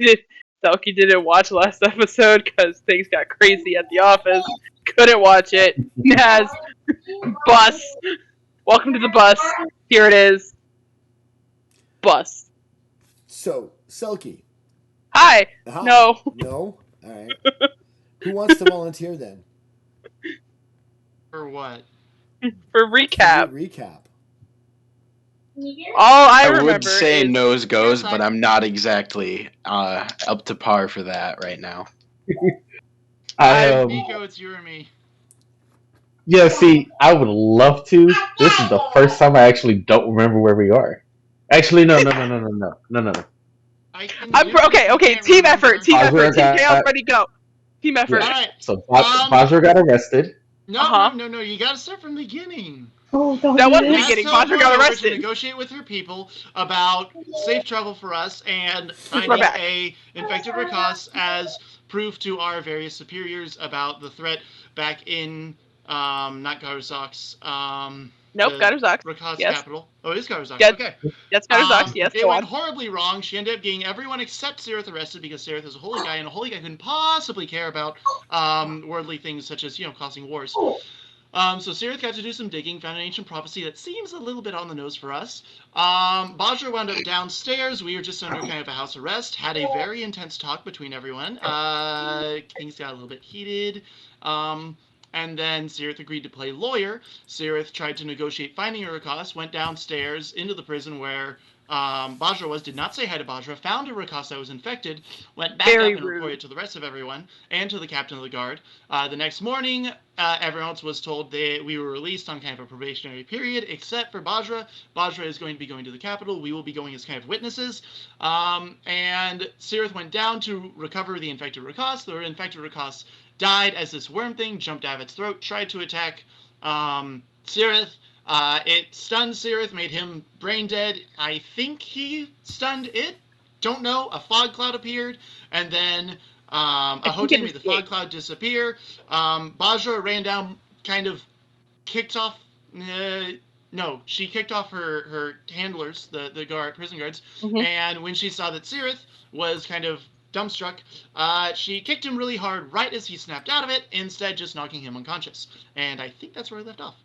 Selkie didn't watch last episode because things got crazy at the office. Couldn't watch it. Naz, bus. Welcome to the bus. Here it is. Bus. So, Selkie. Hi. Hi. No. No? Alright. Who wants to volunteer then? For what? For recap. For recap. All I would remember say is nose goes, Parasite. but I'm not exactly up to par for that right now. Nico, it's you or me. Yeah, see, I would love to. This is the first time I actually don't remember where we are. Actually, no. I can I'm do it if you okay. can't Team remember. effort. Team Bajra effort. Team got- chaos. Ready go. Team effort. Yeah. All right. So Bajra got arrested. No. You gotta start from the beginning. That was the Naz beginning. told Bajra got Bajra to arrested. negotiate with her people about safe travel for us and We're finding back. a infected Rakas as proof to our various superiors about the threat back in not Garuzak's Nope. Got her Zox. Rakas Yes. capital. Oh, it is Garuzak. Yes. Okay. Yes. Got her Zox. Yes. It Go went on. horribly wrong. She ended up getting everyone except Sirith arrested because Sirith is a holy guy, and a holy guy couldn't possibly care about worldly things such as, causing wars. So Sirith got to do some digging, found an ancient prophecy that seems a little bit on the nose for us. Bajra wound up downstairs. We were just under kind of a house arrest. Had a very intense talk between everyone. Things got a little bit heated. And then Sirith agreed to play lawyer. Sirith tried to negotiate finding Rakas, went downstairs into the prison where Bajra was, did not say hi to Bajra, found a Rakas that was infected, went back Very up and rude. reported to the rest of everyone and to the captain of the guard. The next morning, everyone else was told that we were released on kind of a probationary period, except for Bajra. Bajra is going to be going to the capital. We will be going as kind of witnesses. And Sirith went down to recover the infected Rakas. The infected Rakas died as this worm thing jumped out of its throat, tried to attack Sirith. It stunned Sirith, made him brain dead. I think he stunned it. Don't know. A fog cloud appeared, and then Ahote made the fog cloud disappear. Bajra ran down, kind of kicked off. No, she kicked off her handlers, the prison guards, and when she saw that Sirith was kind of dumbstruck, she kicked him really hard right as he snapped out of it, instead just knocking him unconscious. And I think that's where I left off.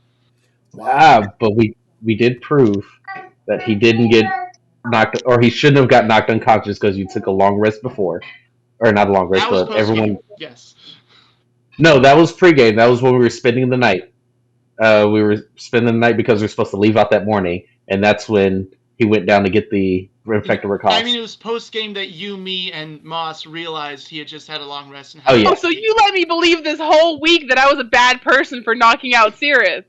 But we did prove that he didn't get knocked, or he shouldn't have got knocked unconscious because you took a long rest before, or not a long rest, That was but post-game. everyone. Yes. No, that was pregame. That was when we were spending the night. We were spending the night because we were supposed to leave out that morning, and that's when he went down to get the infected Rakas. I mean, it was post-game that you, me, and Moss realized he had just had a long rest. And Oh, yeah. Oh, so you let me believe this whole week that I was a bad person for knocking out Sirith.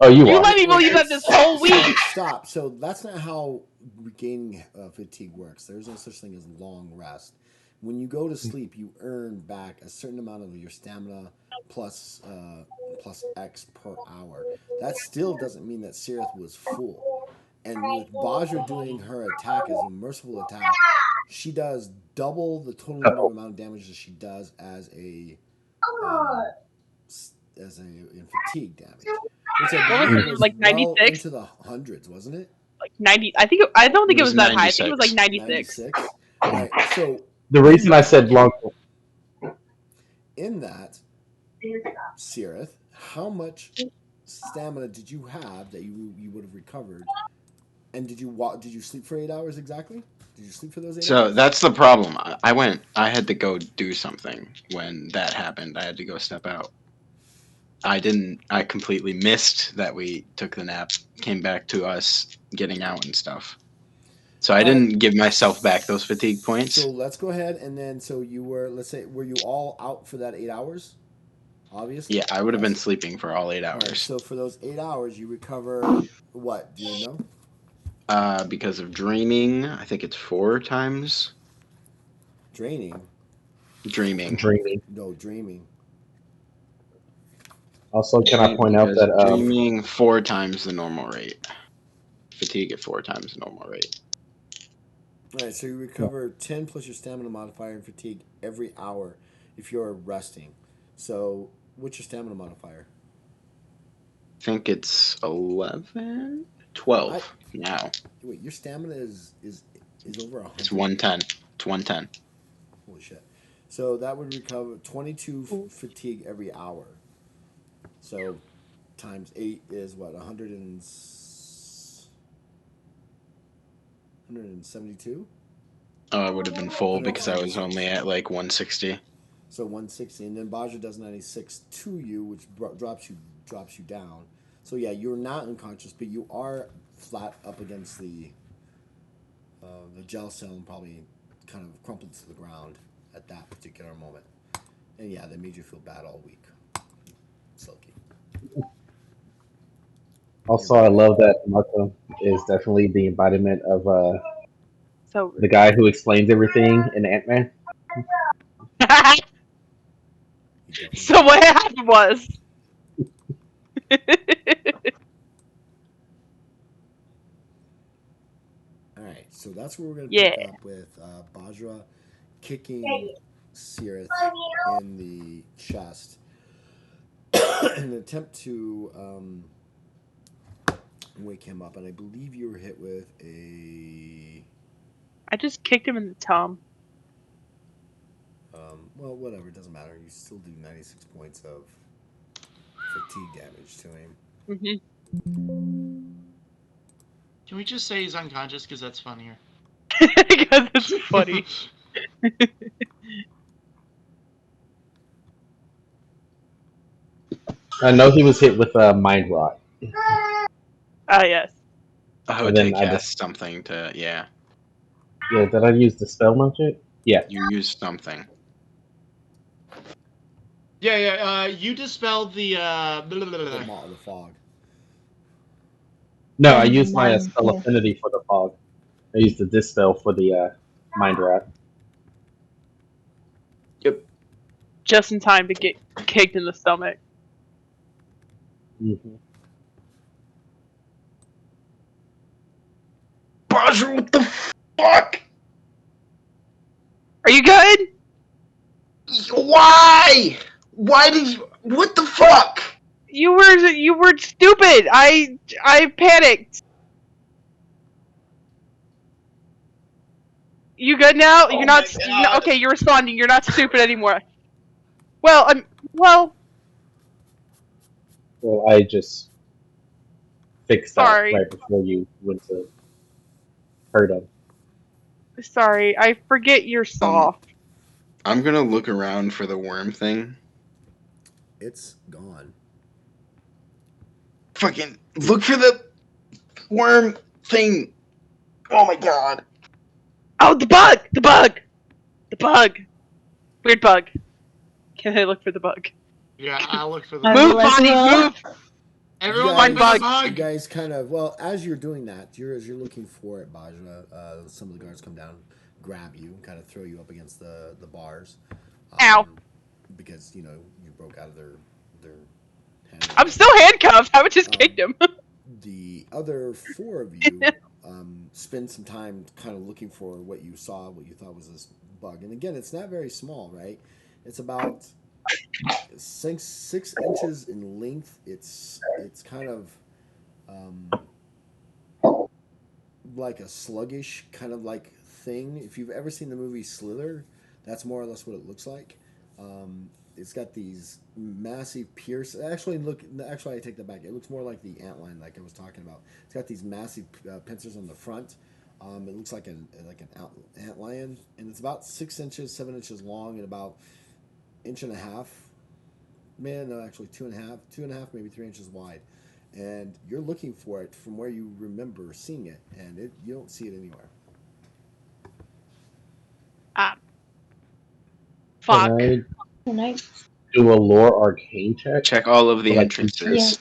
Oh, you You are. let me believe that this whole week. Stop. So that's not how regaining fatigue works. There's no such thing as long rest. When you go to sleep, you earn back a certain amount of your stamina plus X per hour. That still doesn't mean that Sirith was full. And with Bajra doing her attack as a merciful attack, she does double the total number of amount of damage that she does as in fatigue damage. Which What was it, like 96? Well into the hundreds, wasn't it? Like 90. I don't think it was that high. I think it was like 96. 96. All right, so The reason I said long. in that, Sirith, how much stamina did you have that you would have recovered? And did you sleep for 8 hours exactly? Did you sleep for those 8 hours? So that's the problem. I had to go do something when that happened. I had to go step out. I completely missed that we took the nap, came back to us getting out and stuff. So I didn't give myself back those fatigue points. So let's go ahead and then, so you were, let's say, were you all out for that 8 hours? Obviously. Yeah, I would have been sleeping for all 8 hours. Right, so for those 8 hours, you recover what? Do you know? Because of dreaming, I think it's 4 times. Dreaming. Dreaming. No, dreaming. Also, can I point out that dreaming 4 times the normal rate. Fatigue at 4 times the normal rate. All right, so you recover 10 plus your stamina modifier and fatigue every hour if you're resting. So, what's your stamina modifier? I think it's 11? 12 now. Wait, your stamina is over 100? It's 110. It's 110. Holy shit! So that would recover 22 fatigue every hour. So times 8 is what 172. I would have been full because I was 176. only at like 160. So 160, and then Bajra does 96 to you, which drops you down. So yeah, you're not unconscious, but you are flat up against the gel cell and probably kind of crumpled to the ground at that particular moment. And yeah, that made you feel bad all week. Silky. Also, I love that Marco is definitely the embodiment of So the guy who explains everything in Ant-Man. He definitely so what happened was All right, so that's where we're going to yeah. pick up with Bajra kicking Sirith in the chest in an attempt to wake him up. And I believe you were hit with a. I just kicked him in the tum. Well, whatever, it doesn't matter. You still do 96 points of fatigue damage to him. Mm-hmm. Can we just say he's unconscious because that's funnier? Because it's funny. I know he was hit with a mind rot, Ah, yes. Oh, and to then I just cast something to, yeah. did I use the spell magic? Yeah. You used something. Yeah. You dispelled the The fog. No, I And used my mine, spell yeah. affinity for the fog. I used the dispel for the mind rot. Yep. Just in time to get kicked in the stomach. Mm-hmm. Bajra, what the fuck? Are you good? Why? Why did you? What the fuck? You were stupid. I panicked. You good now? Oh You're my not. God. Okay, you're responding. You're not stupid anymore. Well, well. Well, I just fixed that Sorry. right before you went to hurt him. Sorry. I forget you're soft. I'm gonna look around for the worm thing. It's gone. Fucking look for the worm thing. Oh my god. Oh, the bug! The bug! The bug! Weird bug. Can I look for the bug? Yeah, I'll look for the I bug. Move, will as Bonnie, well. move! Everyone Find look for the bug. You bug. guys kind of as you're doing that, as you're looking for it, Bajra, some of the guards come down, grab you, and kind of throw you up against the bars. Ow. Because you broke out of their hand. I'm still handcuffed. I would just kicked him. The other 4 of you spend some time kind of looking for what you saw, what you thought was this bug. And again, it's not very small, right? It's about 6 inches in length. It's kind of like a sluggish kind of like thing. If you've ever seen the movie Slither, that's more or less what it looks like. It's got these massive pierce. Actually, I take that back. It looks more like the antlion, like I was talking about. It's got these massive pincers on the front. It looks like an antlion, and it's about 6 inches, 7 inches long, and about inch and a half. Man, no, actually 2.5, maybe 3 inches wide. And you're looking for it from where you remember seeing it, and you don't see it anywhere. Fuck. Can I Can I do a lore arcane check? Check all of the Like, entrances.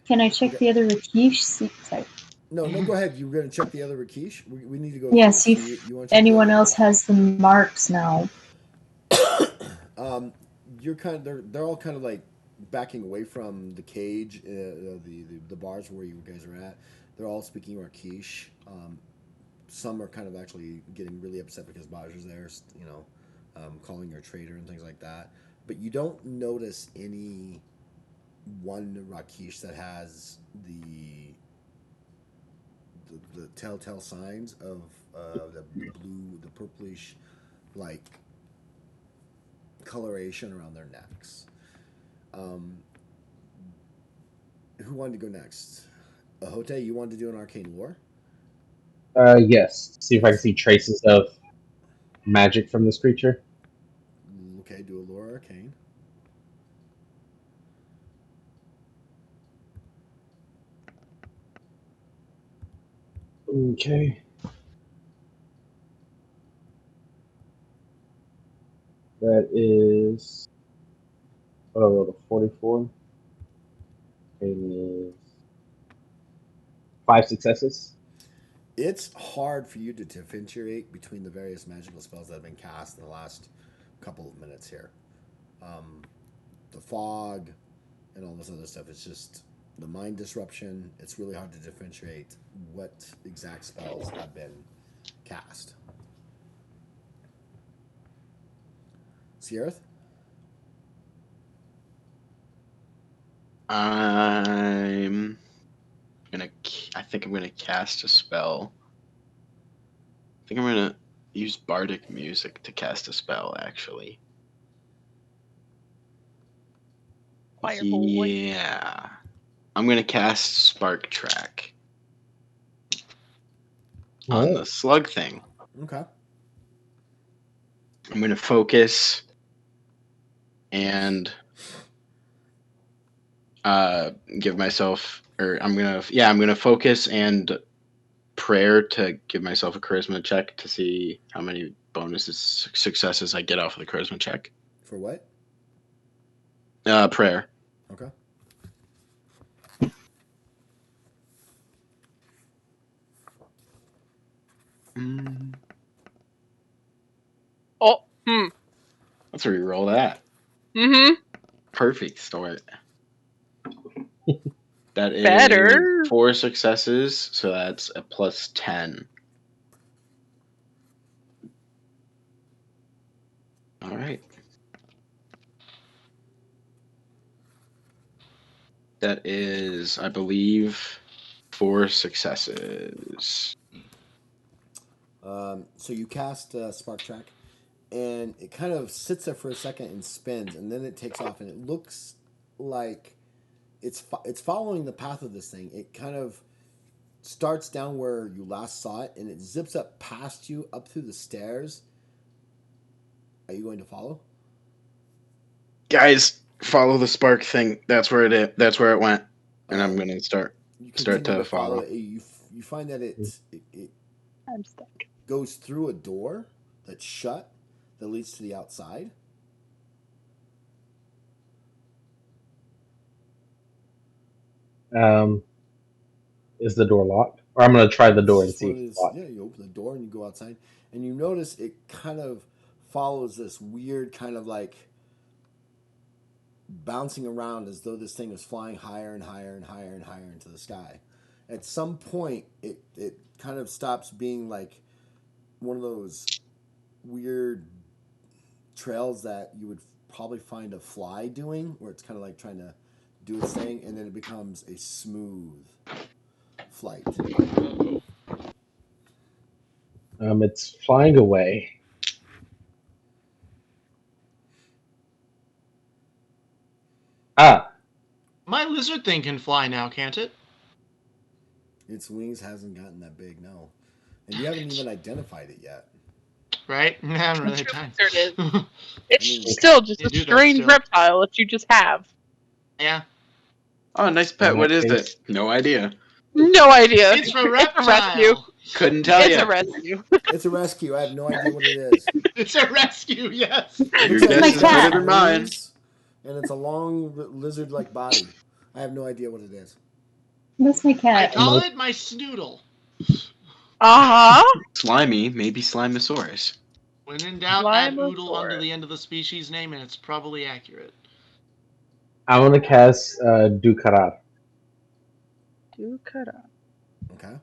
can I check the other Rakesh? Sorry. No, go ahead. You were going to check the other Rakesh? We need to go Yeah, through. see So if you want to check anyone the other else has the marks now. You're kind of they're all kind of like backing away from the cage, the bars where you guys are at. They're all speaking Rakesh. Some are kind of actually getting really upset because Bajra's there, calling her a traitor and things like that. But you don't notice any one Rakesh that has the telltale signs of the blue, the purplish, like coloration around their necks. Who wanted to go next? Ahote, you wanted to do an arcane lore? Yes. See if I can see traces of magic from this creature. Okay, do a lore arcane. Okay. That is. What I rolled a 44. It is 5 successes. It's hard for you to differentiate between the various magical spells that have been cast in the last couple of minutes here. The fog and all this other stuff. It's just the mind disruption. It's really hard to differentiate what exact spells have been cast. Sierra? I think I'm gonna cast a spell. I think I'm gonna use bardic music to cast a spell. Actually. Fireball. Yeah. I'm gonna cast Spark Track on the slug thing. Okay. I'm gonna focus and give myself, or I'm gonna focus and prayer to give myself a charisma check to see how many successes I get off of the charisma check. For what? Prayer. Okay. Oh, Let's re-roll that. Mm-hmm. Perfect start. That is Better. 4 successes, so that's a plus 10. All right. That is, I believe, 4 successes. So you cast Spark Track, and it kind of sits there for a second and spins, and then it takes off, and it looks like it's following the path of this thing. It kind of starts down where you last saw it, and it zips up past you, up through the stairs. Are you going to follow? Guys, follow the spark thing. That's where that's where it went, and I'm gonna start You to continue follow. it. You find that it I'm stuck. goes through a door that's shut that leads to the outside. Is the door locked? Or I'm gonna try the door and see if it's locked. Yeah, you open the door and you go outside, and you notice it kind of follows this weird kind of like bouncing around as though this thing is flying higher and higher and higher and higher into the sky. At some point, it kind of stops being like one of those weird trails that you would probably find a fly doing, where it's kind of like trying to do its thing, and then it becomes a smooth flight. It's flying away. My lizard thing can fly now, can't it? Its wings hasn't gotten that big, no. And you haven't even identified it yet. Right? I haven't really had time. It's still just a strange reptile that you just have. Yeah. Oh, nice pet. What is it? No idea. No idea. It's a reptile. It's a rescue. Couldn't tell you. It's a rescue. It's a rescue. I have no idea what it is. It's a rescue, yes. Your guess is better than mine. And it's a long lizard-like body. I have no idea what it is. That's my I cat. call it my snoodle. Uh-huh. Slimy, maybe Slimosaurus. When in doubt, add Slimosaurus. oodle under the end of the species name, and it's probably accurate. I want to cast Dukarar. Dukarar. Okay.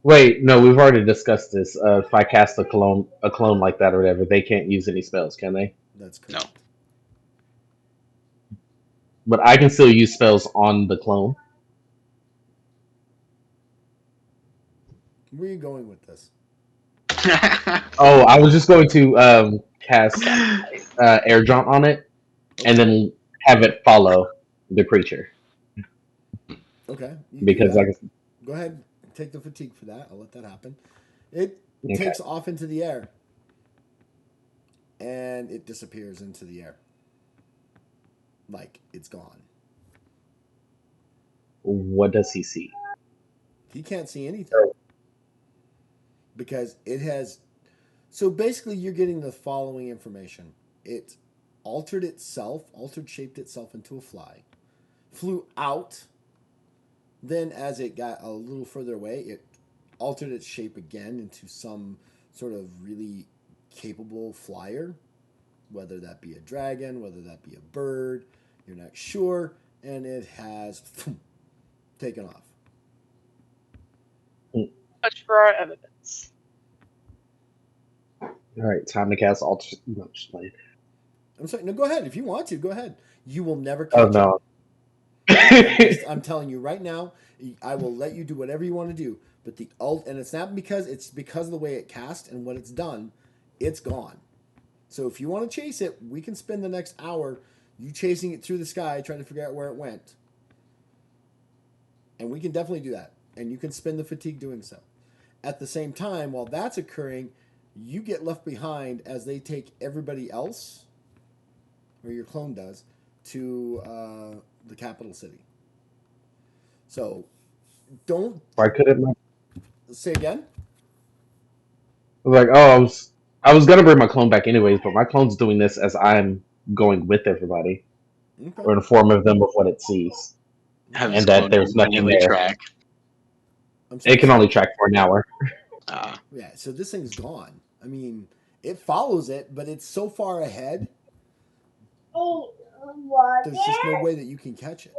Wait, no, we've already discussed this. If I cast a clone like that or whatever, they can't use any spells, can they? That's correct. No. But I can still use spells on the clone. Where are you going with this? Oh, I was just going to cast air jaunt on it, and then have it follow the creature Okay, you do because that. like I said, Go ahead, take the fatigue for that. I'll let that happen. It okay. takes off into the air, and it disappears into the air, like it's gone. What does he see? He can't see anything because it has. So basically, you're getting the following information. It altered shaped itself into a fly, flew out. Then, as it got a little further away, it altered its shape again into some sort of really capable flyer, whether that be a dragon, whether that be a bird, you're not sure, and it has taken off. Much for our evidence. All right, time to cast alter. No, just playing. I'm sorry. No, go ahead. If you want to, go ahead. You will never Oh catch no. it. I'm telling you right now. I will let you do whatever you want to do. But the ult, and it's because of the way it cast and what it's done. It's gone. So if you want to chase it, we can spend the next hour you chasing it through the sky, trying to figure out where it went. And we can definitely do that. And you can spend the fatigue doing so. At the same time, while that's occurring, you get left behind as they take everybody else, or your clone does, to the capital city. So don't Why couldn't my say again. I was like, oh, I was gonna bring my clone back anyways, but my clone's doing this as I'm going with everybody Okay. or inform of them of what it sees, Have and his that clone there's nothing independently there. track. I'm sorry. It can only track for an hour. Yeah. So this thing's gone. I mean, it follows it, but it's so far ahead. There's just no way that you can catch it.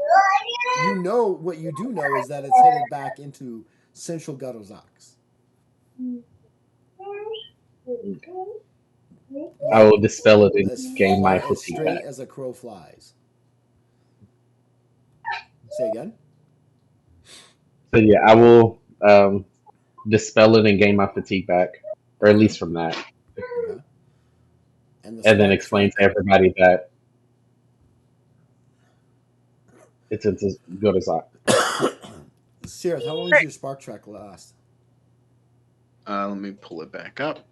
You know what you do know is that it's headed back into Central Garozax. I Like will dispel it and as gain my far as fatigue straight back. as a crow flies. Say again. So yeah, I will dispel it and gain my fatigue back, or at Okay. least from that, Okay. And the and then spark explain trek. to everybody that it's into Godozak. Sirith, how long does Great. your spark trek last? Let me pull it back up.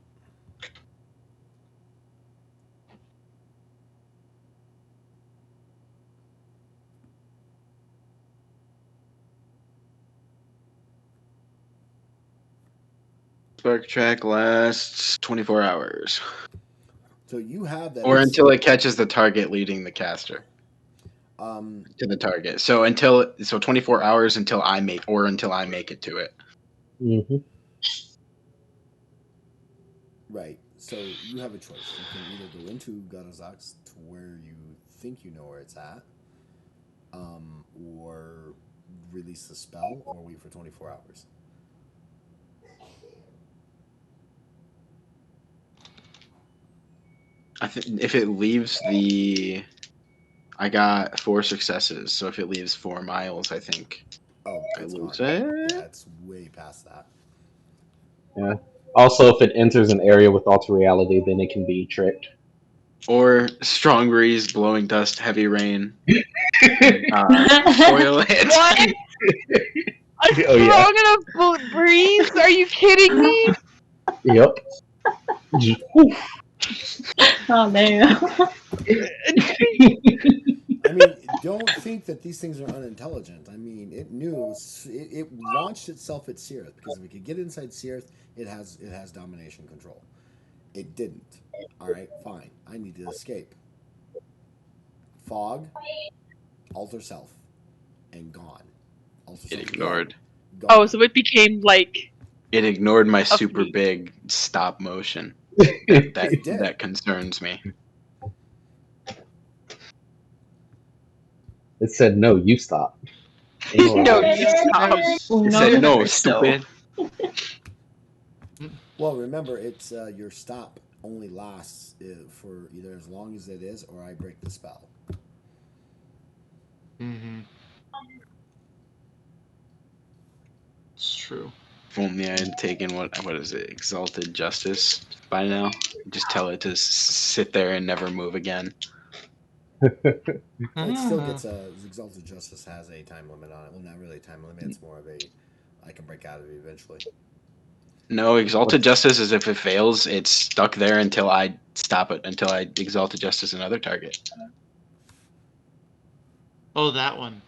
Spark track lasts 24 hours. So you have that. Or until it catches the target leading the caster to the target. So 24 hours until I make it to it. Mm-hmm. Right. So you have a choice. You can either go into Garozax to where you think you know where it's at, or release the spell, or wait for 24 hours. I think if it leaves I got 4 successes, so if it leaves 4 miles, I think Oh, I it's lose gone. it. Yeah, it's way past that. Yeah. Also, if it enters an area with alter reality, then it can be tricked. Or strong breeze, blowing dust, heavy rain. Spoil it. What? A Oh yeah. strong enough breeze? Are you kidding me? Yep. Oh, damn. I mean, don't think that these things are unintelligent. I mean, it knew it launched itself at Searth because if it could get inside Searth, it has domination control. It didn't. All right, fine. I need to escape. Fog, alter self, and gone. Alter It self ignored. again, Oh, gone. so it became like It ignored my a super fleet. big stop motion. It did. That concerns me. It said no. You stop. No, Oh, you stop. It no said no, reverso. stupid. Well, remember, it's your stop only lasts for either as long as it is, or I break the spell. Mm-hmm. It's true. If only I had taken what is it, Exalted Justice by now. Just tell it to sit there and never move again. It still gets Exalted Justice has a time limit on it. Well, not really a time limit. It's more of a I can break out of it eventually. No, Exalted Justice is if it fails, it's stuck there until I stop it, until I Exalted Justice another target. Oh, that one.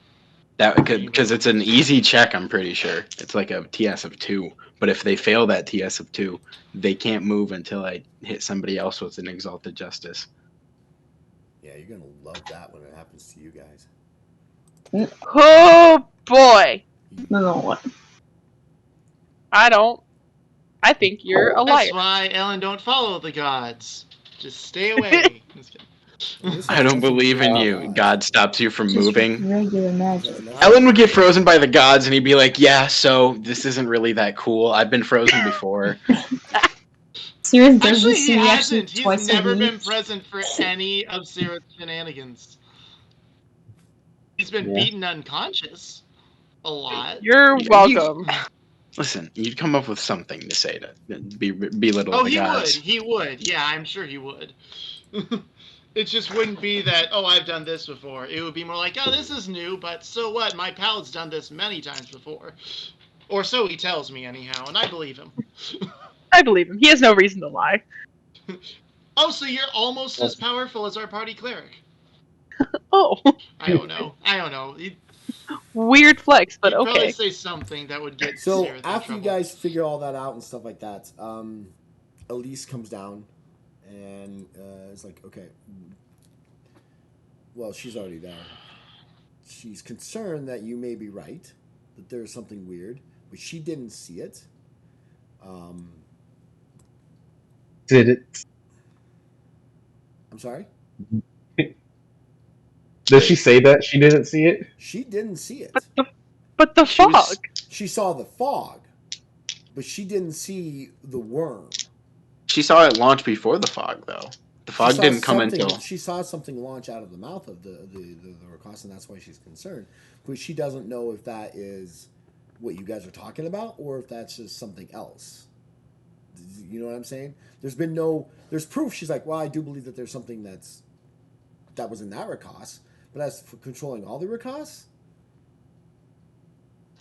That because it's an easy check, I'm pretty sure. It's like a TS of 2. But if they fail that TS of 2, they can't move until I hit somebody else with an Exalted Justice. Yeah, you're gonna love that when it happens to you guys. Oh boy! No, what? I don't. I think you're a liar. That's why Ellen don't follow the gods. Just stay away. Just kidding. I don't believe in you. God stops you from Just moving. regular magic. Ellen would get frozen by the gods, and he'd be like, "Yeah, so this isn't really that cool. I've been frozen before." Sirius does Actually, this he to me hasn't. twice He's a never been week. present for any of Sirius' shenanigans. He's been Yeah. beaten unconscious a lot. You're welcome. Listen, you'd come up with something to say to belittle Oh, the he gods. would. He would. Yeah, I'm sure he would. It just wouldn't be that, oh, I've done this before. It would be more like, oh, this is new, but so what? My pal's done this many times before. Or so he tells me, anyhow, and I believe him. I believe him. He has no reason to lie. Oh, so you're almost as powerful as our party cleric. Oh, I don't know. I don't know. weird flex, but You'd probably okay. say something that would get So Sirith in after you trouble. guys figure all that out and stuff like that, Elise comes down and is like, okay. Well, she's already there. She's concerned that you may be right, that there's something weird, but she didn't see it. Did it? I'm sorry? Does she say that she didn't see it? She didn't see it. But the fog. She saw the fog, but she didn't see the worm. She saw it launch before the fog, though. The fog didn't come until... She saw something launch out of the mouth of the Rakos, and that's why she's concerned. But she doesn't know if that is what you guys are talking about or if that's just something else. You know what I'm saying? There's proof. She's like, well, I do believe that there's something that was in that Rakos, but as for controlling all the Rakos,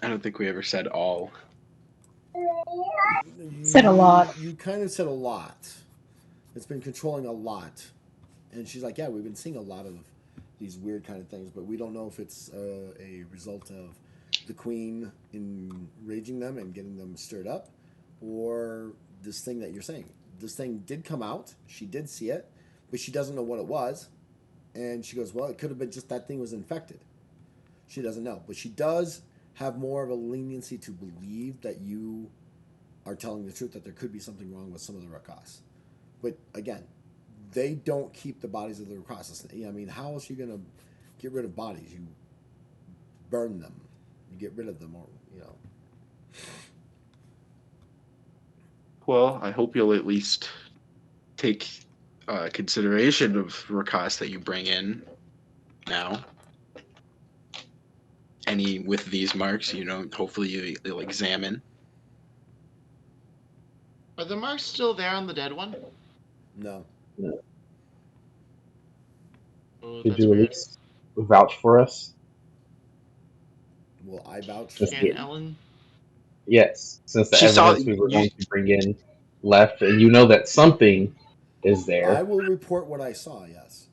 I don't think we ever said all. Said a lot. You kind of said a lot. It's been controlling a lot. And she's like, yeah, we've been seeing a lot of these weird kind of things, but we don't know if it's a result of the queen enraging them and getting them stirred up, or this thing that you're saying. This thing did come out. She did see it, but she doesn't know what it was. And she goes, well, it could have been just that thing was infected. She doesn't know. But she does have more of a leniency to believe that you are telling the truth, that there could be something wrong with some of the Rakos. But again, they don't keep the bodies of the Rakos. I mean, how else are you going to get rid of bodies? You burn them. You get rid of them, or, you know. Well, I hope you'll at least take consideration of Rakos that you bring in now. Any with these marks, hopefully you'll examine. Are the marks still there on the dead one? No. Oh, Did that's you at weird. least vouch for us? Will I vouch for Just you? Can kidding. Ellen? Yes, since the She saw- evidence we were going to bring in left, and you know that something is there. I will report what I saw, yes.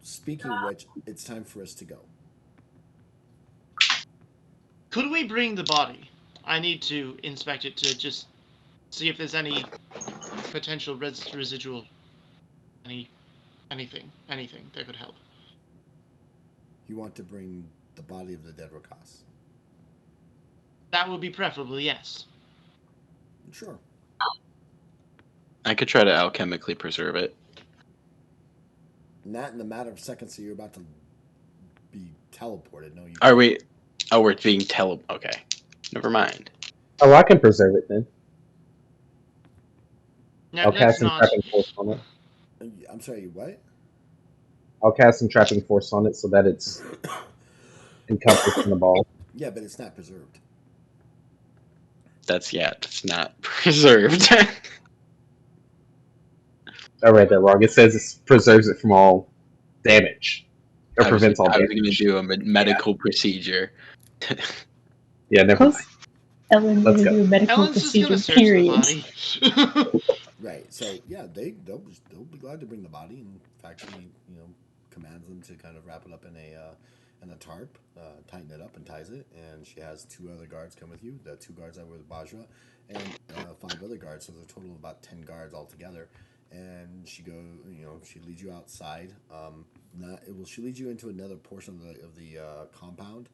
Speaking of which, it's time for us to go. Could we bring the body? I need to inspect it to just see if there's any potential residual, anything that could help. You want to bring the body of the dead Rakos? That would be preferable, yes. Sure. I could try to alchemically preserve it. Not in a matter of seconds, so you're about to be teleported. No, you. Are we? Oh, we're being Okay, never mind. Oh, I can preserve it then. No, I'll let's cast some not. trapping force on it. I'm sorry, what? I'll cast some trapping force on it so that it's encompassed in the ball. Yeah, but it's not preserved. It's not preserved. I read that wrong. It says it preserves it from all damage. Or prevents all I was going to damage. do a medical procedure. Yeah, never mind. How's Ellen Let's gonna go. do a medical Ellen's just gonna procedure? search Period. the body. Right. So yeah, they'll be glad to bring the body, and in fact, she commands them to kind of wrap it up in a tarp, tighten it up, and ties it. And she has 2 other guards come with you. The 2 guards that were with Bajra, and 5 other guards. So there's a total of about 10 guards altogether. And she she leads you outside. She leads you into another portion of the compound,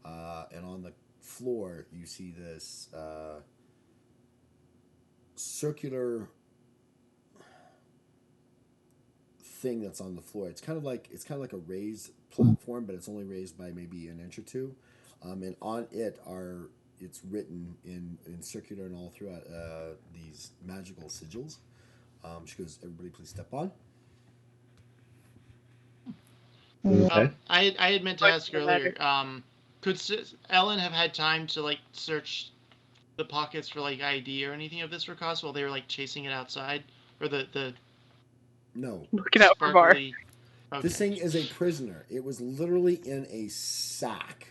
and on the floor you see this circular thing that's on the floor. It's kind of like a raised platform, but it's only raised by maybe an inch or two. And on it's written in circular and all throughout these magical sigils. She goes, "Everybody, please step on." Okay. I had meant to ask earlier. Could Ellen have had time to like search the pockets for like ID or anything of this request while they were like chasing it outside, or the No, Looking out for Var. sparkly? Okay. this thing is a prisoner. It was literally in a sack.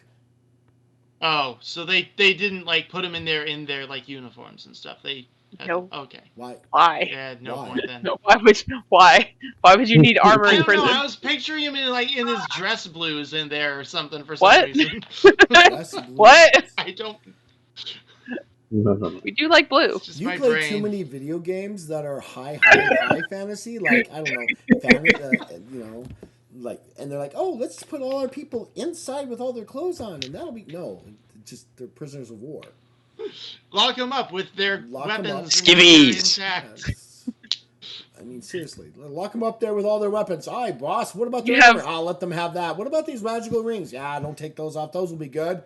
Oh, so they didn't like put them in their like uniforms and stuff. They had, No. Okay. Why? Why? Yeah, no Why? point then. No, why would you need armor I in don't know. prison? I was picturing him in his dress blues in there or something for some What? reason. Dress blue. What? I don't. No. We do like blue. It's just You my play brain. too many video games that are high fantasy, like I don't know, and they're like, oh, let's put all our people inside with all their clothes on, and that'll be just they're prisoners of war. Lock them up with their Lock 'em up. weapons Skivvies. intact. Yes. I mean, seriously, lock them up there with all their weapons. All right, boss. What about their You have- armor? I'll let them have that. What about these magical rings? Yeah, don't take those off. Those will be good.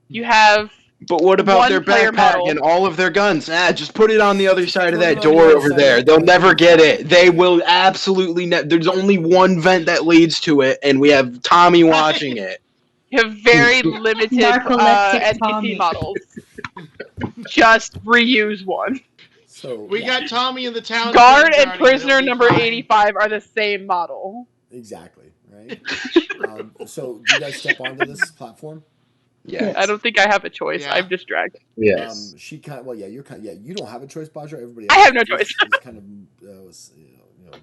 You have But what about One their player backpack model. and all of their guns? Just put it on the other side of put it that on the door other over side there. of They'll that never door. get it. They will absolutely there's only one vent that leads to it, and we have Tommy watching it. you have very limited Narcoleptic NPC Tommy. models. Just reuse one. So We yeah, got Tommy in the town. Guard and guarding it. prisoner It'll be number fine. 85 are the same model. exactly right. So do you guys step onto this platform? Yeah. I don't think I have a choice. Yeah. I'm distracted. Yes. She kind of, well, yeah, you don't have a choice, Bajra. Everybody I else have no choice. is kind of,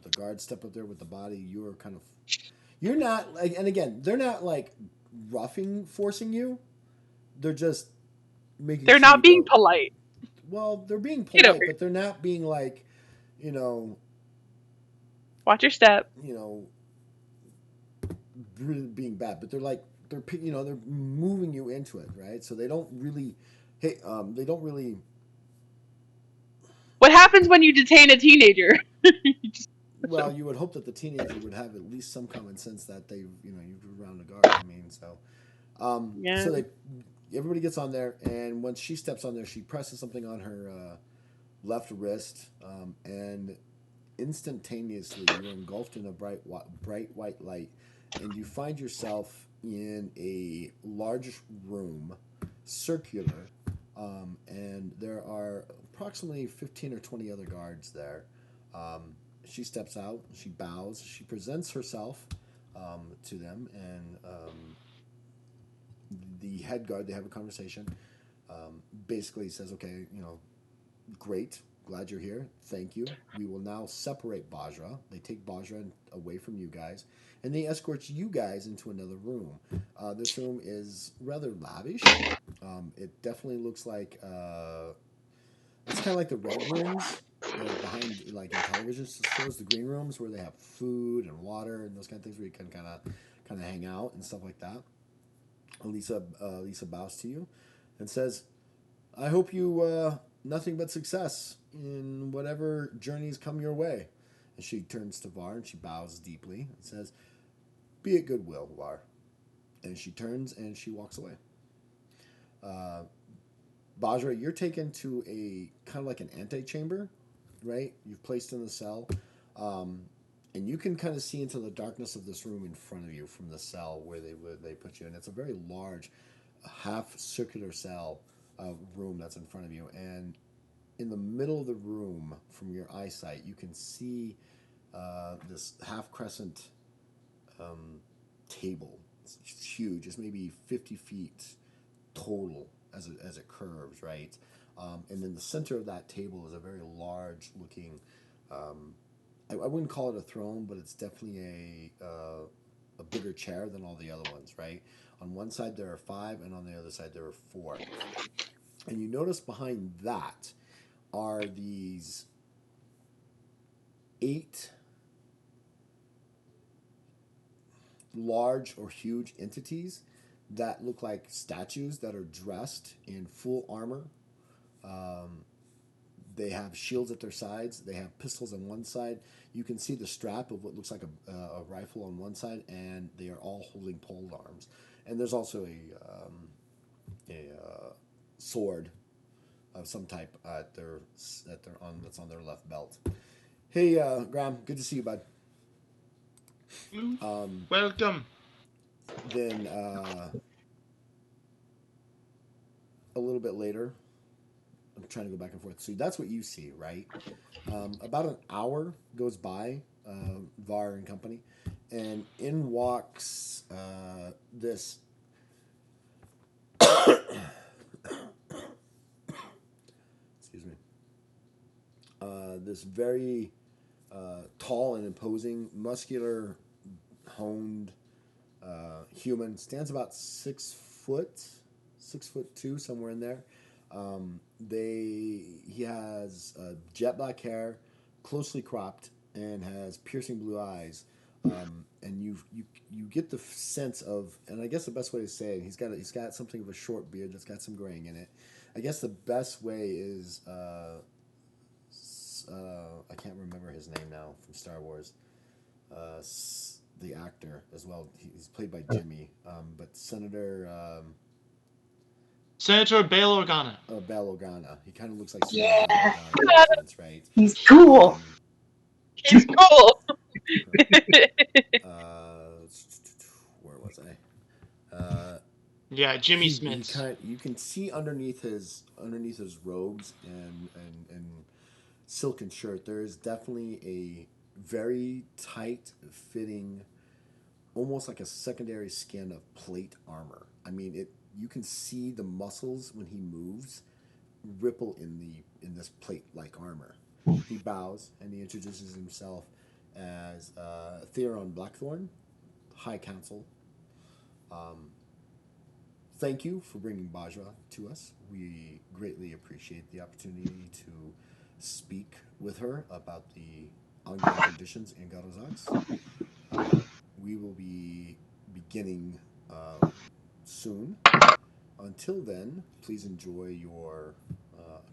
the guards step up there with the body. You're kind of, you're not like, and again, they're not like forcing you. They're just making. They're sure not you being go. polite. Well, they're being Get polite, over it. but they're not being like, Watch your step. really being bad. But they're moving you into it, right? So they don't really, they don't really. What happens when you detain a teenager? Well, you would hope that the teenager would have at least some common sense that they, you're around the guard. I mean, so, Yeah. so everybody gets on there, and once she steps on there, she presses something on her left wrist, and instantaneously you're engulfed in a bright white light, and you find yourself in a large room, circular, and there are approximately 15 or 20 other guards there. She steps out, she bows, she presents herself to them, and the head guard, they have a conversation, basically says, okay, great, glad you're here, thank you. We will now separate Bajra. They take Bajra away from you guys, and they escort you guys into another room. This room is rather lavish. It definitely looks like it's kind of like the red rooms behind, like in television shows, the green rooms where they have food and water and those kind of things where you can kind of hang out and stuff like that. Lisa bows to you and says, "I hope you nothing but success in whatever journeys come your way." And she turns to Var and she bows deeply and says, "Be at goodwill, Var." And she turns and she walks away. Bajra, you're taken to a kind of like an antechamber, right? You've placed in the cell, and you can kind of see into the darkness of this room in front of you from the cell where they put you in. It's a very large, half circular cell room that's in front of you, and in the middle of the room, from your eyesight, you can see this half crescent table. It's huge. It's maybe 50 feet total as it curves, right? And in the center of that table is a very large looking. I wouldn't call it a throne, but it's definitely a bigger chair than all the other ones, right? On one side there are 5, and on the other side there are 4. And you notice behind that are these 8 large or huge entities that look like statues that are dressed in full armor. They have shields at their sides. They have pistols on one side. You can see the strap of what looks like a rifle on one side, and they are all holding pole arms. And there's also a sword of some type that's on their left belt. Hey, Graham, good to see you, bud. Welcome. Then a little bit later, I'm trying to go back and forth. So that's what you see, right? About an hour goes by, Var and company, and in walks this. Excuse me. This very tall and imposing, muscular, honed human, stands about 6 foot, 6'2", somewhere in there. He has jet black hair, closely cropped, and has piercing blue eyes. And you get the sense of, and I guess the best way to say it, he's got something of a short beard that's got some graying in it. I guess the best way is I can't remember his name now from Star Wars. The actor as well. He's played by Jimmy, but Senator Bail Organa. Bail Organa. He kind of looks like Yeah. Senator Organa in that sense, right? He's cool. He's cool. Where was I? Yeah, Jimmy Smith. You can see underneath his robes and silken shirt, there is definitely a very tight fitting, almost like a secondary skin of plate armor. I mean, you can see the muscles when he moves ripple in this plate like armor. He bows and he introduces himself as Theron Blackthorn, High Council. Thank you for bringing Bajra to us. We greatly appreciate the opportunity to speak with her about the ongoing conditions in Garozaks. We will be beginning soon. Until then, please enjoy your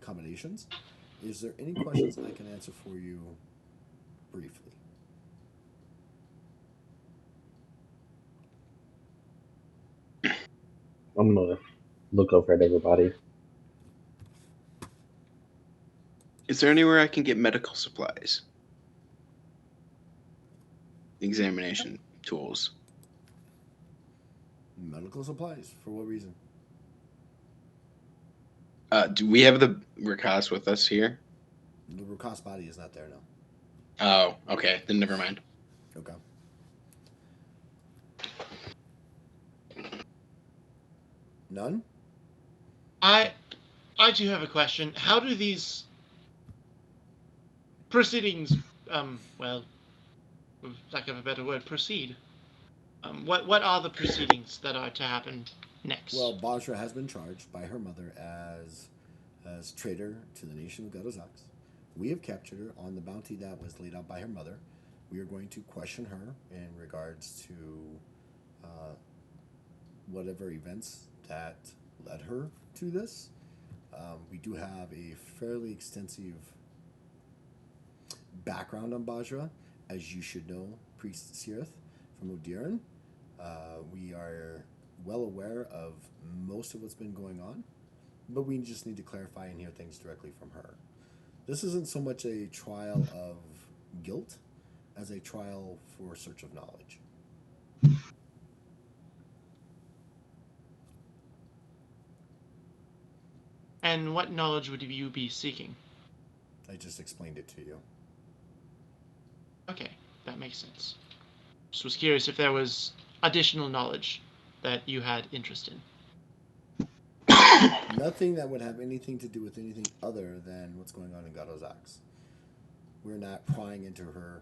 accommodations. Is there any questions I can answer for you briefly? I'm gonna look over at everybody. Is there anywhere I can get medical supplies? Examination tools. Medical supplies? For what reason? Do we have the Rakas with us here? The Rukas body is not there now. Oh, okay. Then never mind. Okay. None? I do have a question. How do these proceedings, well, for lack of a better word, proceed? What are the proceedings that are to happen next? Well, Bajra has been charged by her mother as traitor to the nation of Garozaks. We have captured her on the bounty that was laid out by her mother. We are going to question her in regards to whatever events that led her to this. We do have a fairly extensive background on Bajra, as you should know, Priest Sirith from Odiran. We are well aware of most of what's been going on, but we just need to clarify and hear things directly from her. This isn't so much a trial of guilt as a trial for search of knowledge. And what knowledge would you be seeking? I just explained it to you. Okay, that makes sense. Just was curious if there was additional knowledge that you had interest in. Nothing that would have anything to do with anything other than what's going on in Gadozak's. We're not prying into her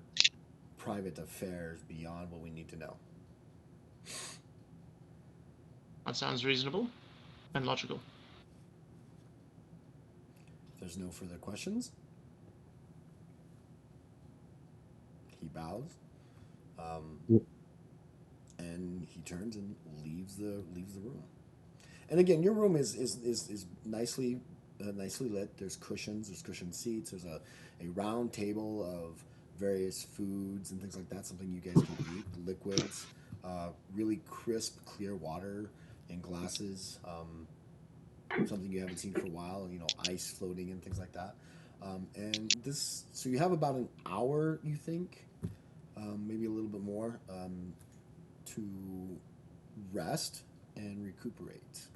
private affairs beyond what we need to know. That sounds reasonable and logical. If there's no further questions, he bows, and he turns and leaves the room. And again, your room is nicely lit. There's cushions, there's cushioned seats. There's a round table of various foods and things like that. Something you guys can eat, liquids, really crisp, clear water in glasses. Something you haven't seen for a while. Ice floating and things like that. And this, so you have about an hour, you think, maybe a little bit more, to rest and recuperate.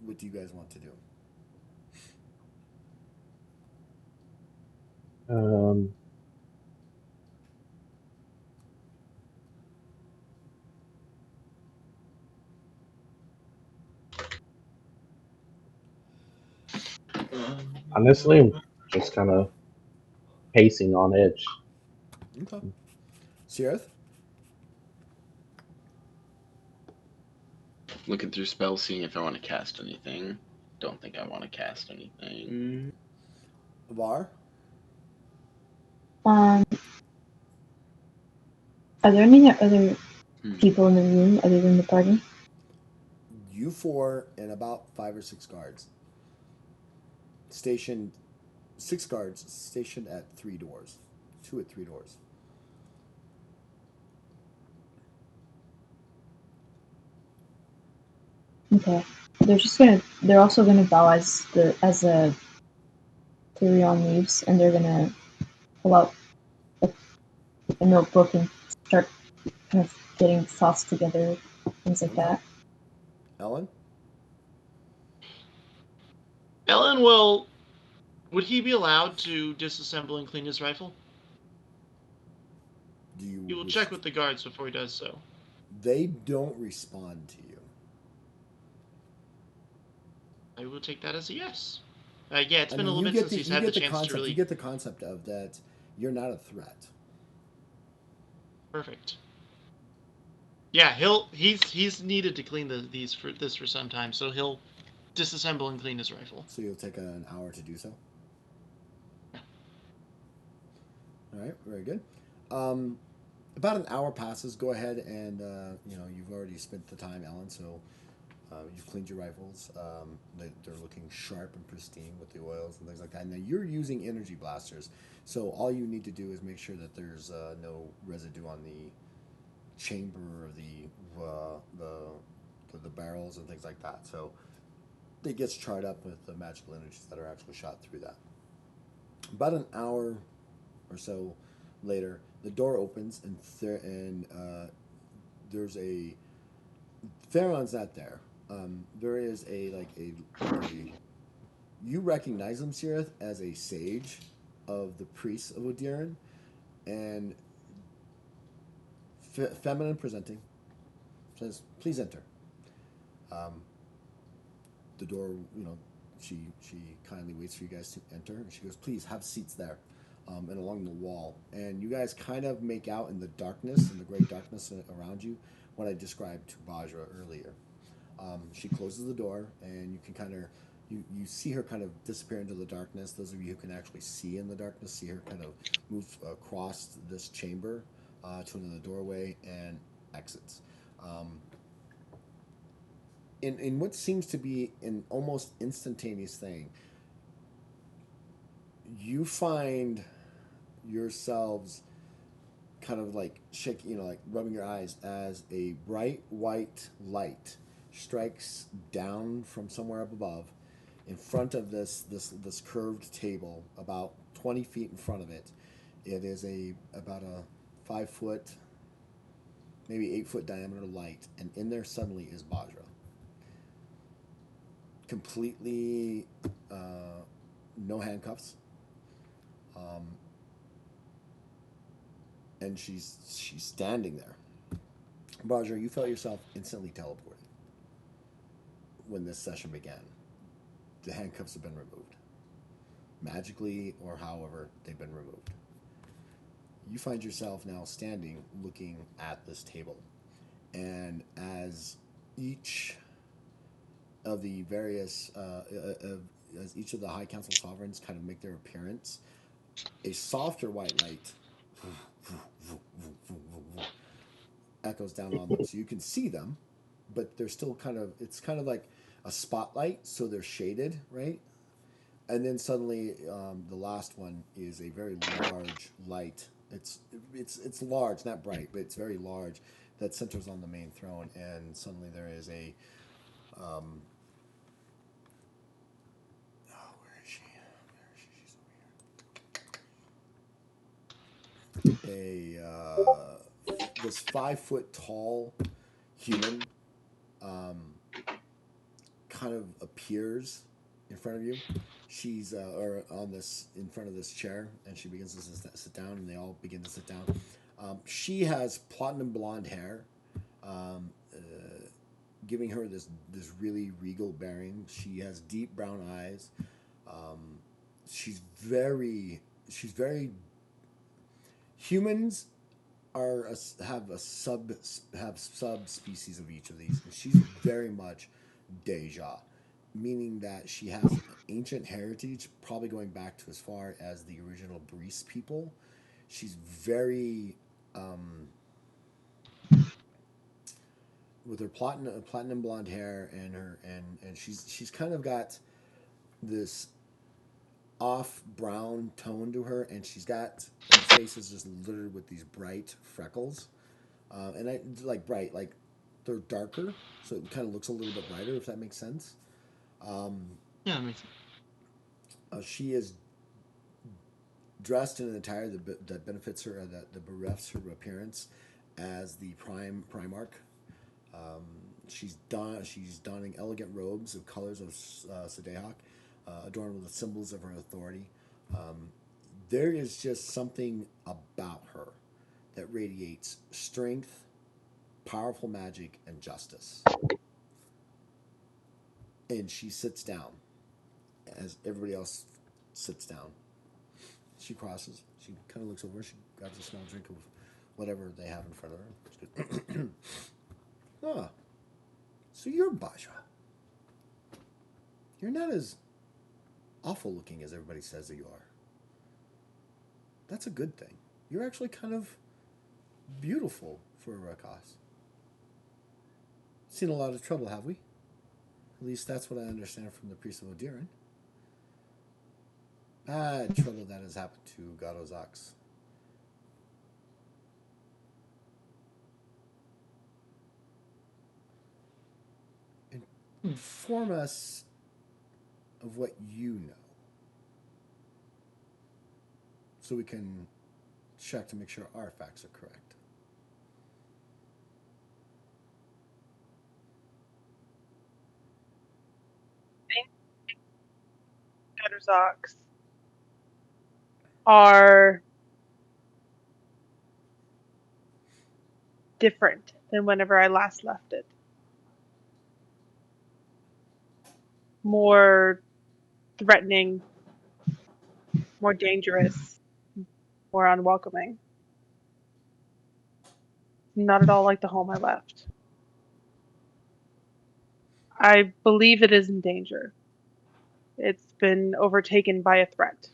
What do you guys want to do? Honestly, I'm just kind of pacing on edge. Okay. Sirith? Looking through spells, seeing if I want to cast anything. Don't think I want to cast anything. Var? Are there any other people in the room other than the party? You four and about 5 or 6 guards. Stationed, 6 guards stationed at 3 doors. 2 at 3 doors. Okay. They're also gonna bow as Tyrion leaves, and they're gonna pull out a notebook and start kind of getting thoughts together, things like that. Ellen? Ellen will. Would he be allowed to disassemble and clean his rifle? He will check with the guards before he does so. They don't respond to you. I will take that as a yes. Yeah, it's been a little you bit get since the, he's you had get the the chance concept. to really. You get the concept of that. You're not a threat. Perfect. Yeah, he's needed to clean this for some time, so he'll disassemble and clean his rifle. So you'll take an hour to do so. Yeah. All right, very good. About an hour passes. Go ahead and you've already spent the time, Ellen. So you've cleaned your rifles. They're looking sharp and pristine with the oils and things like that. Now you're using energy blasters, so all you need to do is make sure that there's no residue on the chamber or the barrels and things like that. So it gets charred up with the magical energies that are actually shot through that. About an hour or so later, the door opens and there's a Theron's not there. There is a you recognize him, Sirith, as a sage of the priests of Odiran, and feminine presenting, says, "Please enter." The door, she kindly waits for you guys to enter, and she goes, "Please have seats there." And along the wall, and you guys kind of make out in the darkness, in the great darkness around you, what I described to Bajra earlier. She closes the door, and you can kind of you see her kind of disappear into the darkness. Those of you who can actually see in the darkness see her kind of move across this chamber to another doorway and exits. In what seems to be an almost instantaneous thing, you find yourselves kind of like shaking, like rubbing your eyes as a bright white light strikes down from somewhere up above in front of this curved table about 20 feet in front of it. It is about a 5 foot, maybe 8 foot diameter light, and in there suddenly is Bajra. completely no handcuffs, and she's standing there. Roger, you felt yourself instantly teleported when this session began. The handcuffs have been removed, magically or however they've been removed. You find yourself now standing, looking at this table, and as each of the various as each of the High Council sovereigns kind of make their appearance, a softer white light echoes down on them, so you can see them, but they're still kind of, it's kind of like a spotlight, so they're shaded, right? And then suddenly, the last one is a very large light. It's large, not bright, but it's very large. That centers on the main throne, and suddenly there is a oh, where is she? Where is she? She's over here. This 5 foot tall human kind of appears in front of you. She's or on this, in front of this chair, and she begins to sit down, and they all begin to sit down. She has platinum blonde hair, um, uh, giving her this really regal bearing. She has deep brown eyes. Um, she's very humans are have subspecies of each of these, and she's very much Deja, meaning that she has ancient heritage, probably going back to as far as the original Breeze people. She's very with her platinum blonde hair and her and she's kind of got this off brown tone to her, and her face is just littered with these bright freckles, and I like bright, like they're darker, so it kind of looks a little bit brighter, if that makes sense. Um, Yeah, that makes sense. she is dressed in an attire that benefits her, that berefs her appearance as the Primarch. Um, she's donning elegant robes of colors of Sadehawk, adorned with the symbols of her authority. Um, there is just something about her that radiates strength, powerful magic, and justice. And she sits down as everybody else sits down. She crosses. She kind of looks over. She grabs a small drink of whatever they have in front of her. Ah, so you're Bajra. You're not as awful looking as everybody says that you are. That's a good thing. You're actually kind of beautiful for a Rakas. Seen a lot of trouble, have we? At least that's what I understand from the priest of Odiran. Bad trouble that has happened to Garozax. Inform us of what you know, so we can check to make sure our facts are correct. Shutterstocks are different than whenever I last left it. More threatening, more dangerous, more unwelcoming. Not at all like the home I left. I believe it is in danger. It's been overtaken by a threat.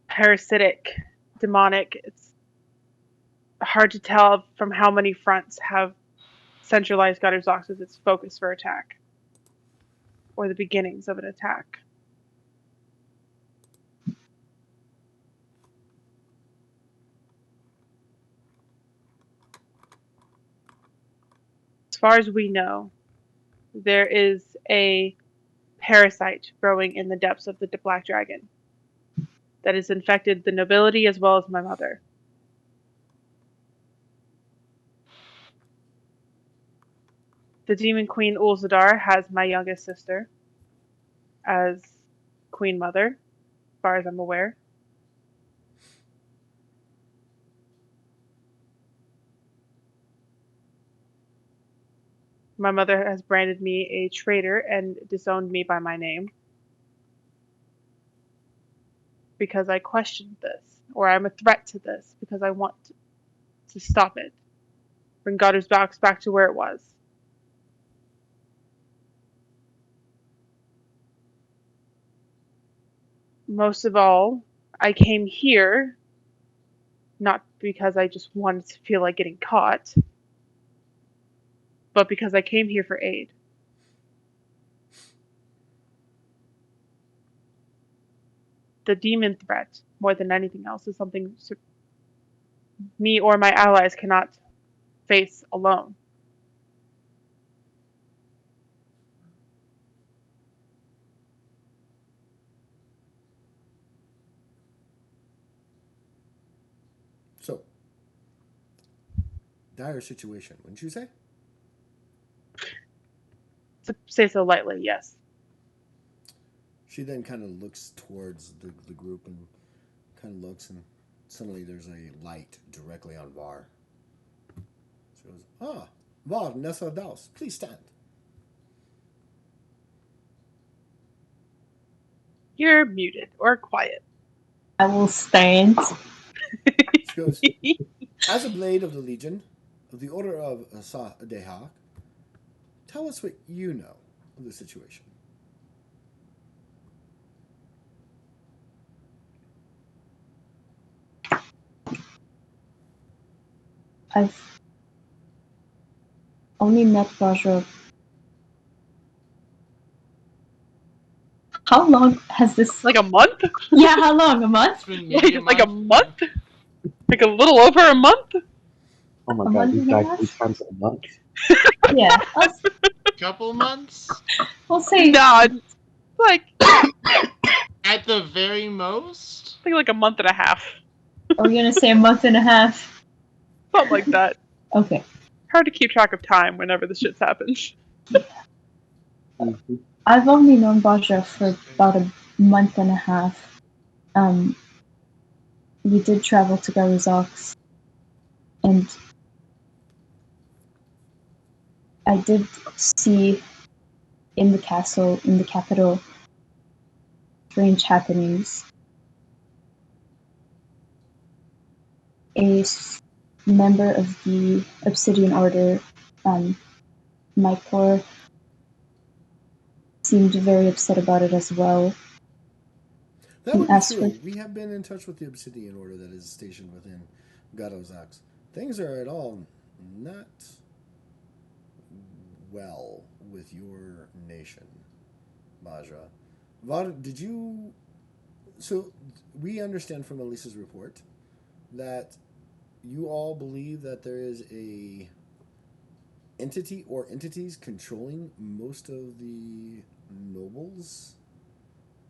Parasitic, demonic. It's hard to tell from how many fronts have centralized Gutterzox as its focus for attack, or the beginnings of an attack. As far as we know, there is a parasite growing in the depths of the Black Dragon that has infected the nobility as well as my mother. The Demon Queen Ulzadar has my youngest sister as Queen Mother, as far as I'm aware. My mother has branded me a traitor and disowned me by my name because I questioned this, or I'm a threat to this, because I want to stop it. Bring Godder's box back to where it was. Most of all, I came here not because I just wanted to feel like getting caught, but because I came here for aid. The demon threat, more than anything else, is something me or my allies cannot face alone. So, dire situation, wouldn't you say? To say so lightly, yes. She then kind of looks towards the group and kind of looks, and suddenly there's a light directly on Var. She goes, "Ah, Var Nessa Daus, please stand." You're muted or quiet. I will stand. She goes, "As a blade of the Legion of the Order of Asa Dehak, tell us what you know of the situation." I've only met Vajra. How long has this? Like a month? Yeah, how long? A month? It's been maybe Like a month? Like a little over a month? Oh my A god, month he's and a back half? 3 times a month. Yeah, couple months we'll say. Nah, like at the very most. I think like a month and a half. Are we gonna say a month and a half? Something like that. Okay. Hard to keep track of time whenever this shit's happened. Mhm. I've only known Vajra for about a month and a half. We did travel to Garizox, and I did see in the castle, in the capital, strange happenings. A member of the Obsidian Order, Mycor, seemed very upset about it as well. That would be As true. for- We have been in touch with the Obsidian Order that is stationed within Gadozax. Things are at all not well with your nation, Bajra. Vad, did you... So, we understand from Elisa's report that you all believe that there is a entity or entities controlling most of the nobles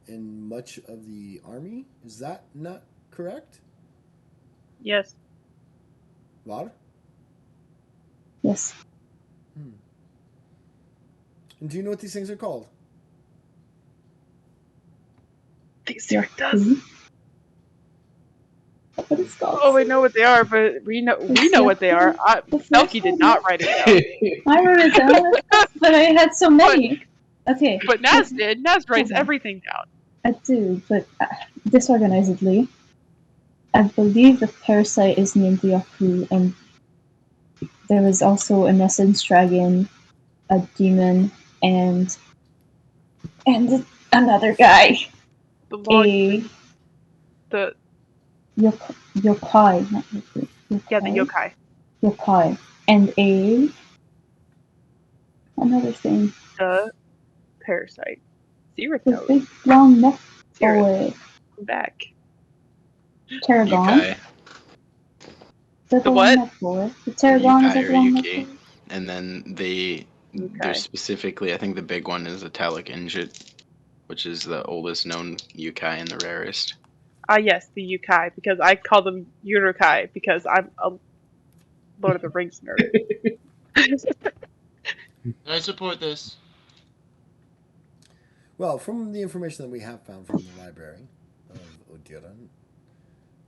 and much of the army. Is that not correct? Yes. Var? Yes. And do you know what these things are called? think Sarah does. What is called? Oh, we know what they are, but we know what they are. Elkie did not write it down. I wrote it down, but I had so many. Okay. But Naz did. Naz writes Okay. everything down. I do, but disorganizedly. I believe the parasite is named Yaku, and there was also an essence dragon, a demon, and another guy. The long, A the yokai, not yokai. yeah, the yokai. Yokai. And another thing. The parasite. Zero The knows. big long neck Zero, boy. come back. Tarragon. Yukai. Is that The long what? neck boy? The Tarragon is Yukai that or the long neck Yuki. boy? And then there's Okay. specifically, I think the big one is Italic Injit, which is the oldest known Yukai and the rarest. Yes, the yokai, because I call them Urukai because I'm a Lord of the Rings nerd. I support this. Well, from the information that we have found from the library of Odiran,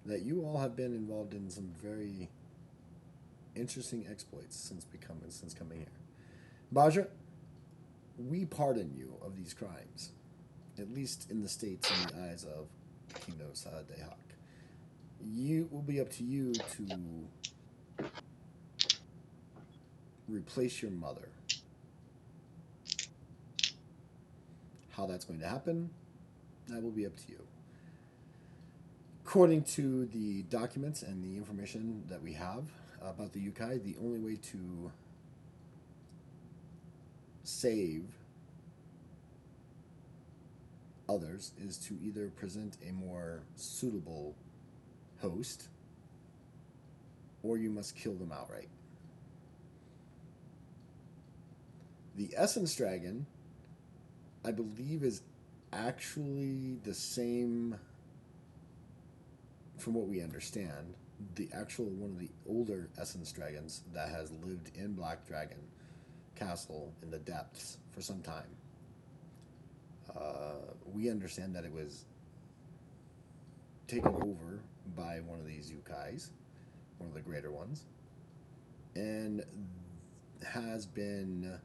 that you all have been involved in some very interesting exploits since coming here. Bajra, we pardon you of these crimes, at least in the states in the eyes of the Kingdom of Hadak. You will be up to you to replace your mother. How that's going to happen, that will be up to you. According to the documents and the information that we have about the Yukai, the only way to save others is to either present a more suitable host or you must kill them outright. The Essence Dragon, I believe, is actually the same, from what we understand, the actual one of the older Essence Dragons that has lived in Black Dragon Castle in the depths for some time. We understand that it was taken over by one of these yukais, one of the greater ones, and has been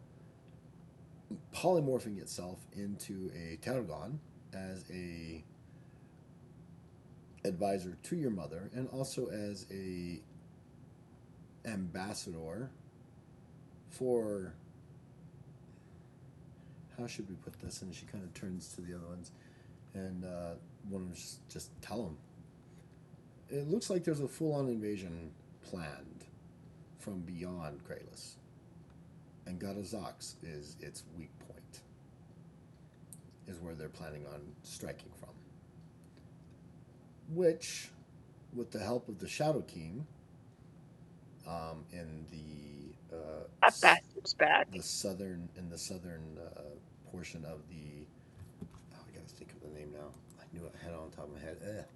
polymorphing itself into a Targon as a advisor to your mother and also as a ambassador for, how should we put this? And she kind of turns to the other ones and one of them just tell them. It looks like there's a full-on invasion planned from beyond Kralis. And Gadazox is its weak point, is where they're planning on striking from. Which, with the help of the Shadow King, in the That bastard's back. the southern portion of the, oh, I gotta think of the name now. I knew it, I had it on top of my head.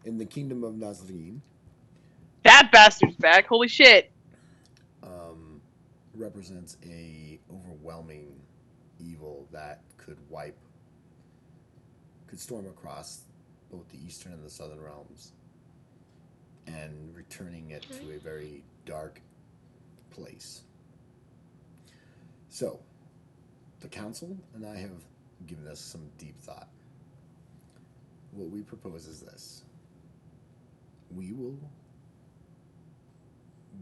In the Kingdom of Nazreen, That bastard's back. Holy shit. represents a overwhelming evil that could storm across both the eastern and the southern realms, and returning it to a very dark place. So, the council and I have given this some deep thought. What we propose is this: we will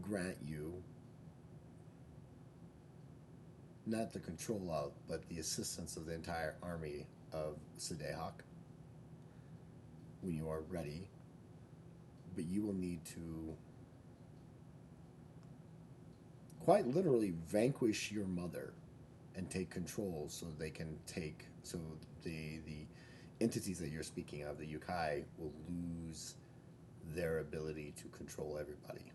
grant you not the control of, but the assistance of the entire army of Sadehawk when you are ready. But you will need to quite literally vanquish your mother and take control so they can take, so the entities that you're speaking of, the Yukai, will lose their ability to control everybody.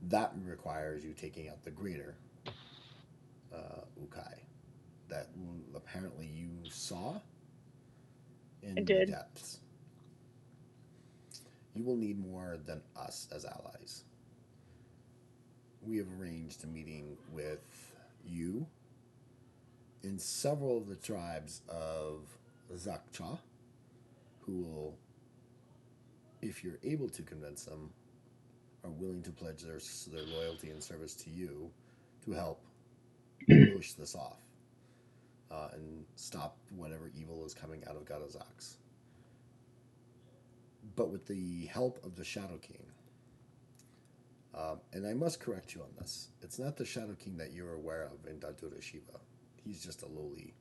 That requires you taking out the greater Ukai that apparently you saw in the depths. You will need more than us as allies. We have arranged a meeting with you and several of the tribes of Zakcha, who will, if you're able to convince them, are willing to pledge their loyalty and service to you to help push this off and stop whatever evil is coming out of Gadazox. But with the help of the Shadow King, and I must correct you on this, it's not the Shadow King that you're aware of in Datura Shiva. He's just a lowly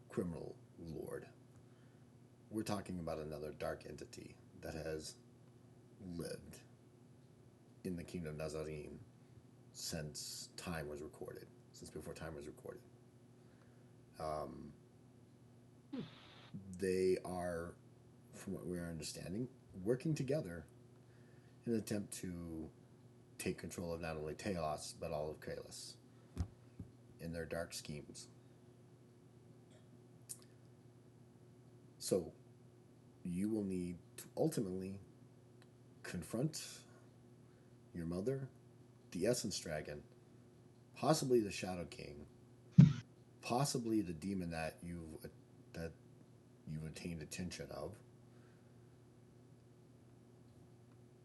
criminal lord. We're talking about another dark entity that has lived in the Kingdom of Nazarene since time was recorded, since before time was recorded. They are, from what we are understanding, working together in an attempt to take control of not only Telos, but all of Kralis in their dark schemes. So, you will need to ultimately confront your mother, the Essence Dragon, possibly the Shadow King, possibly the demon that you've attained attention of,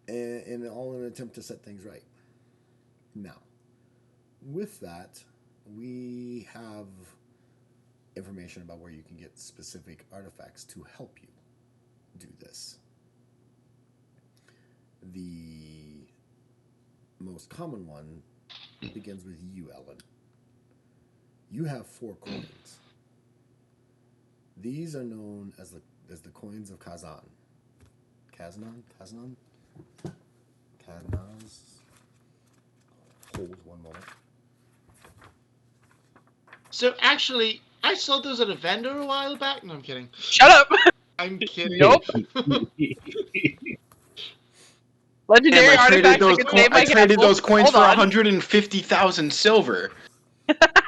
and all in an attempt to set things right. Now, with that, we have information about where you can get specific artifacts to help you do this. The most common one begins with you, Ellen. You have 4 coins. These are known as the coins of Kazan. Kaznan? Hold one moment. So actually, I saw those at a vendor a while back. No, I'm kidding. Shut up! I'm kidding. Nope. Legendary Damn, artifacts that can save my I traded castle. those coins Hold for on. 150,000 silver.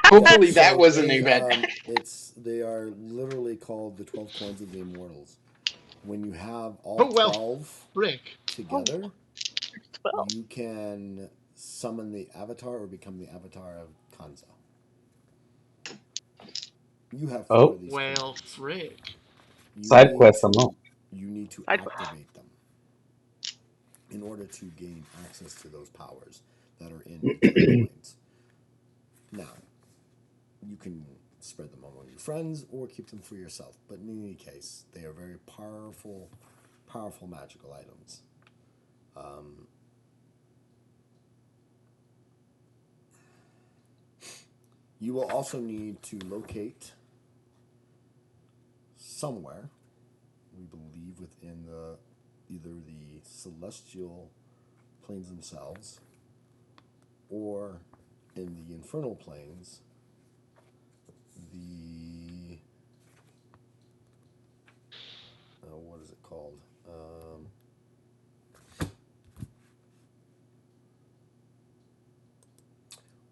Hopefully that wasn't a bad. They are literally called the 12 coins of the immortals. When you have all Oh, well, 12 Rick. together, 12. you can summon the avatar or become the avatar of Kanza. You have 4 of these Well, coins. Rick. Side quest, I'm on. You need to Side quest. activate them in order to gain access to those powers that are in the 12 coins. Now, you can spread them among your friends or keep them for yourself. But in any case, they are very powerful magical items. You will also need to locate somewhere, we believe within either the celestial planes themselves or in the infernal planes, what is it called?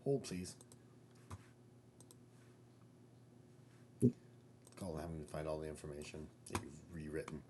Hold, please. It's called having to find all the information that you've rewritten.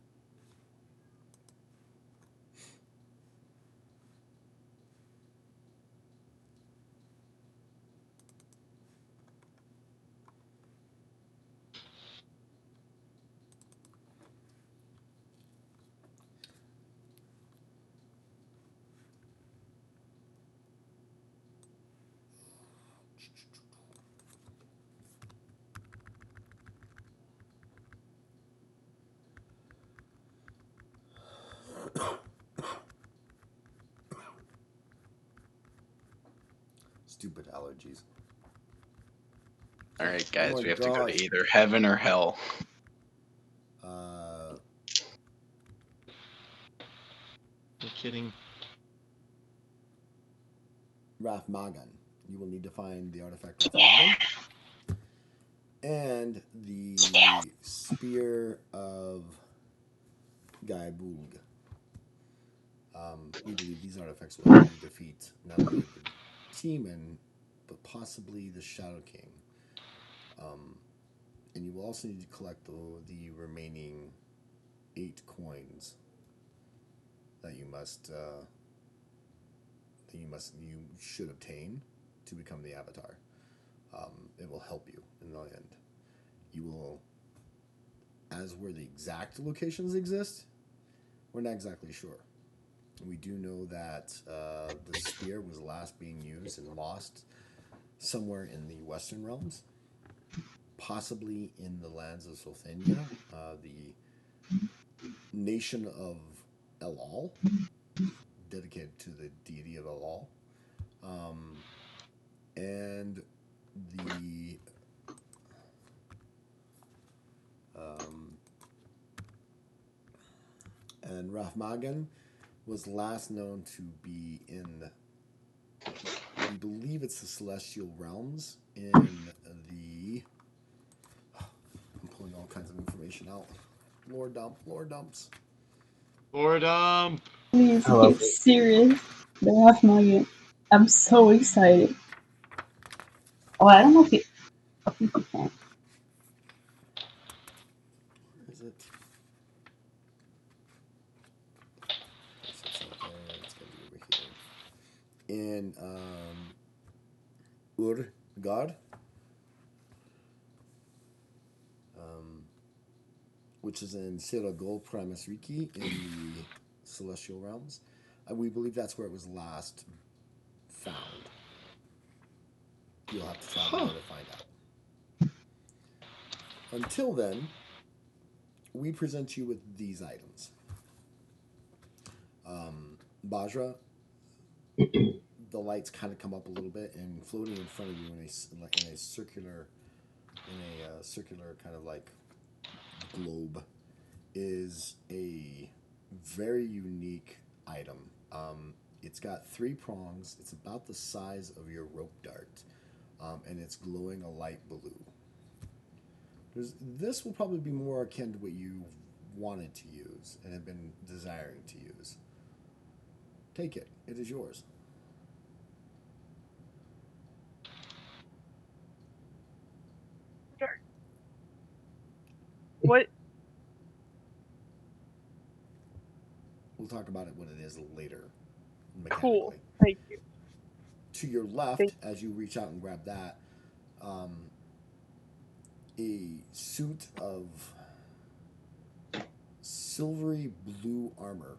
Stupid allergies. All right, guys, Oh my we have to go to gosh. either heaven or hell. You're kidding. Raf Magan. You will need to find the artifact Raf Magan and the spear of Gaibulg. We believe these artifacts will help you defeat not only the demon, but possibly the Shadow King. And you will also need to collect the remaining 8 coins that you should obtain to become the avatar. It will help you in the end. You will, as where the exact locations exist, we're not exactly sure. We do know that the spear was last being used and lost somewhere in the Western realms, possibly in the lands of Sothenia, the nation of Elal, dedicated to the deity of Elal, and the and Raf Magan was last known to be in, we believe it's the celestial realms in the, I'm pulling all kinds of information out. Lore dumps. Boredom. Please, I love it's serious. The Ralph Nugget. I'm so excited. Oh, I don't know if I think you can. Where is it? It's not there. It's gonna be over here. In Ur god, um, which is in Seragol Primus Riki in the Celestial Realms. We believe that's where it was last found. You'll have to travel there to find out. Until then, we present you with these items. Bajra, the lights kind of come up a little bit, and floating in front of you in a circular kind of like globe is a very unique item. It's got 3 prongs. It's about the size of your rope dart, and it's glowing a light blue. This will probably be more akin to what you wanted to use and have been desiring to use. Take it. It is yours. What? We'll talk about it when it is later. Cool. Mechanically. Thank you. To your left, as you reach out and grab that, a suit of silvery blue armor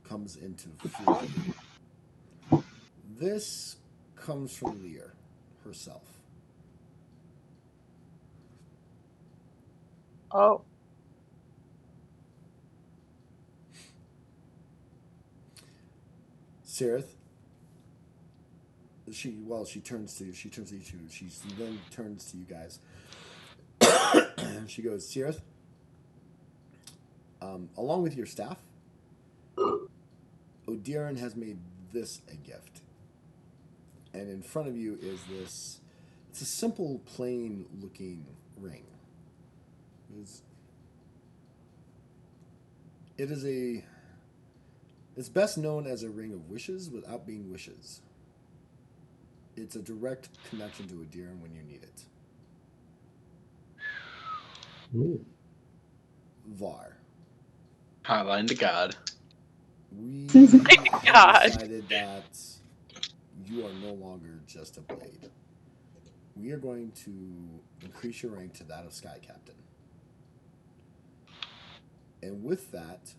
comes into view. This comes from Lear herself. Oh. Sirith, she turns to each of you. She then turns to you guys. She goes, Sirith, along with your staff, Odiran has made this a gift. And in front of you is this. It's a simple, plain looking ring. It's best known as a ring of wishes without being wishes. It's a direct connection to Odiran when you need it. Ooh. Var. Hotline to God. We God. have decided that you are no longer just a blade. We are going to increase your rank to that of Sky Captain. And with that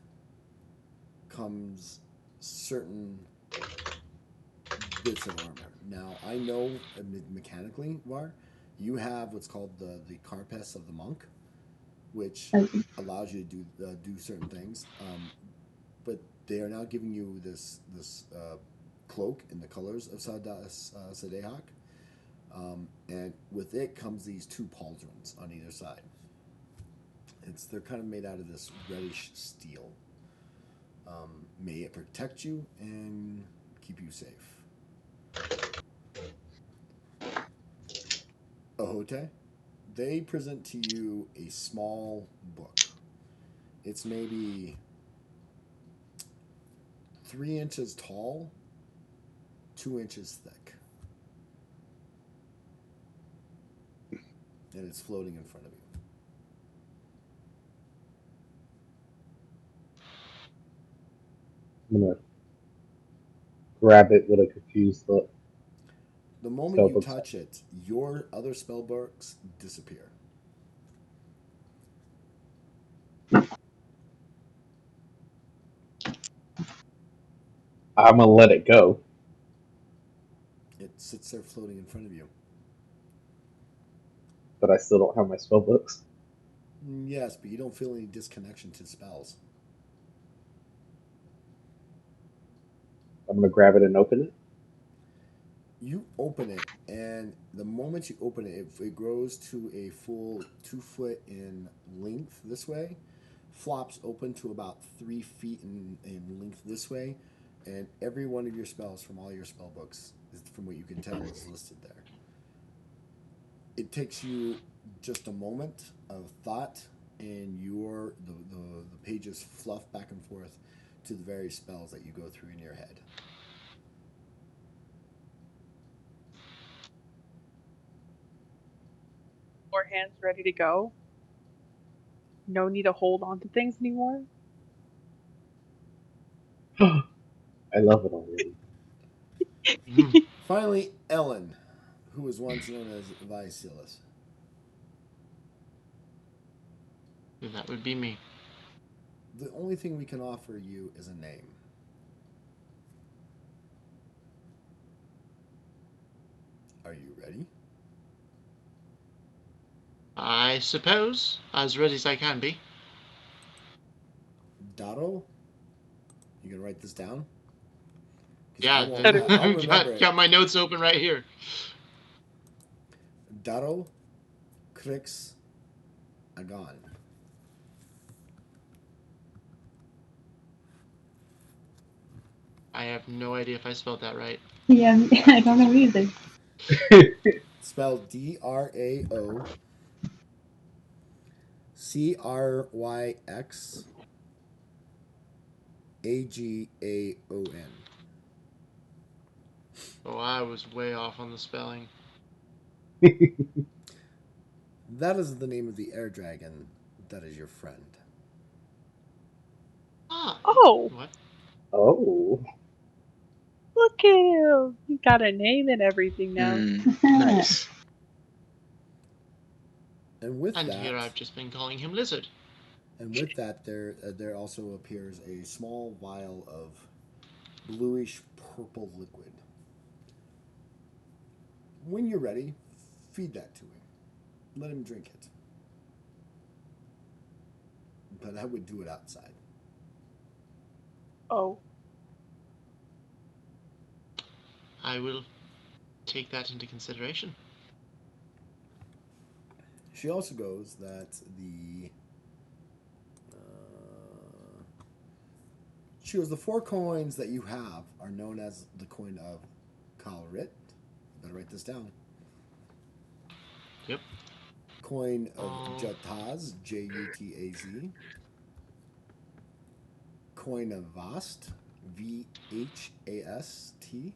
comes certain bits of armor. Now, I know mechanically, Var, you have what's called the Carpes of the Monk, which allows you to do certain things. But they are now giving you this cloak in the colors of Sadehak. And with it comes these 2 pauldrons on either side. They're kind of made out of this reddish steel. May it protect you and keep you safe. Ahote, they present to you a small book. It's maybe 3 inches tall, 2 inches thick. And it's floating in front of you. I'm gonna grab it with a confused look. The moment you Spellbooks. touch it, your other spellbooks disappear. I'm gonna let it go. It sits there floating in front of you. But I still don't have my spell books. Yes, but you don't feel any disconnection to spells. I'm gonna grab it and open it. You open it, and the moment you open it, it grows to a full 2 foot in length this way, flops open to about 3 feet in length this way, and every one of your spells from all your spell books, from what you can tell, is listed there. It takes you just a moment of thought, and the pages fluff back and forth to the various spells that you go through in your head. Four hands ready to go. No need to hold on to things anymore. I love it already. Finally, Ellen, who was once known as Vicilus. That would be me. The only thing we can offer you is a name. Are you ready? I suppose. As ready as I can be. Daro? You gonna write this down? 'Cause Yeah, I'll remember it. got my notes open right here. Daro Krix Agon. I have no idea if I spelled that right. Yeah, I don't know either. Spelled Drao Cryx Agaon. Oh, I was way off on the spelling. That is the name of the air dragon that is your friend. Ah. Oh, What? Oh. look at him. He got a name and everything now. Nice. And with And that, here I've just been calling him Lizard. there also appears a small vial of bluish purple liquid. When you're ready, feed that to him. Let him drink it. But I would do it outside. Oh. I will take that into consideration. She also goes that the 4 coins that you have are known as the coin of Kalrit. Better write this down. Yep. Coin of Jutaz, Jutaz. Coin of Vast, Vhast.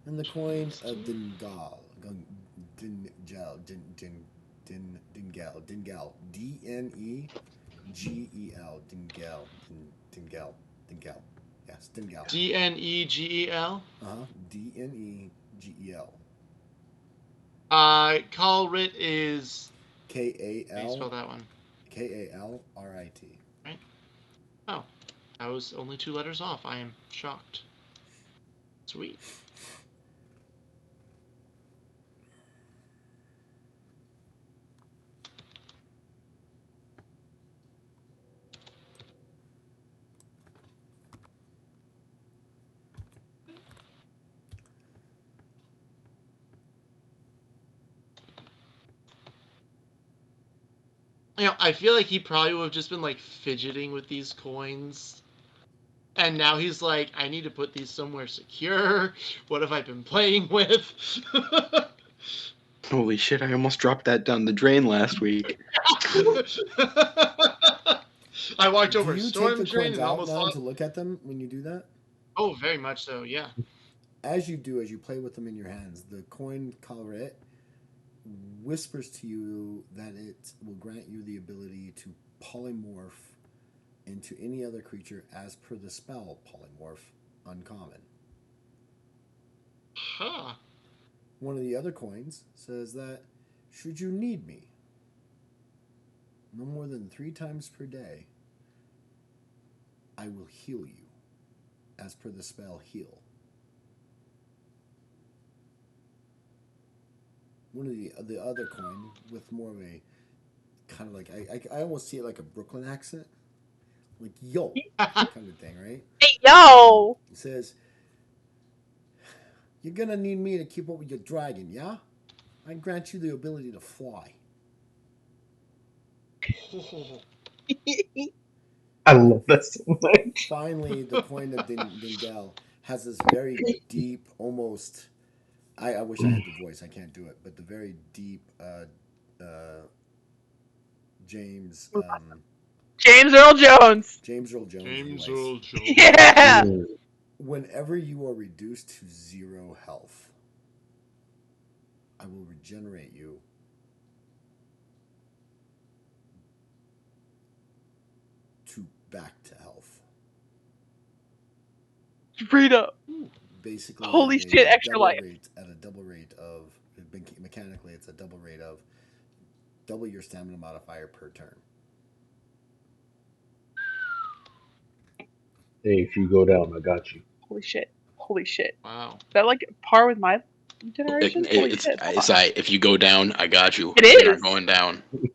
And the coin of Dingal, Dingel, Dingel, Dnegel, Dingel. Yes, Dingel. Dnegel. Dnegel. Kalrit is. Kal. How do you spell that one? Kalrit. Right. Oh, I was only 2 letters off. I am shocked. Sweet. You know, I feel like he probably would have just been like fidgeting with these coins. And now he's like, I need to put these somewhere secure. What have I been playing with? Holy shit, I almost dropped that down the drain last week. I walked Do over you take storm the drain coins and out almost now lost. to look at them when you do that? Oh, very much so, yeah. As you play with them in your hands, the coin Kalrit whispers to you that it will grant you the ability to polymorph into any other creature as per the spell polymorph uncommon. Huh. One of the other coins says that should you need me no more than 3 times per day, I will heal you as per the spell heal. One of the other coin with more of a kind of like I almost see it like a Brooklyn accent, like yo kind of thing, right? Hey, yo! It says, "You're gonna need me to keep up with your dragon, yeah? I grant you the ability to fly." I love that so much. Finally, the coin of Dingel has this very deep, almost. I wish I had the voice. I can't do it, but the very deep James James Earl Jones! James Earl Jones James voice. Earl Jones. Yeah! Whenever you are reduced to 0 health, I will regenerate you to back to health. Straight up. basically Holy at a shit, extra double life. rate, at a double rate of mechanically, it's a double rate of double your stamina modifier per turn. Hey, if you go down, I got you. Holy shit. Holy shit. Wow. Is that like par with my generation? Holy It's shit. it's like if you go down, I got you. It You're is. not going down. You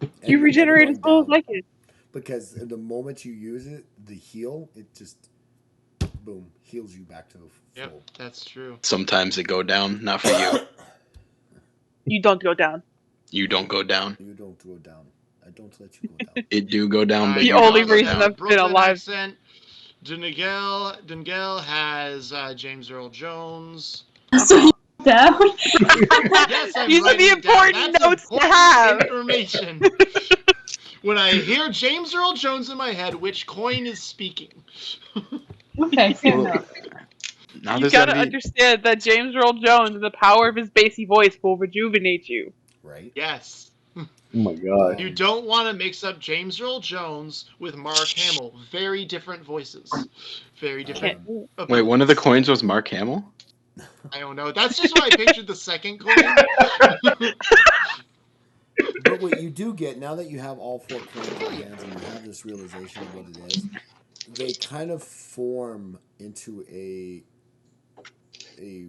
And you're never regenerate as going well as down, I can. because the moment you use it, the heal, it just boom heals you back to full. Yep, that's true. Sometimes it go down, not for you. You don't go down. You don't go down. You don't go down. I don't let you go down. It do go down, but The you only don't go reason down. I've been Brooklyn alive. accent. Dengel has James Earl Jones. So you down? Yes, I'm These are writing the it down. important That's notes to important have. information. When I hear James Earl Jones in my head, which coin is speaking? Okay, fair Well, enough. Now You there's gotta gotta be. understand that James Earl Jones and the power of his bassy voice will rejuvenate you. Right? Yes. Oh my god. You don't want to mix up James Earl Jones with Mark Hamill. Very different voices. Very different. Can't. Wait, abilities. one of the coins was Mark Hamill? I don't know. That's just what I pictured the second coin. But what you do get, now that you have all 4 coins in your hands and you have this realization of what it is, they kind of form into a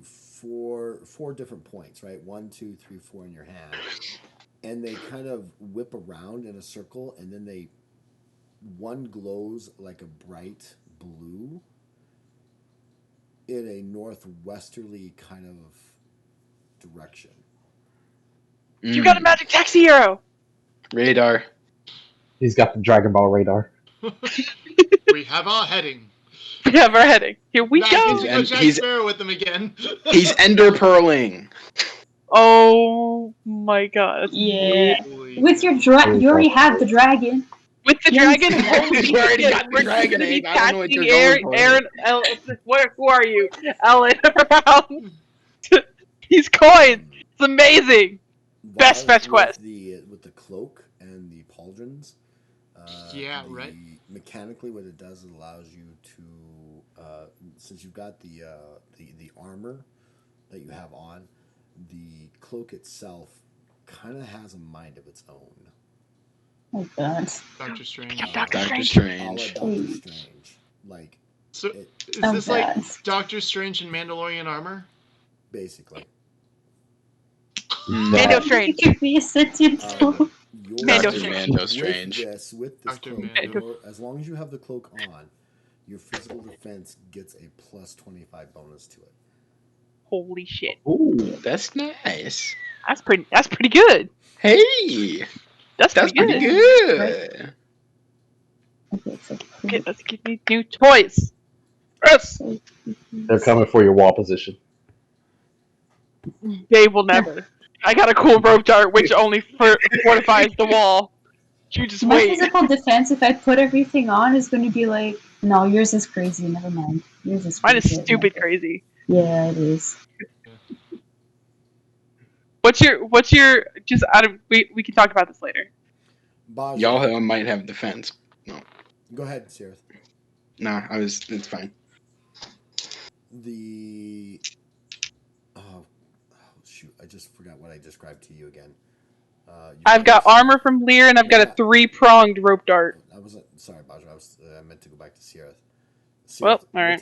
four different points, right? 1, 2, 3, 4 in your hand, and they kind of whip around in a circle, and then one glows like a bright blue in a northwesterly kind of direction. You got a magic taxi arrow! Radar. He's got the Dragon Ball radar. We have our heading. We have our heading. Here we Now go! get to go Jack he's- Sparrow with them again. He's ender pearling. Oh my god. That's Yeah. Holy With your you already have the dragon. With the Yes. dragon, holy You already shit, got the we're dragon gonna be egg. I don't know what passing you're going for. Aaron, who are you? Ellen around these coins. It's amazing. Best While fetch quest. with the cloak and the pauldrons. Yeah, right. Mechanically, what it does, it allows you to, since you've got the armor that you have on, the cloak itself kind of has a mind of its own. Oh god. Doctor Strange. Doctor A Doctor la Strange. Doctor Strange, like So it, is Oh this god. like Doctor Strange in Mandalorian armor? basically. Mando That- Strange. You could be a sentient toad. Your- Mando Dr. Strange. Mando Strange. With this Dr. cloak, Mando. as long as you have the cloak on, your physical defense gets a plus 25 bonus to it. Holy shit. Ooh. That's nice. That's pretty good. Hey, That's that's pretty pretty good. good. Okay, so Okay, let's get these new toys. Yes. They're coming for your wall position. They will never. I got a cool rope dart which only fortifies the wall. You just my wait. physical defense, if I put everything on, is going to be like, no, yours is crazy. Never mind. Yours is Mine is pretty good. stupid crazy. Yeah, it is. What's your just out of we can talk about this later. Baja, Y'all might have defense. go ahead, Sirith. No, it's fine. Oh shoot! I just forgot what I described to you again. I've got armor from Lear and I've got a 3-pronged rope dart. I wasn't sorry, Baja. I meant to go back to Sirith. Well, alright.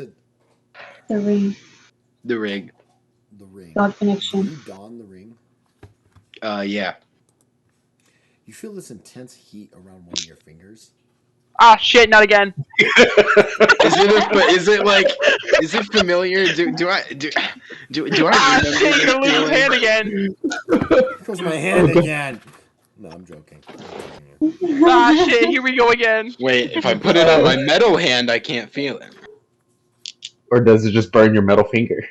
The ring. The rig. The ring. God Do connection. you don the ring? Yeah. You feel this intense heat around one of your fingers. Ah shit, not again. Is it familiar? Do I Ah remember shit, this you're losing feeling? hand again. Here goes my hand again. No, I'm joking. Ah shit, here we go again. Wait, if I put it on my metal hand, I can't feel it. Or does it just burn your metal finger?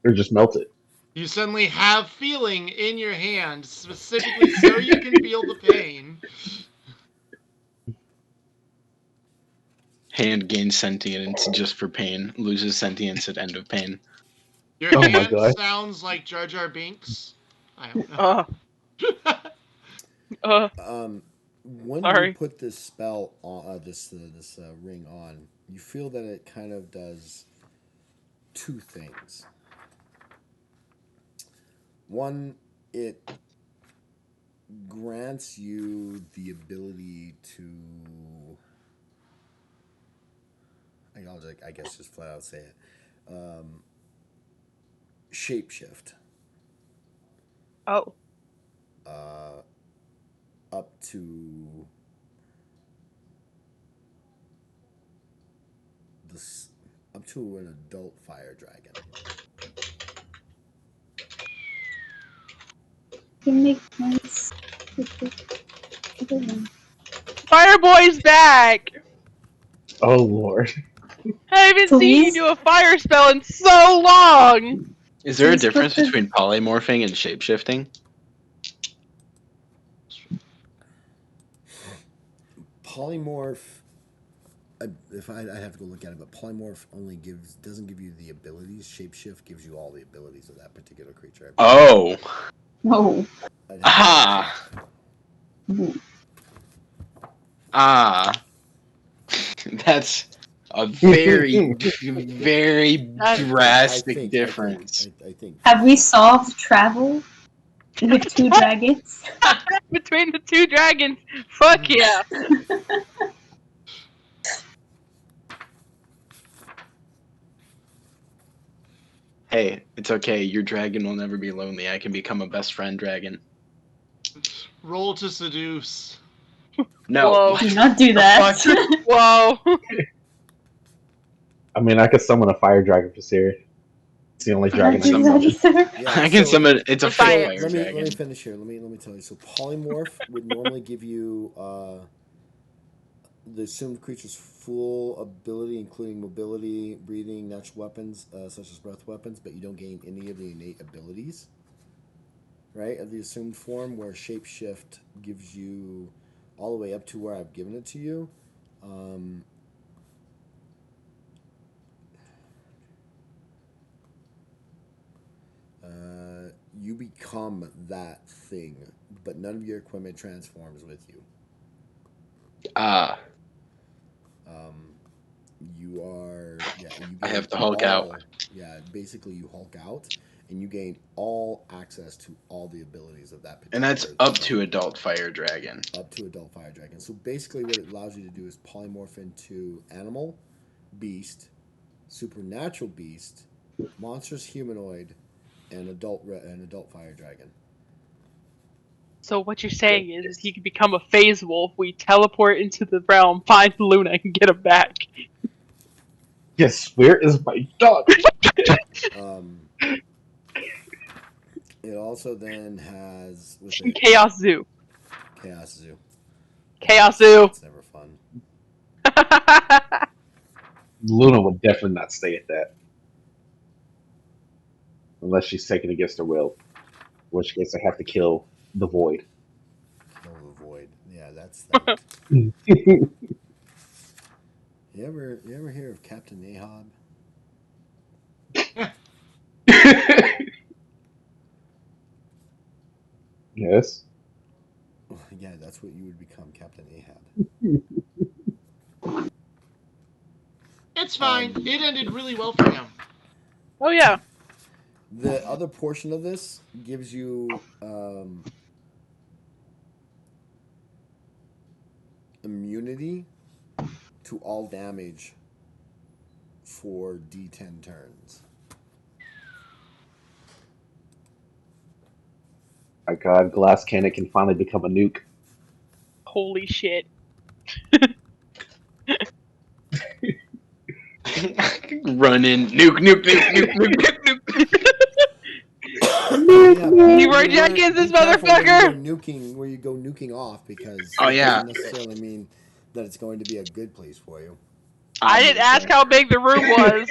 Or just melt it? You suddenly have feeling in your hand, specifically so you can feel the pain. Hand gains sentience just for pain. Loses sentience at end of pain. Your Oh my hand God. sounds like Jar Jar Binks. I don't know. When Sorry. you put this spell on this ring on, you feel that it kind of does two things. One, it grants you the ability to, I guess just flat out say it, shapeshift. Oh. Up to an adult fire dragon. Can make nice. Fireboy's back! Oh lord. I haven't seen you Please? do a fire spell in so long! Is there a Please difference put the- between polymorphing and shapeshifting? Polymorph. If I have to go look at it, but polymorph only doesn't give you the abilities. Shapeshift gives you all the abilities of that particular creature. Oh. No. I'd have to Ah. Ah. That's a very, very drastic difference. I think. Have we solved travel with two dragons? Between the two dragons. Fuck yeah. Hey, it's okay. Your dragon will never be lonely. I can become a best friend dragon. Roll to seduce. No. Whoa. Do not do that. Whoa. I mean, I could summon a fire dragon for Siri. It's the only Do not dragon I do can that summon. either. Yeah, I can so- summon. It's a If fake I- fire let dragon. me finish here. Let me tell you. So polymorph would normally give you the assumed creature's full ability, including mobility, breathing, natural weapons, such as breath weapons, but you don't gain any of the innate abilities, right, of the assumed form, where shapeshift gives you all the way up to where I've given it to you. You become that thing, but none of your equipment transforms with you. Ah. You are, yeah. You I gain have to Hulk out. Yeah, basically you Hulk out, and you gain all access to all the abilities of that particular. And that's up to adult fire dragon. Up to adult fire dragon. So basically, what it allows you to do is polymorph into animal, beast, supernatural beast, monstrous humanoid, and adult fire dragon. So what you're saying is he can become a phase wolf, we teleport into the realm, find Luna, and get him back. Yes, where is my dog? It also then has with In it Chaos Zoo. Chaos Zoo. Chaos Zoo. It's never fun. Luna would definitely not stay at that. Unless she's taken against her will. In which case I have to kill the void. Kill the void. Yeah, that's that. You ever hear of Captain Ahab? Yes. Yeah, that's what you would become, Captain Ahab. It's fine. It ended really well for him. Oh yeah. The other portion of this gives you immunity to all damage for D10 turns. My god, Glass Cannon can finally become a nuke. Holy shit. Run in, nuke, nuke, nuke, nuke, nuke, nuke, nuke. Leroy Jenkins, this be careful motherfucker! where you go nuking off, because Oh, it yeah. doesn't necessarily mean that it's going to be a good place for you. I didn't ask how big the room was.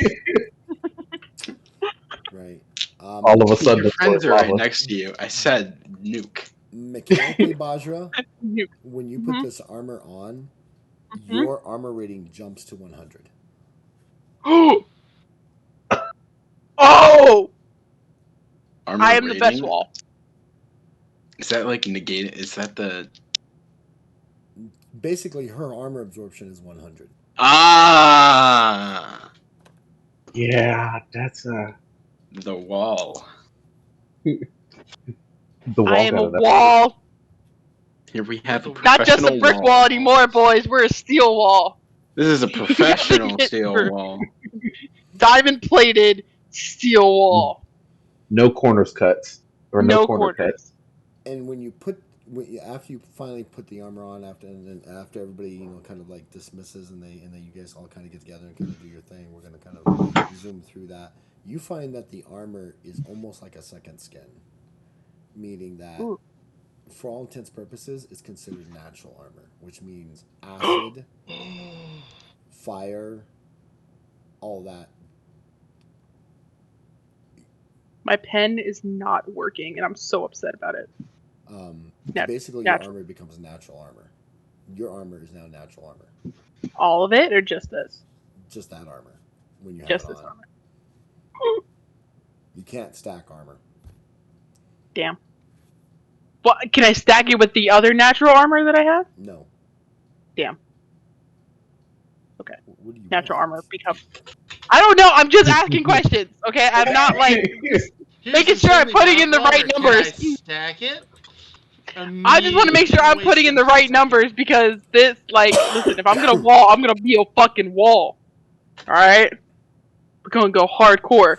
Right. All of a sudden, Your the floor friends is are right lava. next to you. I said nuke. Mechanically, Bajra, Nuke. when you put Mhm. this armor on, Mhm. your armor rating jumps to 100. Oh! Armor I am the best rating? wall. Is that like negate? Is that the Basically, her armor absorption is 100. ah? Yeah, that's The wall. the I wall am got a enough. wall. Here we have a Not just a professional brick wall anymore, boys. We're a steel wall. This is a professional Get steel through. wall. Diamond plated steel wall. No corners cuts or no No corner cuts. corners. And after you finally put the armor on, after everybody kind of like dismisses and then you guys all kind of get together and kind of do your thing, we're gonna kind of zoom through that. You find that the armor is almost like a second skin, meaning that Ooh. for all intents purposes, it's considered natural armor, which means acid, fire, all that. My pen is not working, and I'm so upset about it. Basically, natural. your armor becomes natural armor. Your armor is now natural armor. All of it, or just this? Just that armor. When you have Just it this on. armor. You can't stack armor. Damn. Well, can I stack it with the other natural armor that I have? No. Damn. Okay. What do you Natural want? armor becomes. I don't know. I'm just asking questions. Okay, I'm not like Here's making the sure I'm thing, putting in the water. right Can numbers. I stack it? I just want to make sure I'm putting in the right numbers because this, like, listen, if I'm gonna wall, I'm gonna be a fucking wall. All right, we're gonna go hardcore.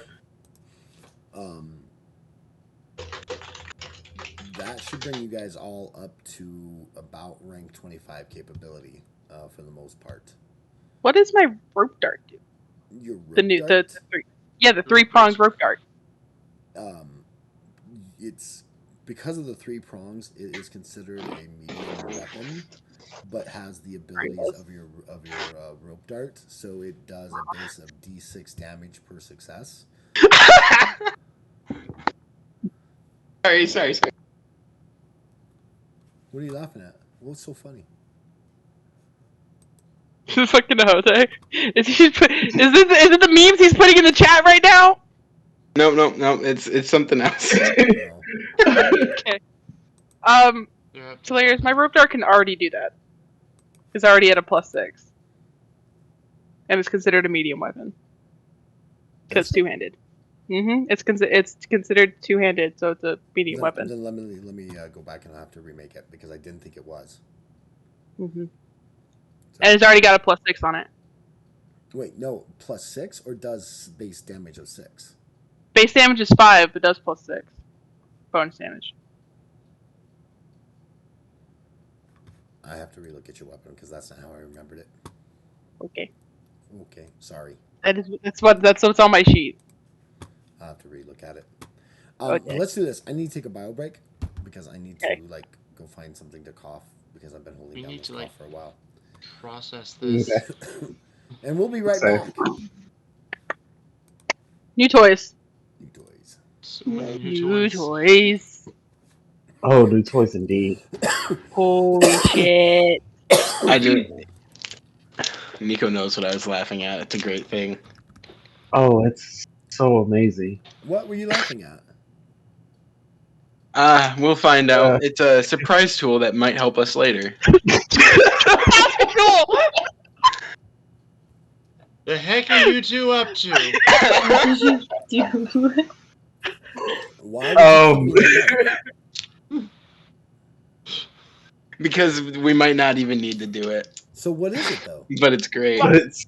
That should bring you guys all up to about rank 25 capability for the most part. What does my rope dart do? Your rope The three, yeah, the 3-pronged rope dart. It's because of the 3 prongs. It is considered a medium weapon, but has the abilities of your rope dart. So it does a base of D6 damage per success. Sorry. What are you laughing at? What's so funny? Fucking Jose. Is it the memes he's putting in the chat right now? No. It's something else. No. Okay. Slayers, my rope dart can already do that. It's already at a +6, and it's considered a medium weapon because it's two-handed. It's considered two-handed, so it's a medium weapon. Then let me go back and I'll have to remake it because I didn't think it was. And it's already got a +6 on it. Wait, no, +6 or does base damage of 6? Base damage is 5, but does +6 bonus damage. I have to relook at your weapon because that's not how I remembered it. Okay, Sorry. That's what's on my sheet. I'll have to relook at it. Okay. Let's do this. I need to take a bio break because I need to go find something to cough because I've been holding down this cough for a while. Process this. And we'll be right back. New toys. New toys. Oh, new toys indeed. Holy shit. Nico knows what I was laughing at. It's a great thing. Oh, it's so amazing. What were you laughing at? We'll find out. It's a surprise tool that might help us later. The heck are you two up to? What did you do? Why? Because we might not even need to do it. So what is it though? But it's great. But it's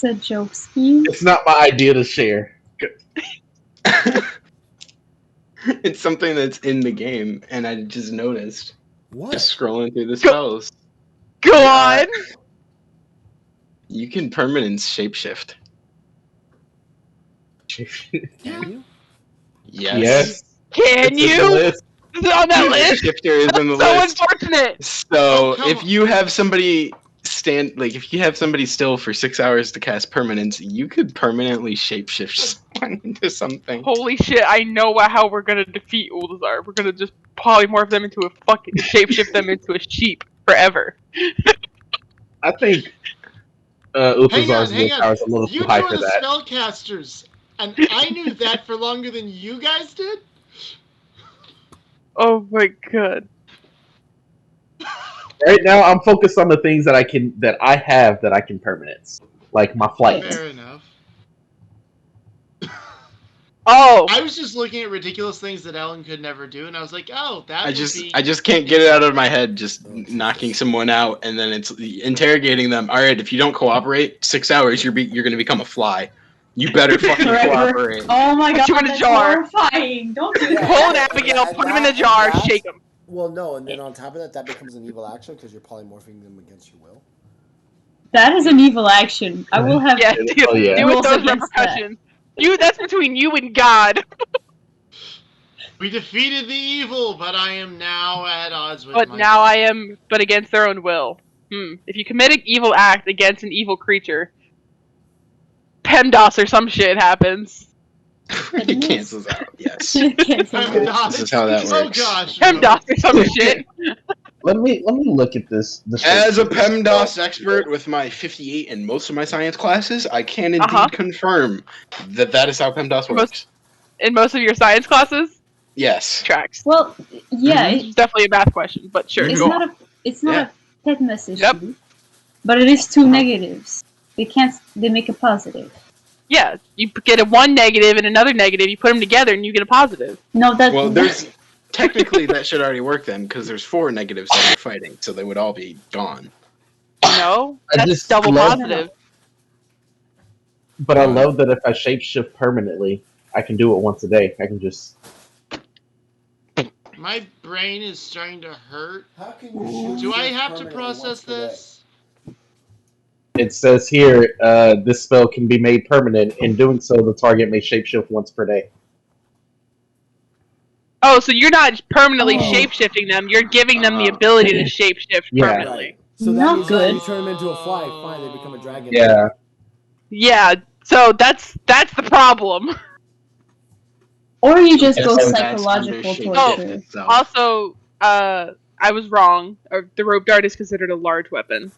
It's a joke scheme. It's not my idea to share. It's something that's in the game, and I just noticed. What? Just scrolling through the spells. Go on. You can permanence shapeshift. Can you? Yes. Can It's in the you? list. Is it on that list? Shifter is on the So list. unfortunate. So come if on. you have somebody if you have somebody still for 6 hours to cast permanence, you could permanently shapeshift someone into something. Holy shit, I know how we're gonna defeat Uldazar. We're gonna just polymorph them into a fucking shapeshift them into a sheep forever. I think Hang Uthazar's on. willpower is a little You too two high are for the that. spellcasters, and I knew that for longer than you guys did? Oh my god. Right now, I'm focused on the things that I have that I can permanence, like my flight. Fair enough. Oh, I was just looking at ridiculous things that Ellen could never do, and I was like, oh, that I would just be. I just can't get it out of my head. Just Oh, Jesus. knocking someone out, and then it's interrogating them. All right, if you don't cooperate, 6 hours, you're going to become a fly. You better fucking Forever. cooperate. Oh my Put god, you in a that's jar. horrifying! Don't do Yeah, pull an that. Abigail, and put him in a that- jar, and that's- shake him. Well, no, and then on top of that, that becomes an evil action because you're polymorphing them against your will. That is an evil action. I will have Yeah, deal, Oh, yeah. deal with rules those against that. repercussions. That's between you and God. We defeated the evil, but I am now at odds with But my. now I am, but against their own will. If you commit an evil act against an evil creature, PEMDAS or some shit happens. It cancels out. Yes. Cancel I'm that. not- This is how that Oh works. gosh. PEMDAS or some shit. Let me look at this. The As a shapeshifter. PEMDAS expert with my 58 in most of my science classes, I can indeed Uh-huh. confirm that is how PEMDAS works. In most of your science classes, Yes. tracks. Well, yeah, It's definitely a math question, but sure, it's go not on. it's not Yeah. a tetanus issue, Yep. but it is two negatives. They make a positive. Yeah, you get a one negative and another negative, you put them together and you get a positive. No, that Well, there's technically that should already work then, because there's 4 negatives that you're fighting, so they would all be gone. No, I that's just double love- positive. But I love that if I shapeshift permanently, I can do it once a day. I can just. My brain is starting to hurt. How can you Do I have to process this? It says here, this spell can be made permanent. In doing so, the target may shapeshift once per day. Oh, so you're not permanently Oh. shape-shifting them, you're giving them the ability to shape-shift Yeah. permanently. Right. So that Not means good. that you turn them into a fly, fine, they become a dragon. Yeah. Yeah, so that's the problem. or you just Yes, go so that's psychological under torture. shapeshift itself. Also, I was wrong. The rope dart is considered a large weapon.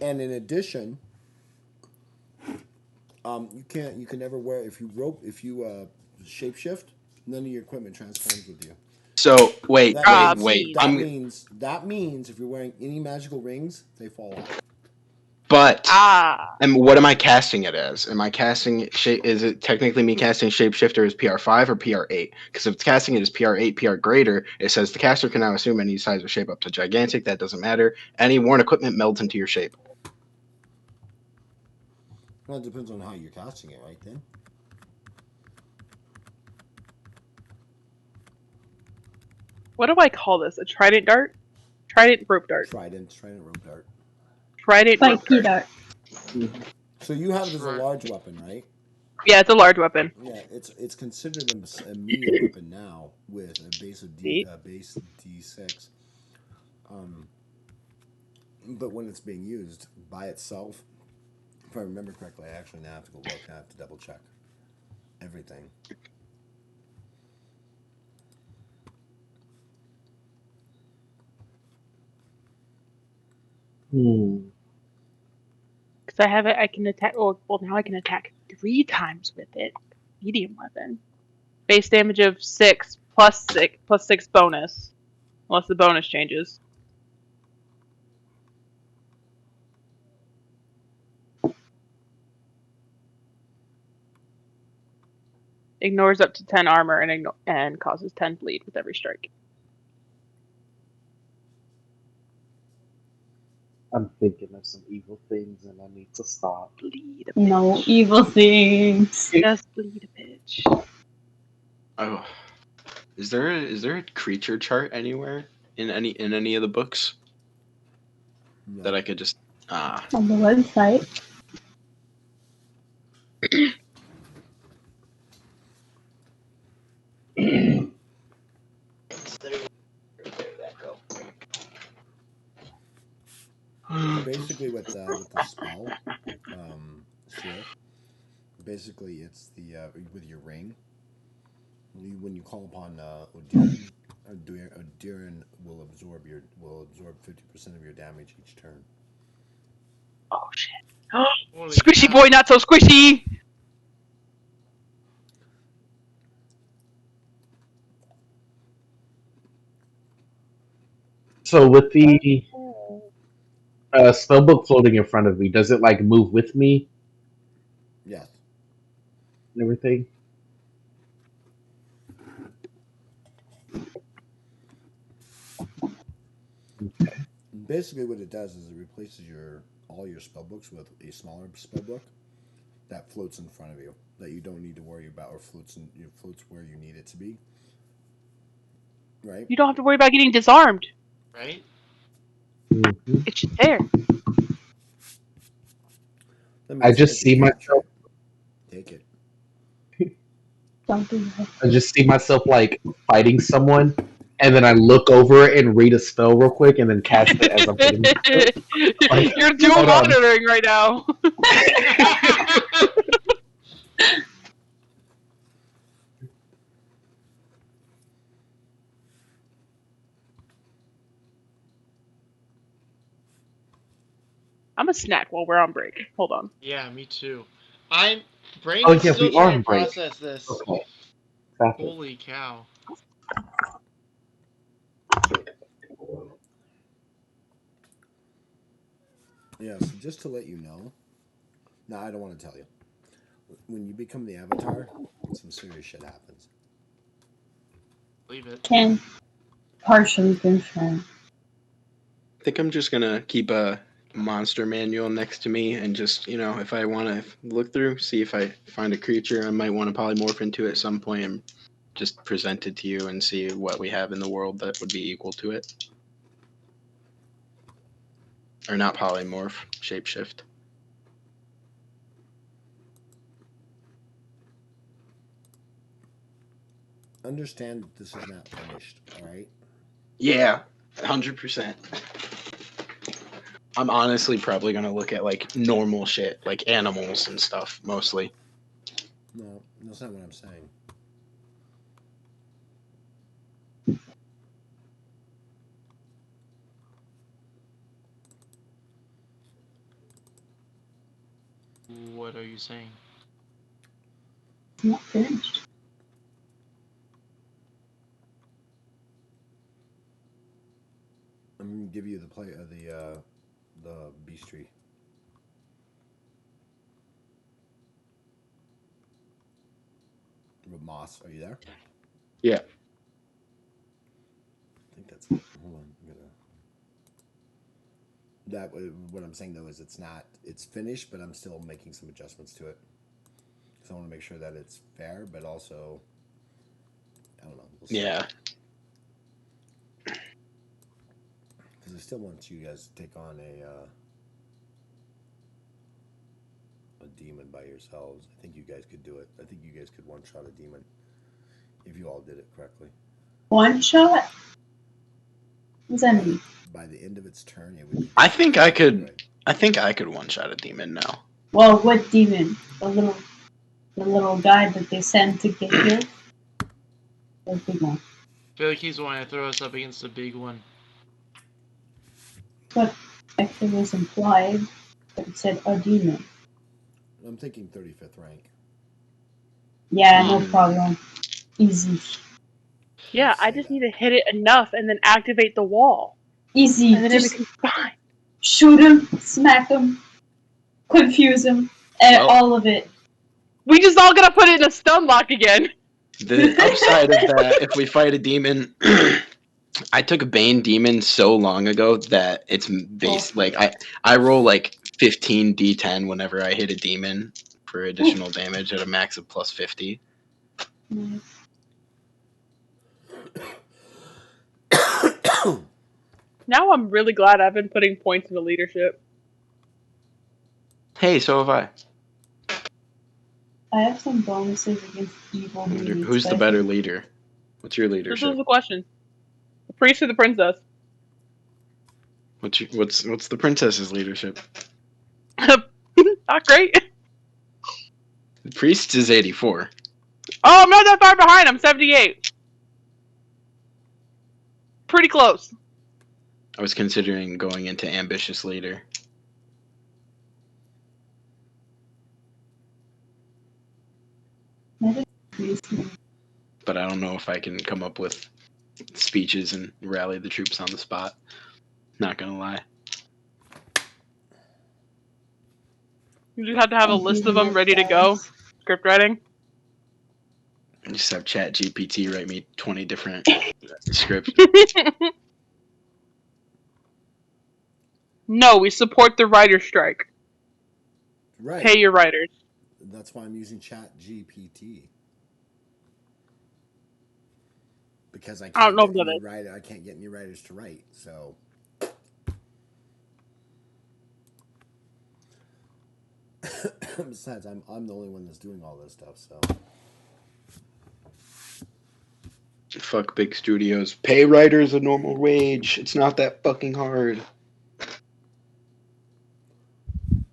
And in addition, you can never wear if you shapeshift, none of your equipment transforms with you. So wait. That I'm means if you're wearing any magical rings, they fall off. but Ah. and what am I casting it as? Am I casting is it technically me casting shapeshifter as PR5 or PR8? Because if it's casting it as PR8, PR greater, it says the caster can now assume any size or shape up to gigantic. That doesn't matter. Any worn equipment melds into your shape. Well, it depends on how you're casting it, right then. What do I call this? A trident dart? Trident rope dart. Trident rope dart. Trident rope Spiky dart. dart. So you have it as a large weapon, right? Yeah, it's a large weapon. Yeah, it's considered a medium weapon now with a base of base D6. But when it's being used by itself, if I remember correctly, I actually now have to go look. I have to double check everything. Hmm. Because I have it, I can attack. Well, now I can attack 3 times with it. Medium weapon. Base damage of 6 plus 6 bonus. Unless the bonus changes. Ignores up to 10 armor and causes 10 bleed with every strike. I'm thinking of some evil things and I need to stop. Bleed a bitch. No evil things. Just bleed a bitch. Oh, is there a creature chart anywhere in any of the books No. that I could just On the website. Basically, with the spell, shield. Basically, it's the with your ring. When you call upon Odiran will absorb 50% of your damage each turn. Oh shit. Holy Squishy cow. boy, not so squishy! So with the spellbook floating in front of me, does it like move with me Yes. and everything? Basically, what it does is it replaces all your spell books with a smaller spell book that floats in front of you that you don't need to worry about, or floats where you need it to be. Right? You don't have to worry about getting disarmed. Right? Mhm. It's just there. That I means just take it, see myself. Take it. Don't do that. I just see myself like fighting someone, and then I look over it and read a spell real quick, and then cast it as I'm hitting myself. Like, You're dual hold on. monitoring right now. I'm a snack while we're on break. Hold on. Yeah, me too. I'm brain Oh is yeah, still we are trying on to break. process this. Okay. Stop it. Holy cow. Yeah, so just to let you know, no, I don't want to tell you. When you become the avatar, some serious shit happens. Leave it. Can partially confirm. I think I'm just gonna keep a monster manual next to me and just, if I want to look through, see if I find a creature I might want to polymorph into at some point and just present it to you and see what we have in the world that would be equal to it. Or not polymorph, shapeshift. Understand that this is not finished, all right? Yeah, 100%. I'm honestly probably gonna look at like normal shit, like animals and stuff mostly. No, that's not what I'm saying. What are you saying? Not finished. I'm gonna give you the play of the beast tree. With moss, are you there? Yeah. I think that's it. Hold on, what I'm saying though is it's finished, but I'm still making some adjustments to it. So I want to make sure that it's fair, but also I don't know. We'll see. Yeah. Because I still want you guys to take on a demon by yourselves. I think you guys could do it. I think you guys could one shot a demon if you all did it correctly. One shot? What does that mean? By the end of its turn, it would be. I think I could. Right. I think I could one shot a demon now. Well, what demon? The little guy that they sent to get killed? The big one. I feel like he's wanting to throw us up against the big one. But if it was implied that it said a demon. I'm thinking 35th rank. Yeah, no problem. Easy. Yeah, I just need to hit it enough and then activate the wall. Easy. And then Just everything's fine. shoot him, smack him, confuse him, and Well- all of it. We just all gotta put it in a stun lock again. The upside of that, if we fight a demon, I took a Bane demon so long ago that it's based like I roll like 15 d10 whenever I hit a demon for additional damage at a max of plus 50. Nice. Now I'm really glad I've been putting points into leadership. Hey, so have I. I have some bonuses against evil minions. Who's but the I better think- leader? What's your This leadership? is the question. The priest or the princess? What's the princess's leadership? Not great. The priest is 84. Oh, I'm not that far behind. I'm 78. Pretty close. I was considering going into ambitious leader. I think it's- But I don't know if I can come up with speeches and rally the troops on the spot. Not gonna lie. You just have to have a list of them ready to go. Script writing. I just have Chat GPT write me 20 different scripts. No, we support the writer strike. Right. Pay your writers. That's why I'm using Chat GPT. Because I I don't can't know get if that any I can't get any writers to write. So besides, I'm the only one that's doing all this stuff. So Fuck big studios. Pay writers a normal wage. It's not that fucking hard.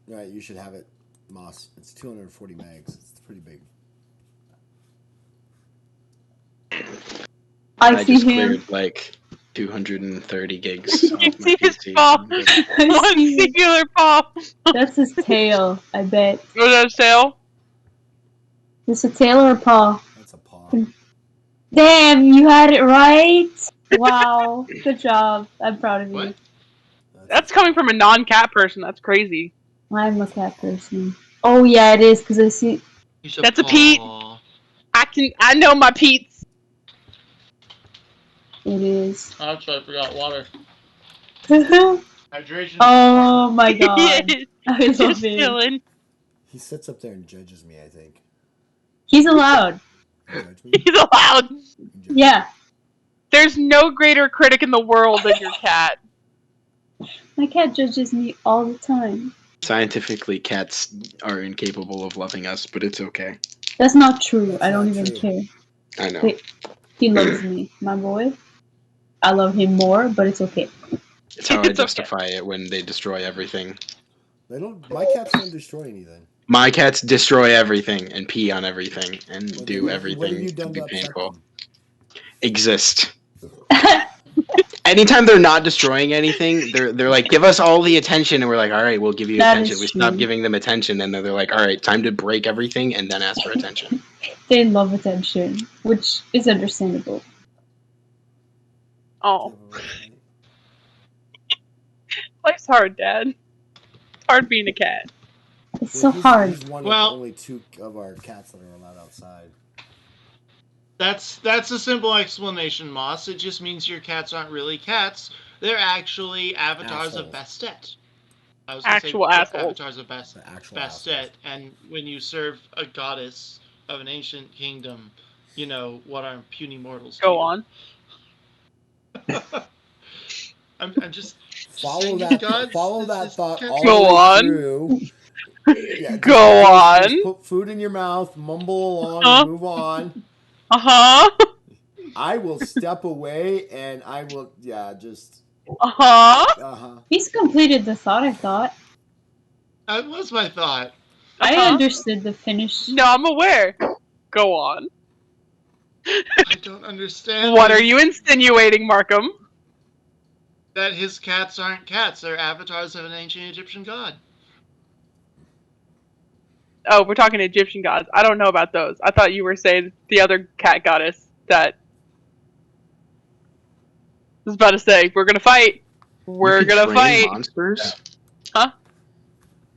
right, you should have it, Moss. It's 240 megs. It's pretty big. I see just him. cleared like 230 gigs You off my see his PC. paw. I'm good. I One see him. singular paw. That's his tail, I bet. Was that a sale? It's a tail or a paw? That's a paw. Damn, you had it right! Wow, good job. I'm proud of you. What? That's coming from a non-cat person. That's crazy. I'm a cat person. Oh yeah, it is, because I see... That's a Pete. I know my Pete's. It is. Actually, I forgot water. Oh Hydration. my god. I Just love it. chilling. He sits up there and judges me, I think. He's allowed. Judge me? He's allowed. Judge me? Yeah. There's no greater critic in the world than your cat. My cat judges me all the time. Scientifically, cats are incapable of loving us, but it's okay. That's not true. That's I don't not even true. care. I know. Wait. He loves me, my boy. I love him more, but it's okay. It's how I It's okay. justify it when they destroy everything. They don't. My cats don't destroy anything. My cats destroy everything and pee on everything and What do have everything you to done be to upset painful. them? Exist. Anytime they're not destroying anything, they're like, give us all the attention, and we're like, all right, we'll give you That attention. is We stop true. giving them attention, and then they're like, all right, time to break everything and then ask for attention. They love attention, which is understandable. Oh, life's hard, Dad. It's hard being a cat. It's so He's hard. one Well- of only 2 of our cats that are allowed outside. That's a simple explanation, Moss. It just means your cats aren't really cats. They're actually avatars of Assholes. Bastet. I was gonna Actual say assholes. avatars of The actual Bastet, assholes. and when you serve a goddess of an ancient kingdom, you know what our puny mortals Go do. on. I'm just Follow saying, that. gods, Follow this that is thought cat- all Go the way on. through. Yeah, Go on. put food in your mouth, mumble along, Uh-huh. and move on. Uh-huh. I will step away, and I will. Yeah, just. Uh-huh. He's completed the thought, I thought. That was my thought. I Uh-huh. understood the finish. No, I'm aware. Go on. I don't understand. What this. are you insinuating, Markham? That his cats aren't cats. They're avatars of an ancient Egyptian god. Oh, we're talking Egyptian gods. I don't know about those. I thought you were saying the other cat goddess that I was about to say, we're gonna fight. We're You can gonna train fight. monsters? Huh?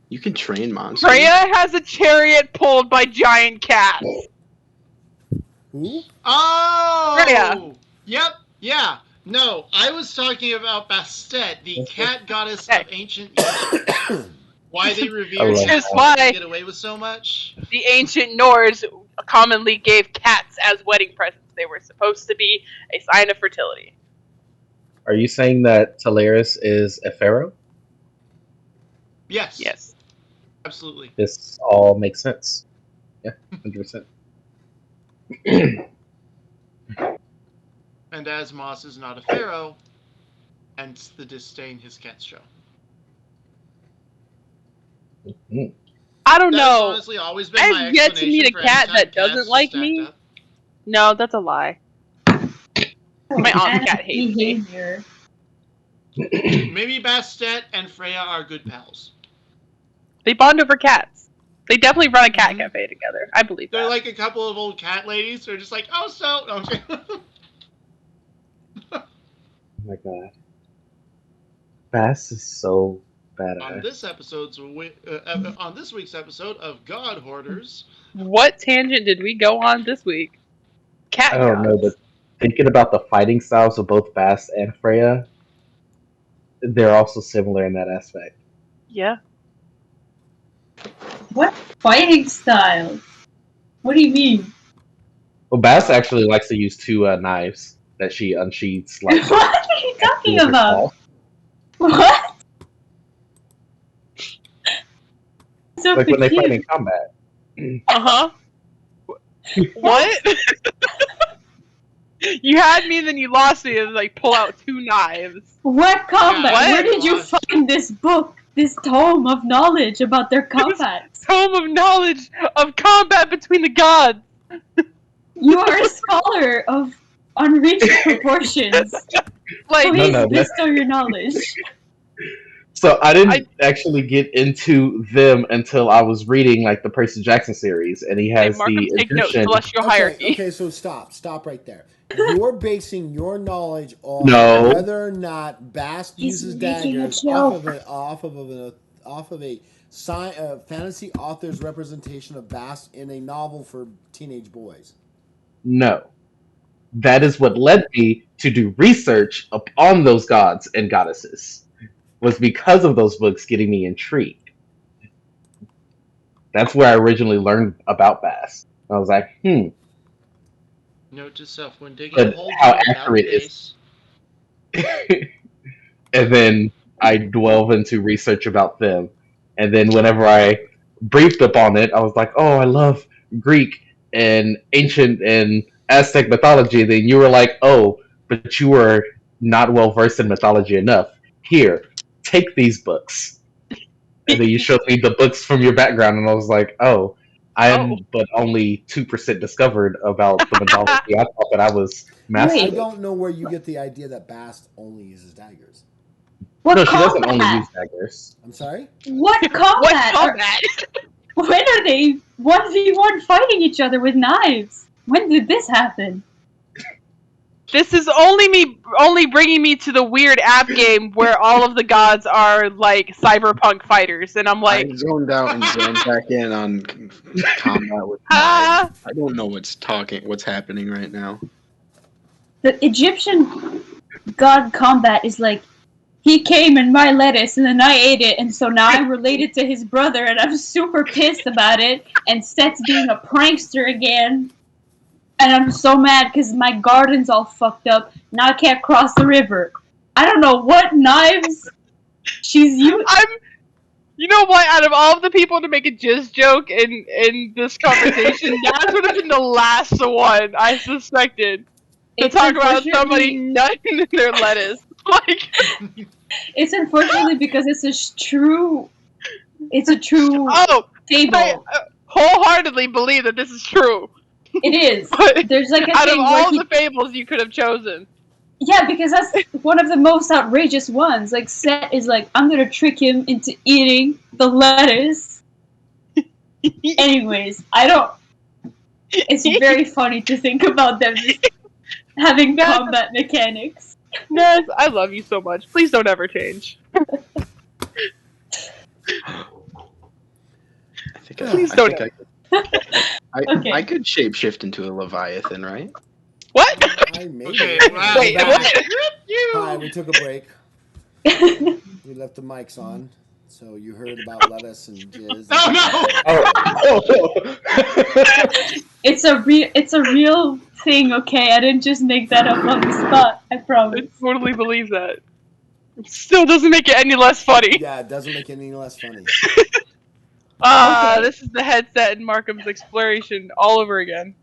You can train monsters? Freya has a chariot pulled by giant cats. Who? Oh! Freya. Yep, yeah. No, I was talking about Bastet, the cat goddess Hey. of ancient Egypt. Why they revere Oh, cats Just and why. they get away with so much? The ancient Norse commonly gave cats as wedding presents. They were supposed to be a sign of fertility. Are you saying that Talaris is a pharaoh? Yes. Yes. Absolutely. This all makes sense. Yeah, 100%. And as Moss is not a pharaoh, hence the disdain his cats show. I don't That's know. honestly always been I've my yet to meet a explanation for cat anytime that cats doesn't like stacked me. up. No, that's a lie. My aunt's cat hates me. behavior. Maybe Bastet and Freya are good pals. They bond over cats. They definitely run a cat Mhm. cafe together. I believe They're that. like a couple of old cat ladies who are just like, oh, so. No, I'm kidding. Oh my god. Bass is so on badass. this week's episode of God Hoarders. What tangent did we go on this week? Cat I don't know, gods. but thinking about the fighting styles of both Bass and Freya, they're also similar in that aspect. Yeah. What fighting style? What do you mean? Well, Bass actually likes to use two knives that she unsheathes like What are you talking with her about? claw. What? So Like when they fight in confused. combat. Uh-huh. What? You had me, then you lost me, and like pull out two knives. What combat? Yeah, Where what? did you Lost. find this book? This tome of knowledge about their combats? Tome of knowledge of combat between the gods. You are a scholar of unreached proportions. Like, Please No, bestow your knowledge. So I didn't actually get into them until I was reading like the Percy Jackson series, and he hey, has Markham, the take note. Egyptian. Celestial hierarchy. Okay, so stop right there. You're basing your knowledge on No. whether or not Bast He's uses making a daggers joke. off of a fantasy author's representation of Bast in a novel for teenage boys. No, that is what led me to do research upon those gods and goddesses. Was because of those books getting me intrigued. That's where I originally learned about Bass. I was like, Note to self: when digging But a hole, how dig it without the accurate is- base. and then I delve into research about them. And then whenever I briefed upon it, I was like, oh, I love Greek and ancient and Aztec mythology. Then you were like, oh, but you were not well versed in mythology enough. Here, take these books. And then you showed me the books from your background, and I was like, oh, I am Oh. but only 2% discovered about the mythology. I thought that I was I mastering. don't know where you get the idea that Bast only uses daggers. What No, she doesn't combat? only use daggers. I'm sorry? What What combat? combat? When are they 1v1 fighting each other with knives? When did this happen? This is only bringing me to the weird app game where all of the gods are like cyberpunk fighters, and I'm like, I zoned out and zoned back in on combat with ah. knives. I don't know what's happening right now. The Egyptian god combat is like, he came in my lettuce and then I ate it, and so now I'm related to his brother, and I'm super pissed about it. And Seth's being a prankster again, and I'm so mad because my garden's all fucked up. Now I can't cross the river. I don't know what knives she's using. You know what? Out of all of the people to make a jizz joke in this conversation, Naz would have been the last one I suspected to It's talk about somebody unfortunately- nutting in their lettuce. Like, It's unfortunately because it's a true oh, fable. I wholeheartedly believe that this is true. It is. But There's like a out of thing where all he, the fables you could have chosen, yeah, because that's one of the most outrageous ones. Like Seth is like, I'm gonna trick him into eating the lettuce. Anyways, I don't. It's very funny to think about them just having combat mechanics. Naz, I love you so much. Please don't ever change. I think Please I don't. think Okay. I could shapeshift into a Leviathan, right? What? I made Okay, it. wow. Wait, Back. what? Hi, we took a break. We left the mics on, so you heard about lettuce and jizz. Oh, no! It's a real thing. Okay, I didn't just make that up on the spot. I I promise. totally believe that. It still doesn't make it any less funny. Yeah, it doesn't make it any less funny. Okay. This is the headset in Markham's exploration all over again.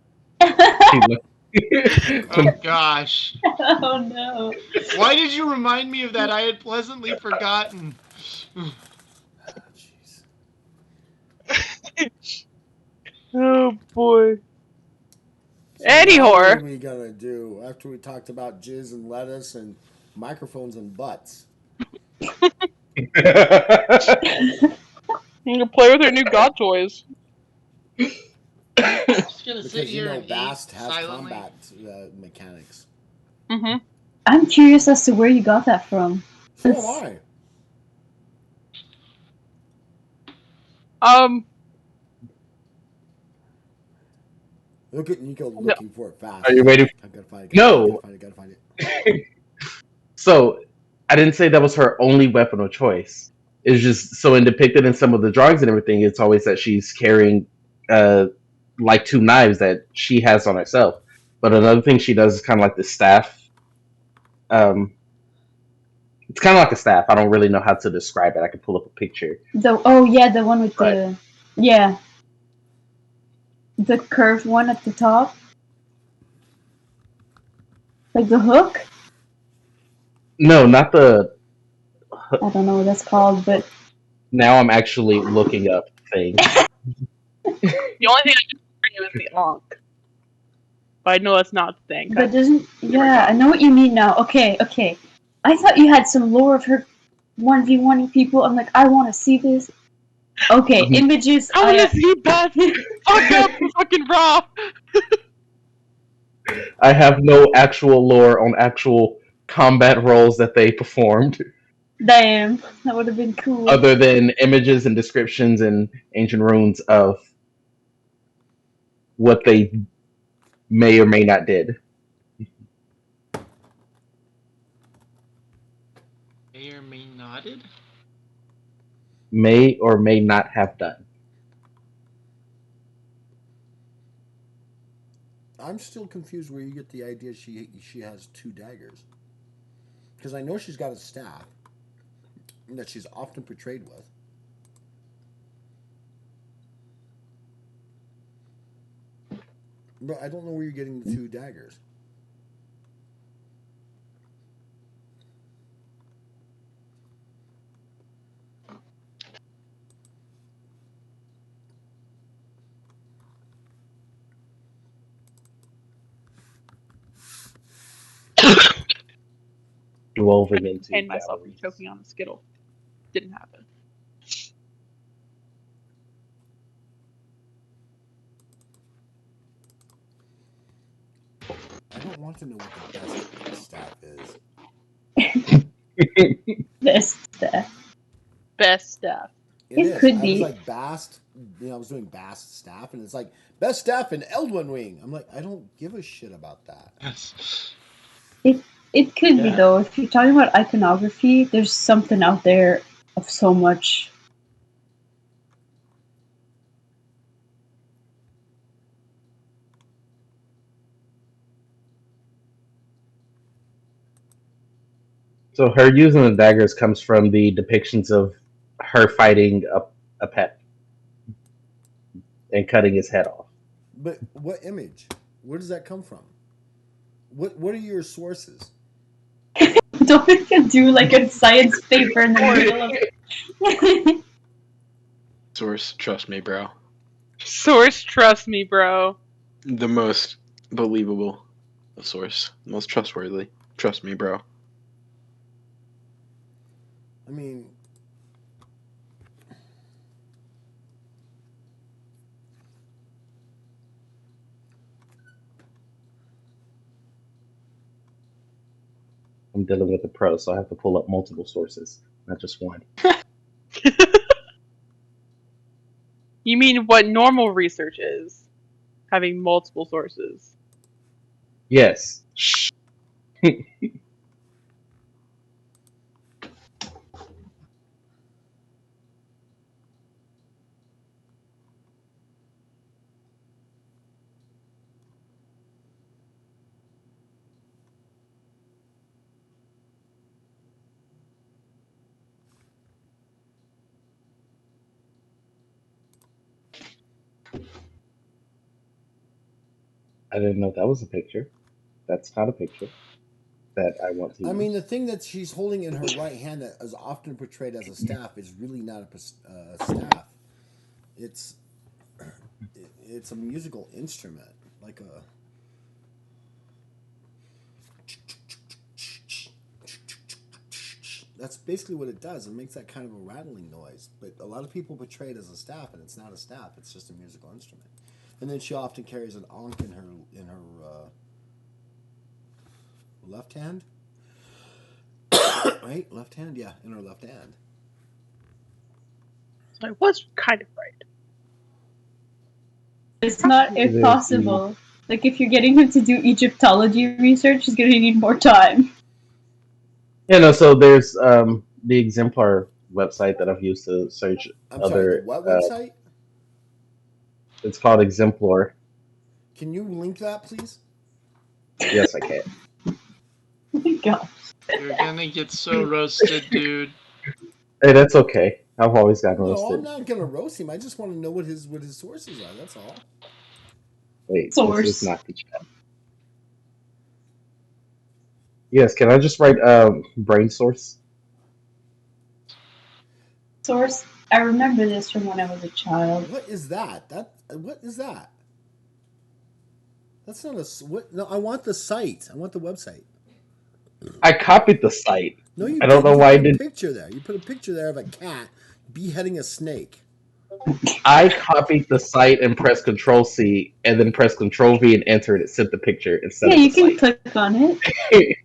Oh gosh. Oh no. Why did you remind me of that? I had pleasantly forgotten. Oh, jeez. Oh boy. So Any now horror. What are we gonna do after we talked about jizz and lettuce and microphones and butts? You can play with her new god toys. Just gonna sit Because you here know and Bast eat has silently. combat mechanics. Mm-hmm. I'm curious as to where you got that from. So am I. Look at Nico looking for it fast. Are you waiting? I gotta find it. No. Gotta find it. So, I didn't say that was her only weapon of choice. It's just so in depicted in some of the drawings and everything. It's always that she's carrying, like two knives that she has on herself. But another thing she does is kind of like the staff. Um, it's kind of like a staff. I don't really know how to describe it. I can pull up a picture. The one with Right. the curved one at the top, like the hook. No, not the. I don't know what that's called, but Now I'm actually looking up things. The only thing I can bring you is the Ankh. But I know that's not the thing. but doesn't I know what you mean now. Okay. I thought you had some lore of her 1v1 people. I'm like, I want to see this. Okay, images. I want to see Beth fuck up fucking Raw. I have no actual lore on actual combat roles that they performed, Damn, that would have been cool. other than images and descriptions and ancient runes of what they may or may not did. May or may not did. May or may not have done. I'm still confused where you get the idea she has two daggers. Because I know she's got a staff that she's often portrayed with. But I don't know where you're getting the two daggers. Delving I into contained myself from galleries. choking on the Skittle. Didn't happen. I don't want to know what the best staff is. Best stuff. Best stuff. It It is. could I be. was like Bast, I was doing Bast staff, and it's like best staff in Eldwin Ring. I'm like, I don't give a shit about that. Yes. It could be Yeah. though. If you're talking about iconography, there's something out there of so much. So her using the daggers comes from the depictions of her fighting a pet and cutting his head off. But what image? Where does that come from? What are your sources? Don't make it do like a science paper in the middle of. Source, trust me, bro. Source, trust me, bro. The most believable source, most trustworthy. Trust me, bro. I mean, I'm dealing with a pro, so I have to pull up multiple sources, not just one. You mean what normal research is? Having multiple sources. Yes. I didn't know that was a picture. That's not a picture that I want to use. I mean, the thing that she's holding in her right hand that is often portrayed as a staff is really not a staff. It's a musical instrument, like a. That's basically what it does. It makes that kind of a rattling noise. But a lot of people portray it as a staff, and it's not a staff. It's just a musical instrument. And then she often carries an ankh in her left hand. Right, left hand, yeah, in her left hand. So I was kind of right. It's not impossible. Like if you're getting him to do Egyptology research, he's gonna need more time. Yeah, no. So there's the Exemplar website that I've used to search I'm sorry, the other. what website? It's called Exemplar. Can you link that, please? Yes, I can. Oh my god. You're gonna get so roasted, dude. Hey, that's okay. I've always gotten No, I'm roasted. not gonna roast him. I just want to know what his sources are. That's all. Wait, this is Source. not the chat. Yes, can I just write brain source? Source. I remember this from when I was a child. What is that? What is that? That's not a what? No, I want the site. I want the website. I copied the site. No, you I don't did. know You why I put a did. picture there. You put a picture there of a cat beheading a snake. I copied the site and pressed Control C, and then pressed Control V and entered it. Sent the picture instead Yeah, of the you can site. click on it.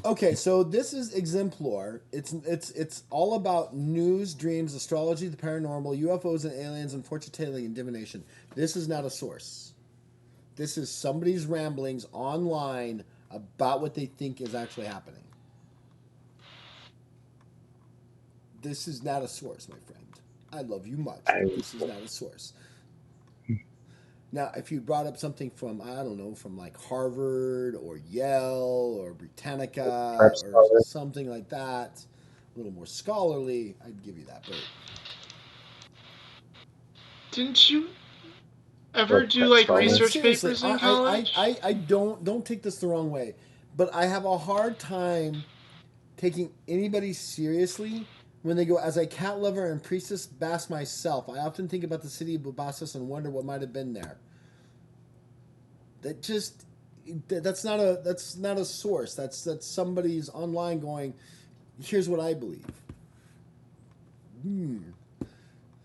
Okay, so this is Exemplar. It's all about news, dreams, astrology, the paranormal, UFOs and aliens, and fortune telling and divination. This is not a source. This is somebody's ramblings online about what they think is actually happening. This is not a source, my friend. I love you much, but this is not a source. Now, if you brought up something from, I don't know, from like Harvard or Yale or Britannica Perhaps or something like that, a little more scholarly, I'd give you that. But Didn't you ever do like I mean, research seriously, papers in college? I don't take this the wrong way, but I have a hard time taking anybody seriously when they go, as a cat lover and priestess bass myself, I often think about the city of Bubastis and wonder what might have been there. That's not a source. That's somebody's online going, here's what I believe.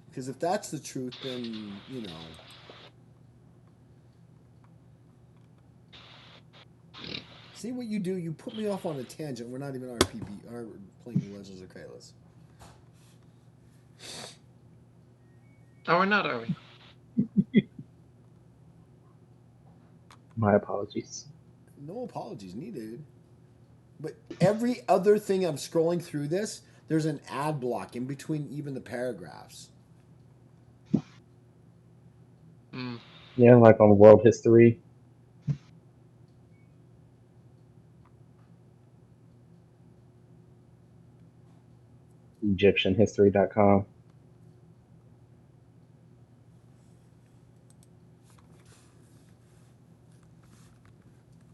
Because if that's the truth, then see what you do. You put me off on a tangent. We're not even RPB or playing Legends of Kralis. Oh, we're not, are we? my apologies. No apologies needed. But every other thing I'm scrolling through this, there's an ad block in between even the paragraphs. Mm. Yeah, like on world history. EgyptianHistory.com.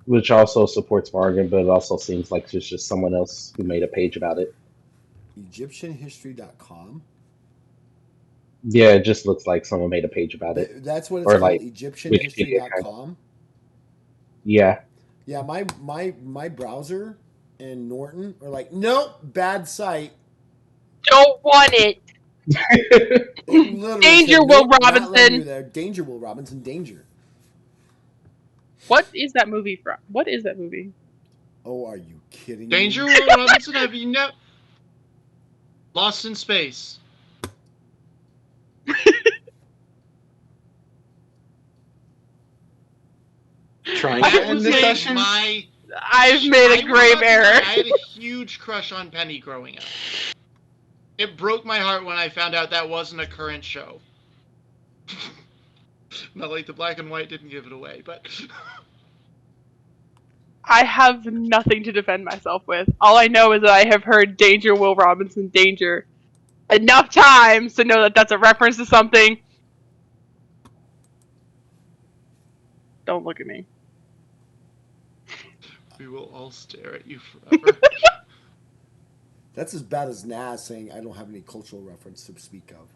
Which also supports Morgan, but it also seems like there's just someone else who made a page about it. EgyptianHistory.com. Yeah, it just looks like someone made a page about it. That's what it's Or called, like Wikipedia kind of. EgyptianHistory.com. Yeah. Yeah, my browser and Norton are like, nope, bad site. Don't want it. It literally Danger, said, Will nope, not letting Robinson. you there. Danger, Will Robinson, danger. What is that movie from? What is that movie? Oh, are you kidding Danger, me? Will Robinson, have you never... Lost in Space. Trying That to end was the like session. I've made a I will grave not error. lie, I had a huge crush on Penny growing up. It broke my heart when I found out that wasn't a current show. Not like the black and white didn't give it away, but... I have nothing to defend myself with. All I know is that I have heard Danger, Will Robinson, Danger enough times to know that that's a reference to something. Don't look at me. We will all stare at you forever. That's as bad as Naz saying I don't have any cultural reference to speak of.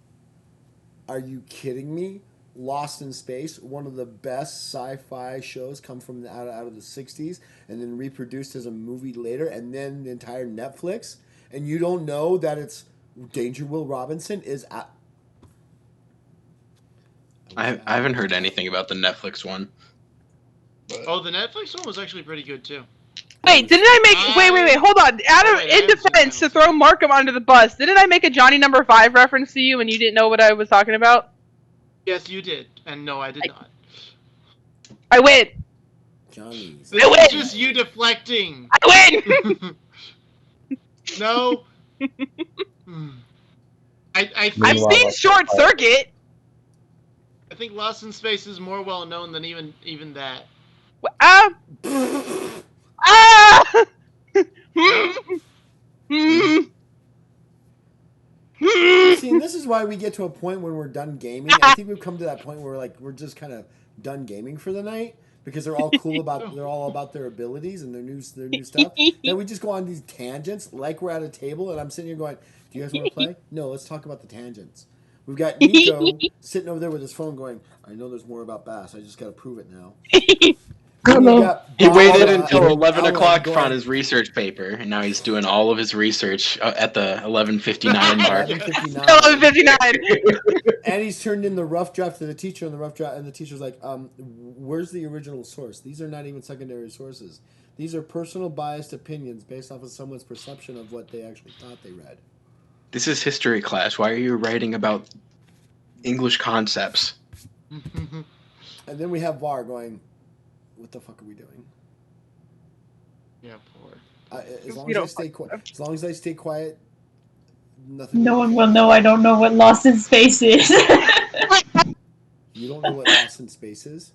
Are you kidding me? Lost in Space, one of the best sci-fi shows, come from out of the 60s and then reproduced as a movie later, and then the entire Netflix, and you don't know that it's Danger Will Robinson is at... I haven't heard anything about the Netflix one. Oh, the Netflix one was actually pretty good, too. Wait, didn't I make... Wait, hold on. In defense, to throw Markham under the bus, didn't I make a Johnny number 5 reference to you and you didn't know what I was talking about? Yes, you did. And no, I did not. I win! Johnny's. This is just you deflecting. I win! No. I I've think Meanwhile, seen Short Circuit. Lost in Space is more well known than even that. Ah! Ah! Hmm. See, and this is why we get to a point when we're done gaming. I think we've come to that point where we're just kind of done gaming for the night because they're all cool about they're all about their abilities and their new stuff. Then we just go on these tangents like we're at a table and I'm sitting here going, "Do you guys want to play? No, let's talk about the tangents." We've got Nico sitting over there with his phone going, "I know there's more about Bass. I just got to prove it now." No, And no. we've got He waited Barbara until and 11 Ellen o'clock going, on his research paper, and now he's doing all of his research at the 11:59 mark. 11:59. 11:59. And he's turned in the rough draft to the teacher, and the rough draft, and the teacher's like, "Where's the original source? These are not even secondary sources. These are personal biased opinions based off of someone's perception of what they actually thought they read." This is history class. Why are you writing about English concepts? And then we have Var going, "What the fuck are we doing?" Yeah, poor. As long You as I don't stay quiet, nothing. No one will know I don't know what Lost in Space is. You don't know what Lost in Space is?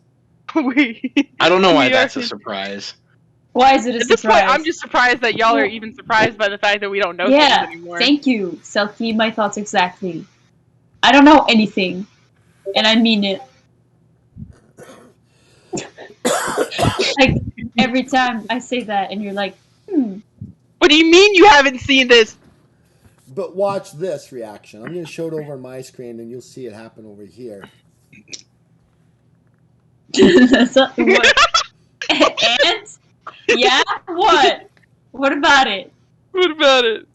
I don't know why We that's are- a surprise. Why is it a At this surprise? point, I'm just surprised that y'all are even surprised by the fact that we don't know Yeah, things anymore. thank you. Selkie, my thoughts exactly. I don't know anything. And I mean it. Like, every time I say that and you're like, What do you mean you haven't seen this? But watch this reaction. I'm going to show it over on my screen, and you'll see it happen over here. so, what? And? Yeah? What? What about it? What about it?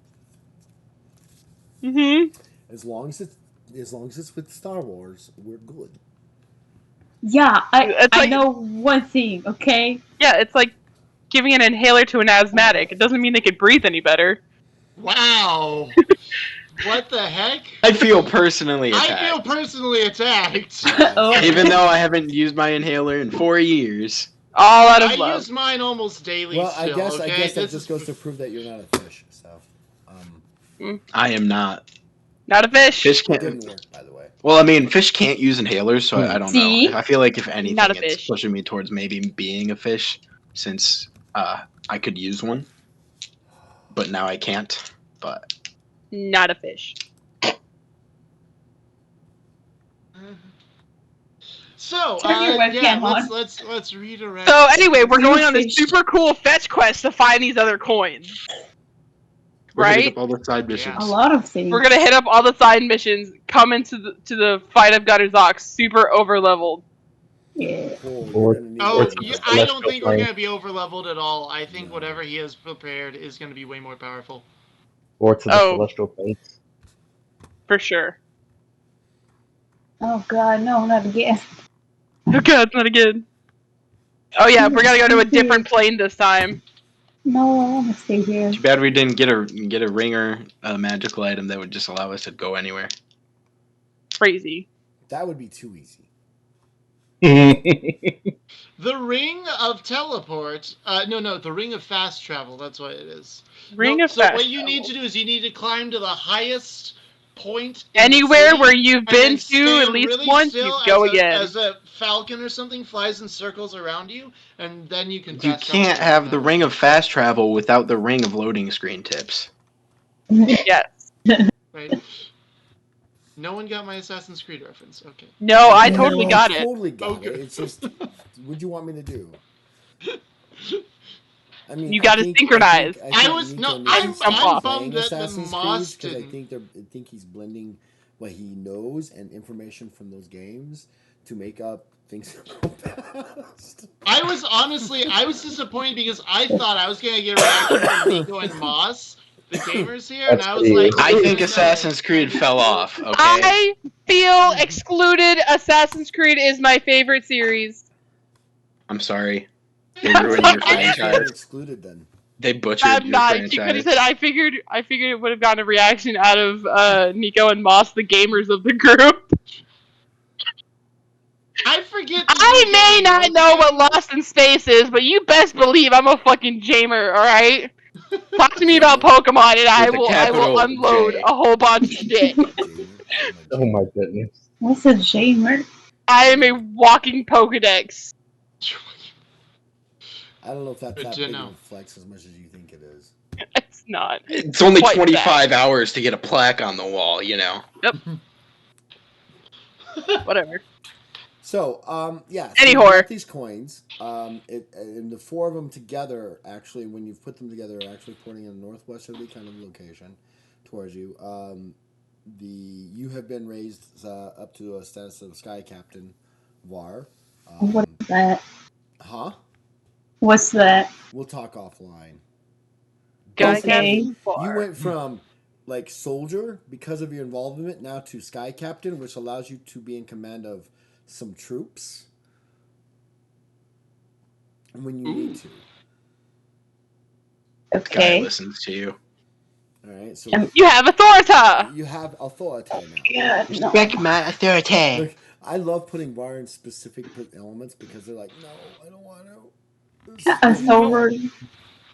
Mm-hmm. As long as it's with Star Wars, we're good. Yeah, It's I like- know one thing, okay? Yeah, it's like giving an inhaler to an asthmatic. It doesn't mean they could breathe any better. Wow. What the heck? I feel personally I attacked. feel personally attacked. Oh. Even though I haven't used my inhaler in 4 years. All out of I love. use mine almost daily. Well, still, I okay? guess that This just is- goes to prove that you're not a fish. So, I am not. Not a fish. Fish it can't. didn't work, by the way. Well, I mean, fish can't use inhalers, so I don't See? know. I feel like if anything, Not a it's fish. pushing me towards maybe being a fish, since I could use one, but now I can't. But Not a fish. So, Turn your webcam yeah, on. let's redirect. So anyway, we're You going on this fish. super cool fetch quest to find these other coins. we're hitting Right? up all the side missions. A lot of things. We're gonna hit up all the side missions, come into the fight of Gunner's Ox, super over leveled. Yeah. Cool, Or- you're gonna need Oh, Or to the I don't celestial think we're plane. gonna be over leveled at all. I think No. whatever he has prepared is gonna be way more powerful. Or to the Oh. celestial planes. For sure. Oh god, no, not again. Oh god, not again. Oh yeah, we're gonna go to a different plane this time. No, I want to stay here. Too bad we didn't get a ring or a magical item that would just allow us to go anywhere. Crazy. That would be too easy. The ring of teleport. No, the ring of fast travel. That's what it is. Ring No, of so fast what you need travel. to do is you need to climb to the highest point in the Anywhere city, where you've and been then to stand at least really once, still you go as again. As a falcon or something flies in circles around you, and then you can. You fast travel can't to have the that. ring of fast travel without the ring of loading screen tips. Yes. Right. No one got my Assassin's Creed reference. Okay. No, I totally No. got it. Totally got Okay. it. It's just, what'd you want me to do? I mean, You gotta synchronize. I was- no, I'm bummed that the Moss because I didn't. think he's blending what he knows and information from those games to make up things about past. I was disappointed because I thought I was gonna get a reaction from Nico and Moss, the gamers here, and I was like, I think Assassin's Creed fell off. Okay. I feel excluded. Assassin's Creed is my favorite series. I'm sorry. They ruined your Why is that franchise. excluded then? They butchered I'm your not. You could have franchise. said I figured it would have gotten a reaction out of Nico and Moss, the gamers of the group. I forget. that I you may game, not know okay? what Lost in Space is, but you best believe I'm a fucking jamer, alright? Talk to me about Pokemon, and I With a will capital unload J. a whole bunch of shit. Jamer. Oh my goodness. What's a Jamer? I am a walking Pokedex. I don't know if that's Good that to big know. of a flex as much as you think it is. It's not. It's only quite 25 hours to get a plaque on the wall, you know. Whatever. So, yeah. So Any you horror. got these coins. And the four of them together, actually, when you've put them together, are actually pointing in a northwesterly kind of location towards you. You have been raised up to a status of Sky Captain Var. What's that? Huh? What's that? We'll talk offline. Guy Okay. Captain Bar. You went from like soldier because of your involvement now to Sky Captain, which allows you to be in command of some troops when you need to. Guy Okay. listens to you. All right, so You have authority. you have authority now. Yeah, no. Respect my authority. Look, I love putting bar in specific elements because they're like, no, I don't want to. This is Authority.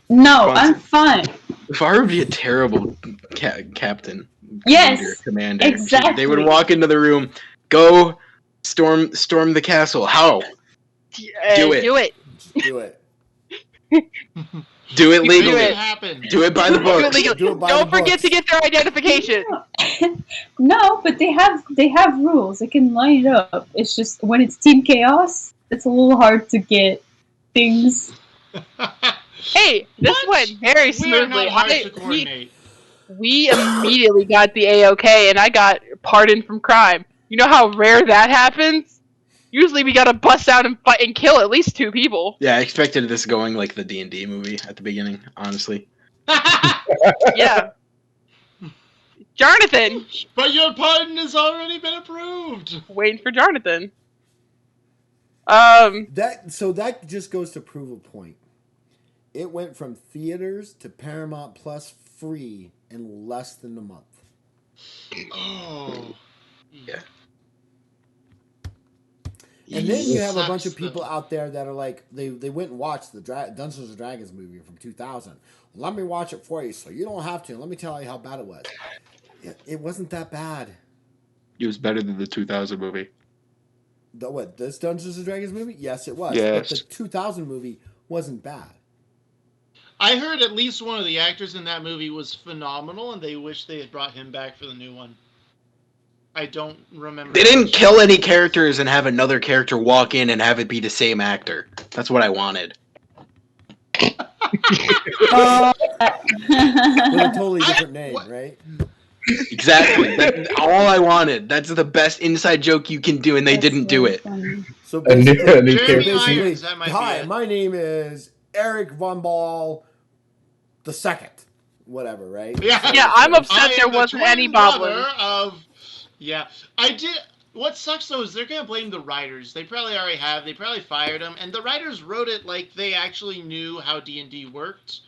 No, I'm fine. Var would be a terrible captain. Yes, Commander. exactly. They would walk into the room, go storm the castle. How? Do it. Do it. Just do it. Do it Make legally. it happen. Do it by the Do it books. legally. Do it by Don't the forget books. to get their identification. No, but they have rules. They can line it up. It's just when it's Team Chaos, it's a little hard to get things. Hey, this What? went very We are smoothly. not hard to coordinate. We immediately got the A-OK, and I got pardoned from crime. You know how rare that happens? Usually we gotta bust out and fight and kill at least 2 people. Yeah, I expected this going like the D&D movie at the beginning, honestly. Yeah. Jonathan! But your pardon has already been approved. Waiting for Jonathan. That just goes to prove a point. It went from theaters to Paramount Plus free in less than a month. Oh. Yeah. And then you have a Sucks, bunch of though. people out there that are like, they went and watched the Dungeons and Dragons movie from 2000. Let me watch it for you so you don't have to. Let me tell you how bad it was. It wasn't that bad. It was better than the 2000 movie. This Dungeons and Dragons movie? Yes, it was. Yes. But the 2000 movie wasn't bad. I heard at least one of the actors in that movie was phenomenal, and they wish they had brought him back for the new one. I don't remember. They didn't kill any characters and have another character walk in and have it be the same actor. That's what I wanted. With a totally different name, what? right? Exactly. That's all I wanted. That's the best inside joke you can do, and they didn't do it. So A new Jeremy character. Irons, that might be hi, it. my name is Eric Von Ball the Second. Whatever, right? Yeah. Yeah, I'm upset I there am the wasn't any twin brother Boblin. of. Yeah, I did. What sucks though is they're gonna blame the writers. They probably already have. They probably fired them, and the writers wrote it like they actually knew how D&D worked.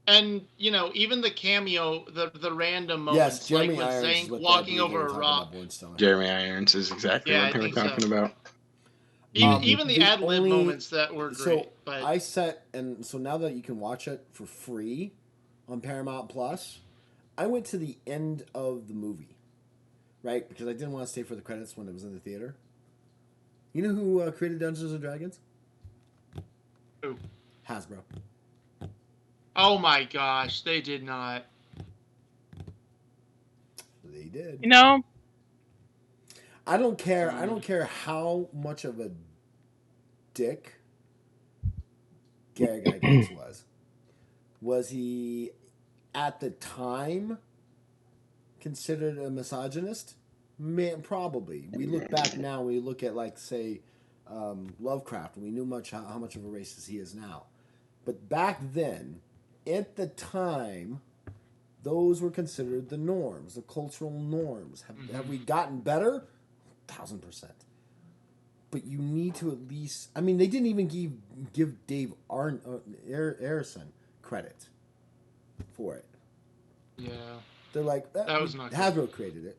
And even the cameo, the random moments, Yes, Jeremy like with Irons. Zank is what walking that over a talking rock. about Bornstone. Jeremy Irons is exactly Yeah, what I they were think so. talking about. Even the the ad lib only- moments that were great. So but I set, and so now that you can watch it for free on Paramount Plus, I went to the end of the movie, right? Because I didn't want to stay for the credits when it was in the theater. You know who created Dungeons and Dragons? Who? Hasbro. oh my gosh, they did not. They did. You know? I don't care. I don't care how much of a dick Gary Gygax was. Was he at the time considered a misogynist? Man, probably. We look back now. We look at say Lovecraft, and we knew how much of a racist he is now. But back then, at the time, those were considered the norms, the cultural norms. Have we gotten better? 1,000%. But you need to at least. I mean, they didn't even give Dave Arison credit for it. Yeah. They're like, That was not good. Hasbro created it.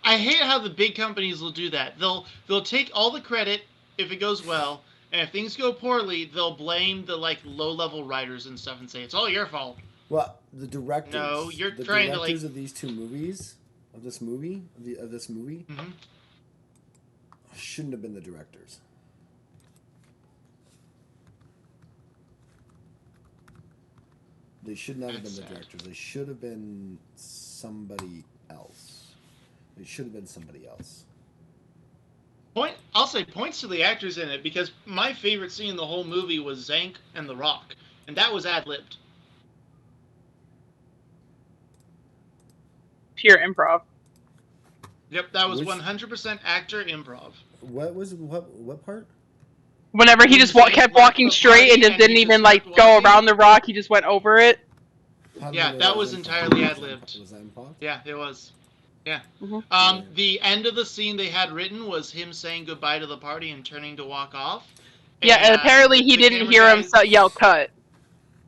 I hate how the big companies will do that. They'll take all the credit if it goes well, And if things go poorly, they'll blame the like low-level writers and stuff and say it's all your fault. Well, the directors. No, you're the trying to, directors like- of these two movies, of this movie, Mm-hmm. shouldn't have been the directors. They should not have been That's the sad. directors. They should have been somebody else. They should have been somebody else. I'll say points to the actors in it, because my favorite scene in the whole movie was Zank and The Rock, and that was ad-libbed. Pure improv. Yep, that was Which- 100% actor improv. What part? Whenever he just kept walking straight and just didn't even like go around the rock, he just went over it. How do Yeah, you know that was improv? entirely Was ad-libbed. Was that improv? Yeah, it was. Yeah. Mhm. The end of the scene they had written was him saying goodbye to the party and turning to walk off. Yeah, and apparently he the didn't camera hear him guys- yell cut.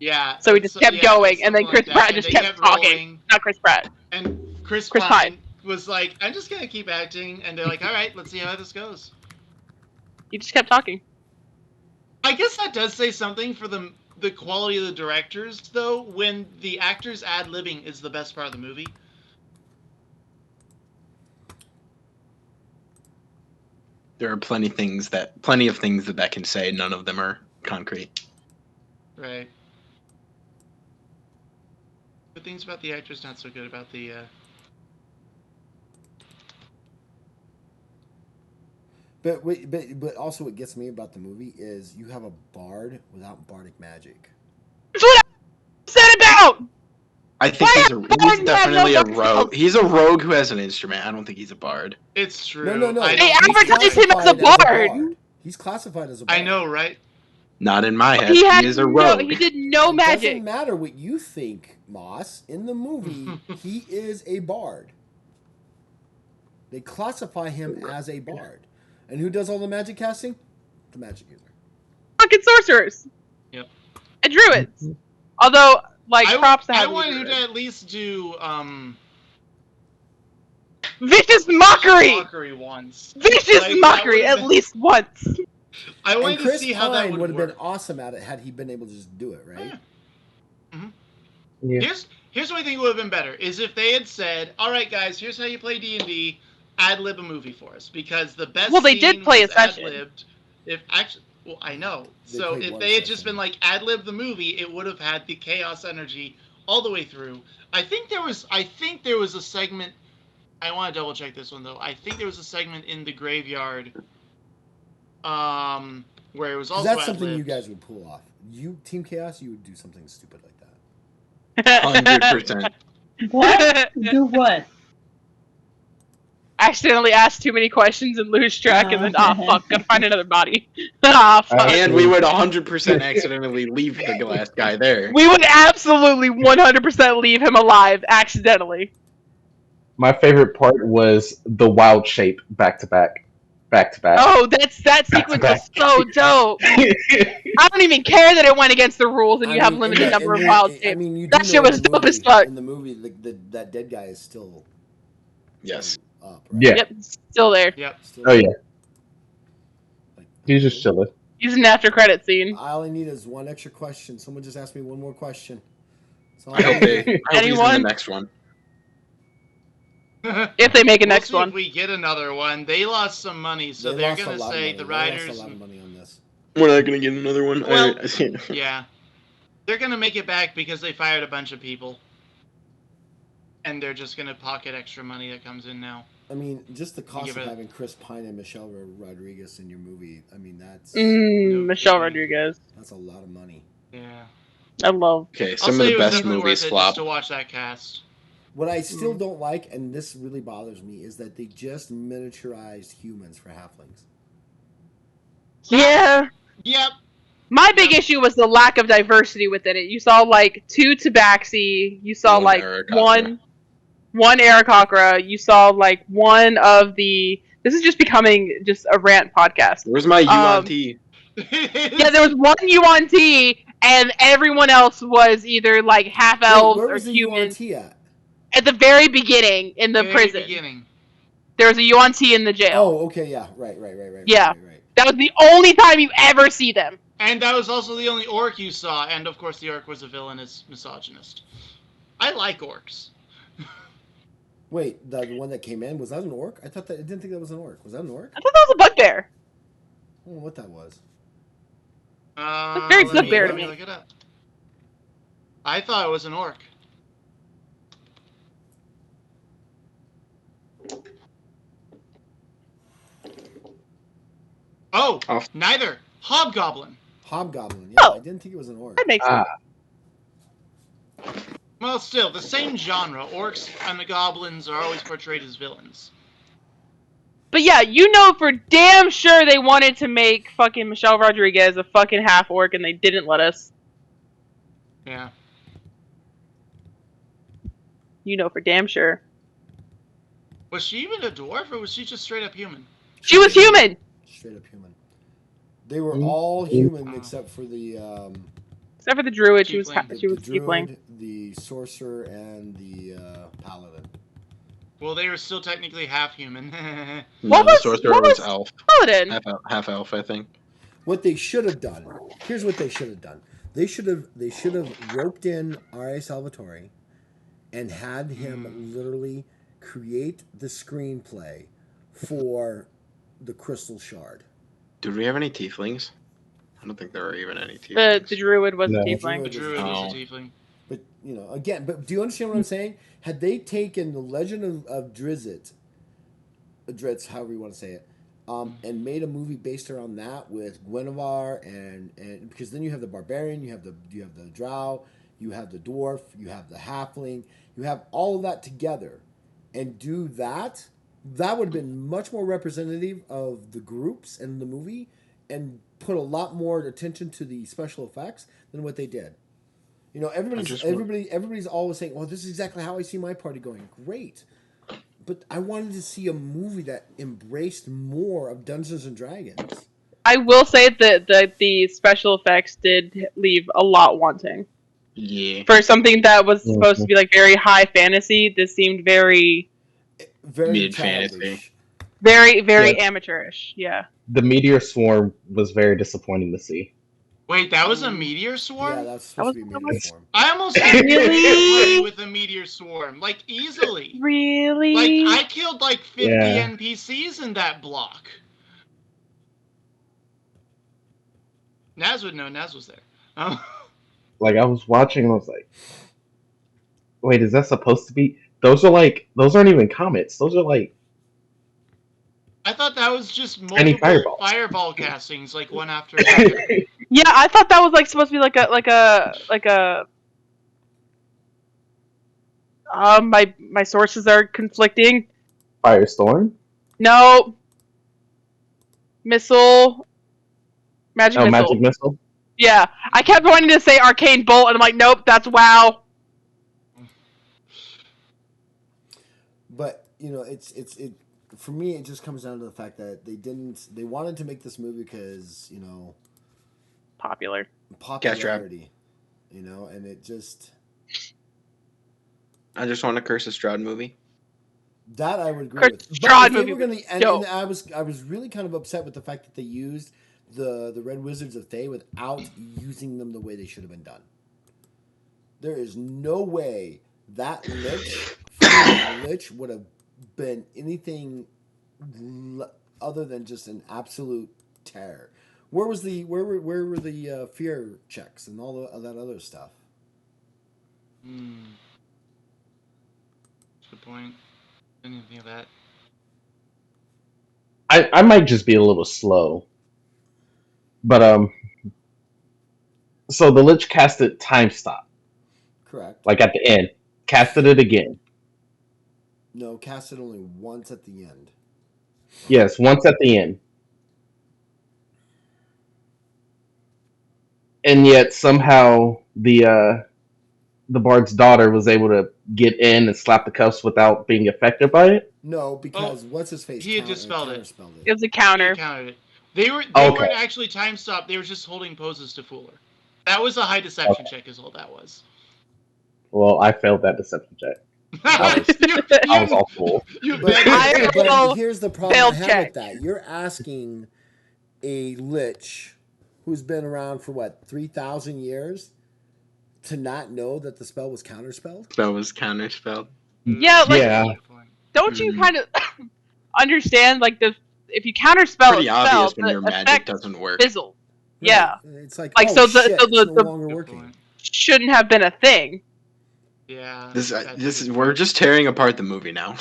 Yeah. So he just kept going, and then something Chris like Pratt that. just And they kept talking. rolling, Not Chris Pratt. and Chris Chris Pine was like, I'm just going to keep acting. And they're like, all right, let's see how this goes. He just kept talking. I guess that does say something for the quality of the directors, though, when the actors ad-libbing is the best part of the movie. There are plenty of things that can say. None of them are concrete. Right. Good things about the actors, not so good about the... But also what gets me about the movie is you have a bard without bardic magic. That's what I said about! I think Why he's have bards definitely have a no rogue. spells? He's a rogue who has an instrument. I don't think he's a bard. It's true. No. I They know, advertise him as a bard. He's classified as a bard. I know, right? Not in my head. He had He is a no. rogue. He did no It magic. doesn't matter what you think, Moss. In the movie, he is a bard. They classify him as a bard. And who does all the magic casting? The magic user. Fucking sorcerers. Yep. And druids. Although, like, props to I have want you him do to it. at least do Vicious mockery. mockery once. Vicious Like, that mockery would've at been- least once. I wanted And to Chris see how that Pine would would have work. been awesome at it had he been able to just do it, right? Yeah. Here's what I think would have been better is if they had said, "All right, guys, here's how you play D&D. Ad lib a movie for us," because the best. Well, they did scene play was a session. ad-libbed. If actually, well, I know. They So played if one they had just session. been like ad lib the movie, it would have had the chaos energy all the way through. I think there was a segment. I want to double check this one though. I think there was a segment in the graveyard, where it was 'Cause also that's something you ad-libbed. guys would pull off. You, Team Chaos, you would do something stupid like that. 100%. What? Do what? Accidentally asked too many questions and lose track, and then Oh. fuck, gotta find another body. Fuck. And we would 100% accidentally leave the last guy there. We would absolutely 100% leave him alive accidentally. My favorite part was the wild shape back to back. Oh, that sequence was so dope. I don't even care that it went against the rules and you have limited number of wild shapes. I mean, you do That know shit in was the dope movie- as fuck. In the movie, that dead guy is still Yes. up. Yeah. Yep, still there. Yep. Still Oh yeah, like- he's just chilling. He's an after credit scene. All I need is one extra question. Someone just asked me one more question. That's all I hope need. I hope he's in Anyone? the next one. If they make a We'll next see one. if we get another one. They lost some money, so They they're lost a gonna lot of say money. the They lost writers. a lot of money on this. We're not gonna get another one. Well, Alright. Yeah, they're gonna make it back because they fired a bunch of people, and they're just gonna pocket extra money that comes in now. I mean, just the cost Give of it- having Chris Pine and Michelle Rodriguez in your movie. I mean, that's Michelle kidding. Rodriguez. that's a lot of money. Yeah, I love. Okay, I'll some of say the it was best definitely movies worth it flop. just to watch that cast. What I still don't like, and this really bothers me, is that they just miniaturized humans for halflings. Yeah. Yep. My big issue was the lack of diversity within it. You saw like 2 Tabaxi, you saw One like Aarakocra. one Aarakocra, you saw like one of the. This is just becoming just a rant podcast. Where's my UNT? Yeah, there was one Yuan T, and everyone else was either like half elves Where or was the humans. UNT at? At the very beginning in the Very prison, beginning. there was a Yuan T in the jail. Oh, okay, yeah, right. Yeah. Right. That was the only time you ever see them. And that was also the only orc you saw, and of course the orc was a villainous misogynist. I like orcs. Wait, the one that came in, was that an orc? I didn't think that was an orc. Was that an orc? I thought that was a bugbear. I don't know what that was. very Let bugbear to me me. look it up. I thought it was an orc. Oh, neither. Hobgoblin. Hobgoblin. Yeah, I didn't think it was an orc. That makes sense. Well, still, the same genre. Orcs and the goblins are always portrayed as villains. But yeah, you know for damn sure they wanted to make fucking Michelle Rodriguez a fucking half orc, and they didn't let us. Yeah. You know for damn sure. Was she even a dwarf, or was she just straight up human? She was human. Straight up human. They were all human except for the Except for the druid, she was Tiefling. she was the tiefling. druid, the sorcerer, and the paladin. Well, they were still technically half human. No, the sorcerer was elf. Paladin. Half elf, I think. What they should have done. Here's what they should have done. They should have roped in R.A. Salvatore and had him literally create the screenplay for the Crystal Shard. Did we have any tieflings? I don't think there were even any tieflings. The druid was No. a tiefling. The druid was a tiefling. But, you know, again, but do you understand what I'm saying? Had they taken the Legend of Drizzt, however you want to say it, and made a movie based around that with Guinevere and because then you have the barbarian, you have the drow, you have the dwarf, you have the halfling, you have all of that together, and do that, that would have been much more representative of the groups in the movie, and put a lot more attention to the special effects than what they did. You know, everybody's always saying, "Well, this is exactly how I see my party going." Great. But I wanted to see a movie that embraced more of Dungeons and Dragons. I will say that the special effects did leave a lot wanting. Yeah. For something that was supposed to be like very high fantasy, this seemed very Mid-fantasy. very amateurish. Yeah. The meteor swarm was very disappointing to see. Wait, that was a meteor swarm? Yeah, that's supposed to be a meteor swarm. I almost killed with a meteor swarm. Like, easily. Really? Like, I killed like 50 NPCs in that block. Naz would know. Naz was there. Oh. Like, I was watching and I was like, wait, is that supposed to be? Those aren't even comets. Those are like... I thought that was just multiple fireball castings, like one after another. Yeah, I thought that was like supposed to be like a. My sources are conflicting. Firestorm? No. Missile. Magic missile. Magic missile? Yeah, I kept wanting to say arcane bolt, and I'm like, nope, that's WoW. But you know, it for me, it just comes down to the fact that they wanted to make this movie because, you know, popularity, you know, and it just. I just want to curse a Stroud movie. That I would agree with. Stroud but if movie. They were gonna, and I was really kind of upset with the fact that they used the Red Wizards of Thay without using them the way they should have been done. There is no way that Lich would have been anything other than just an absolute terror. Where were the fear checks and all that other stuff? Good point. Didn't even think of that. I might just be a little slow. But so the Lich casted Time Stop. Correct. Like at the end. Casted it again. No, casted only once at the end. Yes, once at the end. And yet somehow the Bard's daughter was able to get in and slap the cuffs without being affected by it? No, because what's his face? He had just spelled it. It was a counter. He counted it. They weren't actually time stopped. They were just holding poses to fool her. That was a high deception check, is all that was. Well, I failed that deception check. I was all fool. But here's the problem I have with that. You're asking a lich who's been around for what 3,000 years to not know that the spell was counterspelled? That was counterspelled. Yeah, like, Yeah. don't you Mm. kind of understand, like, if you counterspell Pretty a spell, obvious when the your magic effect doesn't work. fizzles. Yeah. It's like, Like, oh so the- shit, so the- it's no the- longer Good working. point. Shouldn't have been a thing. Yeah. This that's is good. we're just tearing apart the movie now.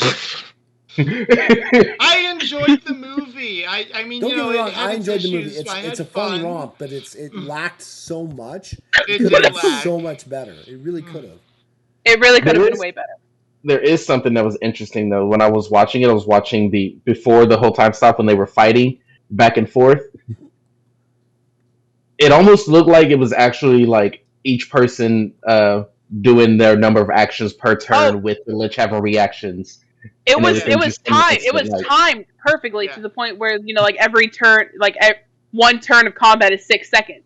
I enjoyed the movie. I mean, Don't you get know, me wrong, it had I its enjoyed the movie. issues. I It's had a fun fun. romp, but it lacked so much. It could have did been lack. so much better. It really could have. It really could have There been is- way better. There is something that was interesting though. When I was watching it, I was watching before the whole time stopped when they were fighting back and forth. It almost looked like it was actually like each person doing their number of actions per turn, Oh. with the lich having reactions. It And was everything just in an timed. It was instant, like- timed perfectly Yeah. to the point where, you know, like, every turn, like, one turn of combat is 6 seconds.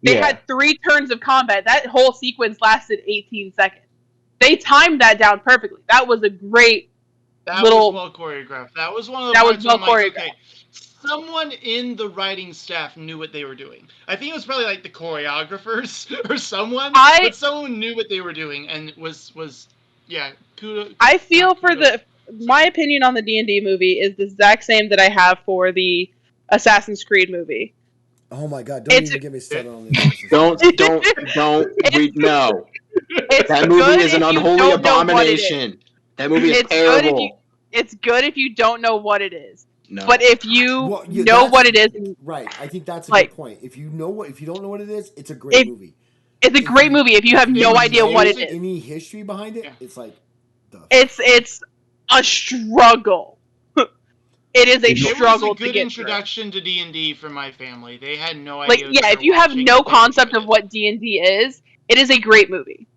They Yeah. had 3 turns of combat. That whole sequence lasted 18 seconds. They timed that down perfectly. That was a great That little. was well choreographed. That was one of the That was parts where I'm well like, choreographed. okay, someone in the writing staff knew what they were doing. I think it was probably like the choreographers or someone, but someone knew what they were doing and was yeah. Kudos. I feel not for kudos. my opinion on the D&D movie is the exact same that I have for the Assassin's Creed movie. Oh my god! Don't It's- even get me started on this. don't. We no. It's That good movie is if an you unholy don't know what it is. abomination. That movie is It's good if terrible. It's good if you don't know what it is. No. But if you Well, yeah, know that's- what it is, Right. I think that's a Like- good point. If you don't know what it is, it's a great movie. it's a great movie. If you have no you idea know what it it- is, Any history behind it, Yeah. it's like the it's a struggle. It is a It struggle was a to good get introduction to D&D for my family. They had no through. Like, idea. what yeah, they if were you have watching, no but they concept enjoyed of it. what D&D is, it is a great movie.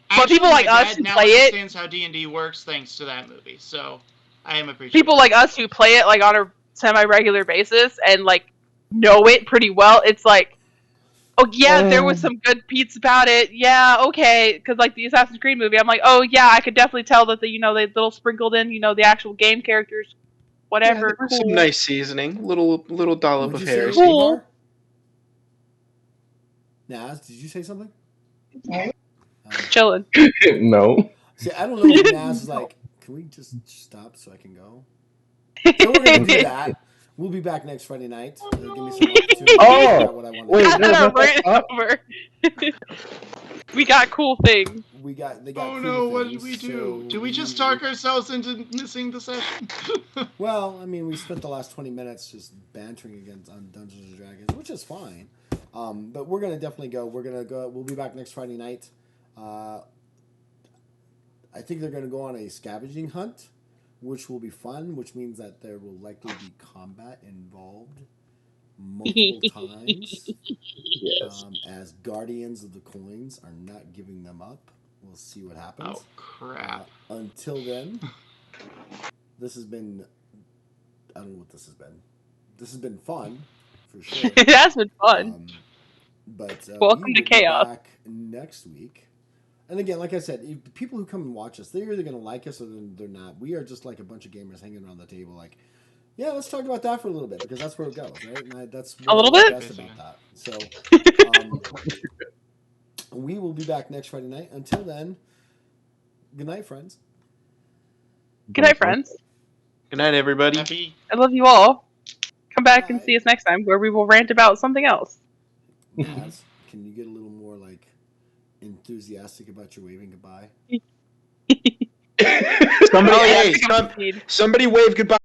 But people Actually, like my us dad who now play it- understands how D&D works thanks to that movie. So I am appreciative. People like us who play it, like, on a semi-regular basis and, like, know it pretty well, it's like, oh yeah, there was some good beats about it. Yeah, okay, because, like, the Assassin's Creed movie, I'm like, oh yeah, I could definitely tell that they little sprinkled in, the actual game characters, whatever. Yeah, there was cool. some nice seasoning, little dollop What'd of you say, heresy. Cool. Ivar? Naz, did you say something? Chilling. No. See, I don't know if Naz is like, can we just stop so I can go? So we're gonna do that. We'll be back next Friday night. Give me some opportunity to Oh, figure out what I want to wait, do. no, Got that's ran up. over. We got cool things. They got Oh cool no, what did things, we do? so Did we just talk ourselves into missing the session? Well, I mean, we spent the last 20 minutes just bantering against on Dungeons and Dragons, which is fine. But we're gonna definitely go. We'll be back next Friday night. I think they're gonna go on a scavenging hunt, which will be fun. Which means that there will likely be combat involved multiple times. Yes. As Guardians of the Coins are not giving them up. We'll see what happens. Oh crap. Until then, this has been. I don't know what this has been. This has been fun, for sure. It has been fun. But Welcome we to will be chaos. back next week. And again, like I said, if the people who come and watch us, they're either going to like us or they're not. We are just like a bunch of gamers hanging around the table, like, yeah, let's talk about that for a little bit because that's where it goes, right? And that's A little what's bit? best about that. So we will be back next Friday night. Until then, good night, friends. Good night, friends. Good night, everybody. Happy. I love you all. Come back and Bye. see us next time where we will rant about something else. Naz, can you get a little more like enthusiastic about your waving goodbye? Somebody, Oh, yeah, hey, pick up the speed. somebody wave goodbye.